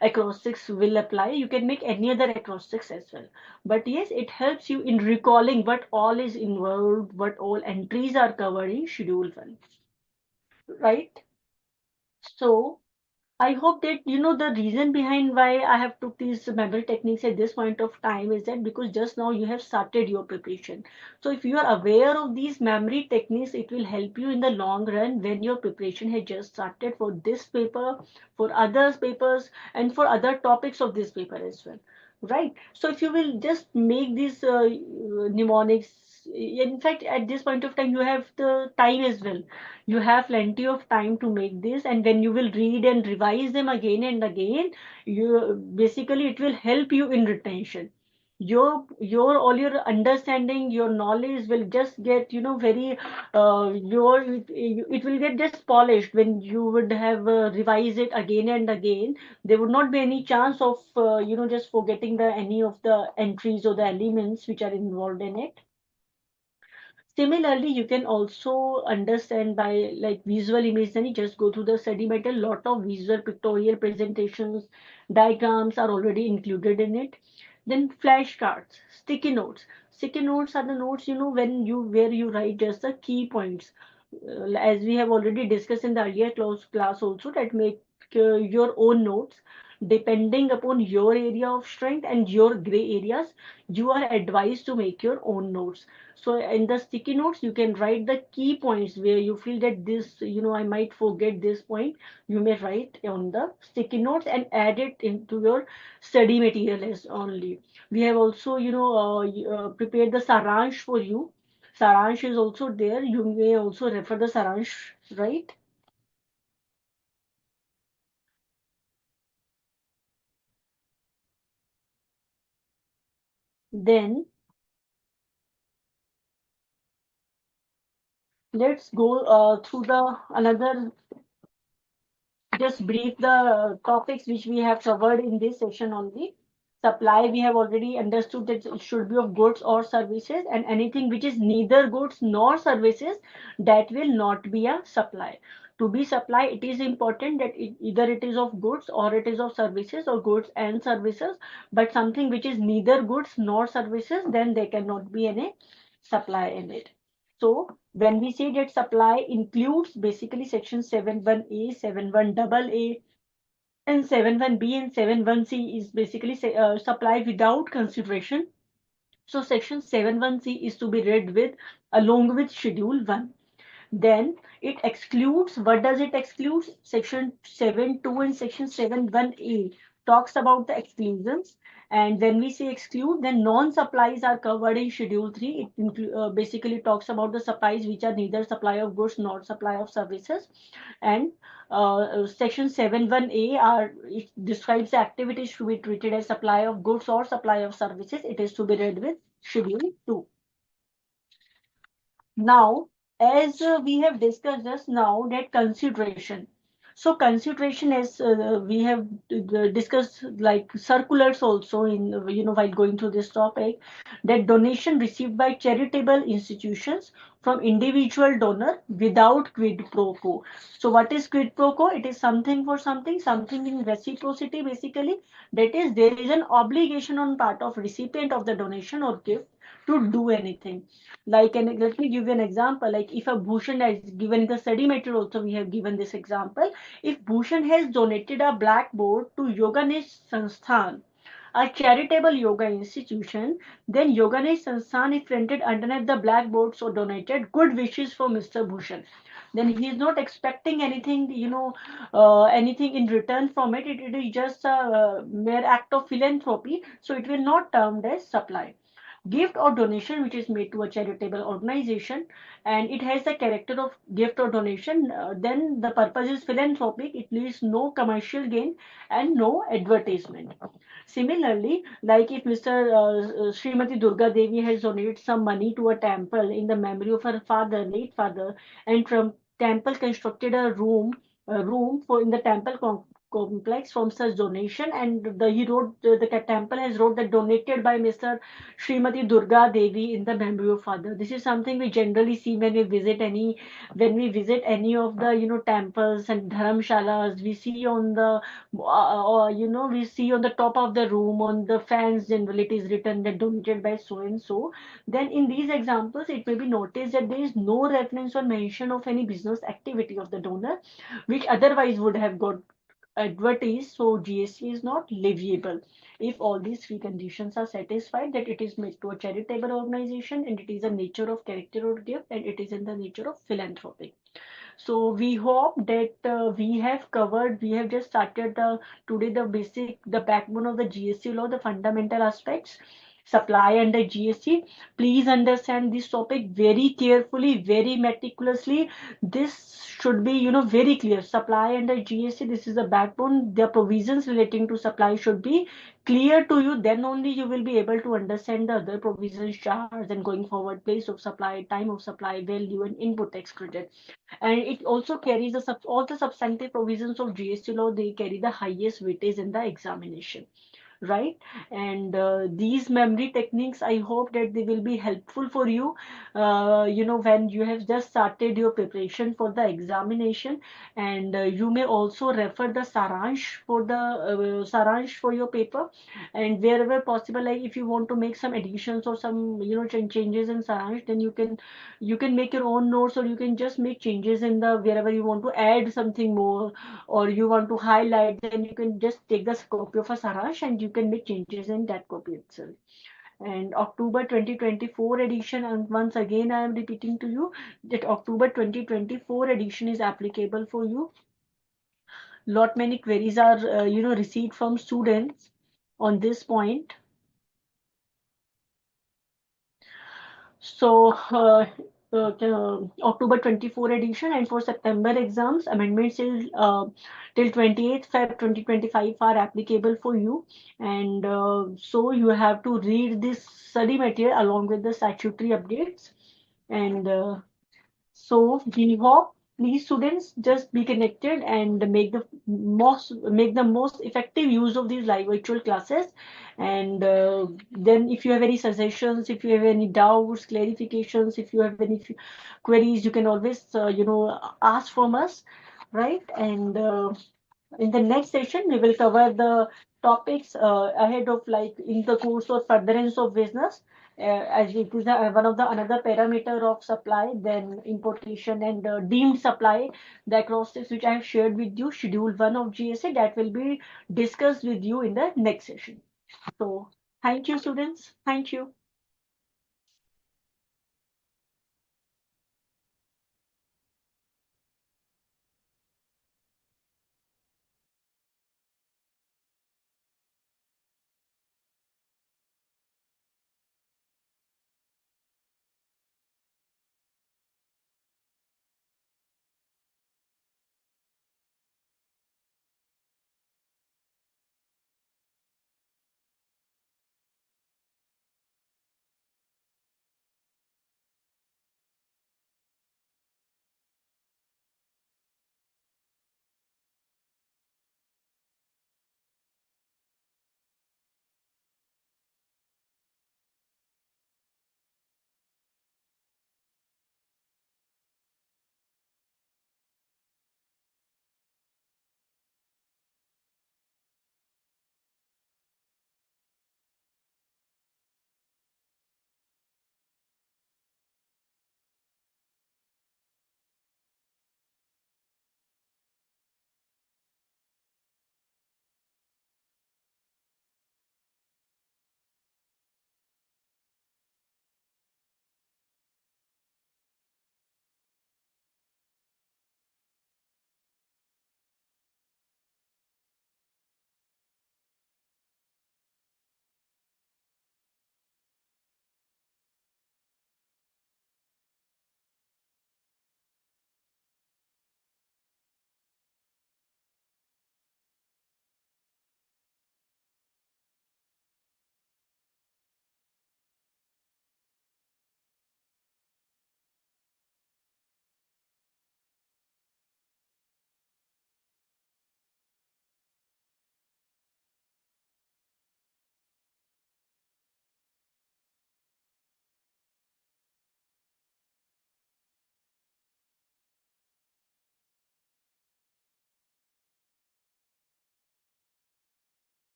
acrostics will apply. You can make any other acrostics as well. But yes, it helps you in recalling what all is involved, what all entries are covered in schedule one. Right. So I hope that the reason behind why I have took these memory techniques at this point of time is that because just now you have started your preparation. So if you are aware of these memory techniques, it will help you in the long run when your preparation has just started for this paper, for others papers, and for other topics of this paper as well. Right. So if you will just make these mnemonics, in fact, at this point of time, you have the time as well. You have plenty of time to make this, and when you will read and revise them again and again, you basically it will help you in retention. Your all your understanding, your knowledge will just get very it will get just polished when you would have revised it again and again. There would not be any chance of just forgetting the any of the entries or the elements which are involved in it. Similarly, you can also understand by like visual imagery, just go through the study material. Lot of visual pictorial presentations, diagrams are already included in it. Then flashcards, sticky notes. Sticky notes are the notes, when you where you write just the key points. As we have already discussed in the earlier class also, that make your own notes depending upon your area of strength and your gray areas. You are advised to make your own notes. So in the sticky notes, you can write the key points where you feel that this, I might forget this point. You may write on the sticky notes and add it into your study material as only. We have also, prepared the saransh for you. Saransh is also there. You may also refer the saransh, right? Then let's go through the another, just brief the topics which we have covered in this session only. Supply, we have already understood that it should be of goods or services, and anything which is neither goods nor services, that will not be a supply. To be supply, it is important that either it is of goods or it is of services or goods and services, but something which is neither goods nor services, then there cannot be any supply in it. So when we say that supply includes basically section 71A, 71AA, and 71B and 71C is basically supply without consideration. So section 71C is to be read with along with schedule 1. Then it excludes, what does it exclude? Section 7.2 and section 7.1a talks about the exclusions. And when we say exclude, then non-supplies are covered in Schedule 3. It basically talks about the supplies which are neither supply of goods nor supply of services. And section 7.1a it describes the activities to be treated as supply of goods or supply of services. It is to be read with Schedule 2. Now, as we have discussed just now, that consideration. So consideration, as we have discussed like circulars also in while going through this topic, that donation received by charitable institutions from individual donor without quid pro quo. So what is quid pro quo? It is something for something, something in reciprocity basically. That is, there is an obligation on part of recipient of the donation or gift to do anything. Like, and let me give you an example. Like, if a Bhushan has given in the study material, also we have given this example. If Bhushan has donated a blackboard to Yoganesh Sansthan, a charitable yoga institution, then Yoganesh Sansthan is printed underneath the blackboard, so donated good wishes for Mr. Bhushan. Then he is not expecting anything, anything in return from it. It is just a mere act of philanthropy, so it will not termed as supply. Gift or donation which is made to a charitable organization and it has the character of gift or donation, then the purpose is philanthropic. It leaves no commercial gain and no advertisement. Similarly, like if Mr. Srimati Durga Devi has donated some money to a temple in the memory of her father, late father, and from temple constructed a room for in the temple complex from such donation, and he wrote the temple has wrote that donated by Mr. Srimati Durga Devi in the memory of father. This is something we generally see when we visit any of the temples and dharamshalas. We see on the we see on the top of the room on the fans generally it is written that donated by so and so. Then in these examples it may be noticed that there is no reference or mention of any business activity of the donor which otherwise would have got advertised, so GST is not leviable if all these three conditions are satisfied, that it is made to a charitable organization and it is a nature of character or gift and it is in the nature of philanthropy. So we hope that we have just started today the backbone of the GST law, the fundamental aspects, supply under GST. Please understand this topic very carefully, very meticulously. This should be, very clear. Supply under GST, this is the backbone. The provisions relating to supply should be clear to you. Then only you will be able to understand the other provisions, charge, and going forward, place of supply, time of supply, value, and input tax credit. And it also carries all the substantive provisions of GST law. They carry the highest weightage in the examination, right? And these memory techniques, I hope that they will be helpful for you, when you have just started your preparation for the examination. And you may also refer the saransh for your paper, and wherever possible, like if you want to make some additions or some changes in saransh, then you can make your own notes, or you can just make changes in the wherever you want to add something more, or you want to highlight, then you can just take this copy of a saransh and you can make changes in that copy itself. And October 2024 edition, and once again I am repeating to you that October 2024 edition is applicable for you. Lot many queries are received from students on this point. So October 24 edition, and for September exams, amendments till 28th Feb 2025 are applicable for you. And so you have to read this study material along with the statutory updates. And so we hope, please students, just be connected and make the most effective use of these live virtual classes. And then if you have any suggestions, if you have any doubts, clarifications, if you have any queries, you can always ask from us, right? And in the next session, we will cover the topics ahead of, like, in the course of furtherance of business, as it is one of the another parameter of supply, then importation and deemed supply, the acrostics which I have shared with you, schedule 1 of GSA, that will be discussed with you in the next session. So thank you, students. Thank you.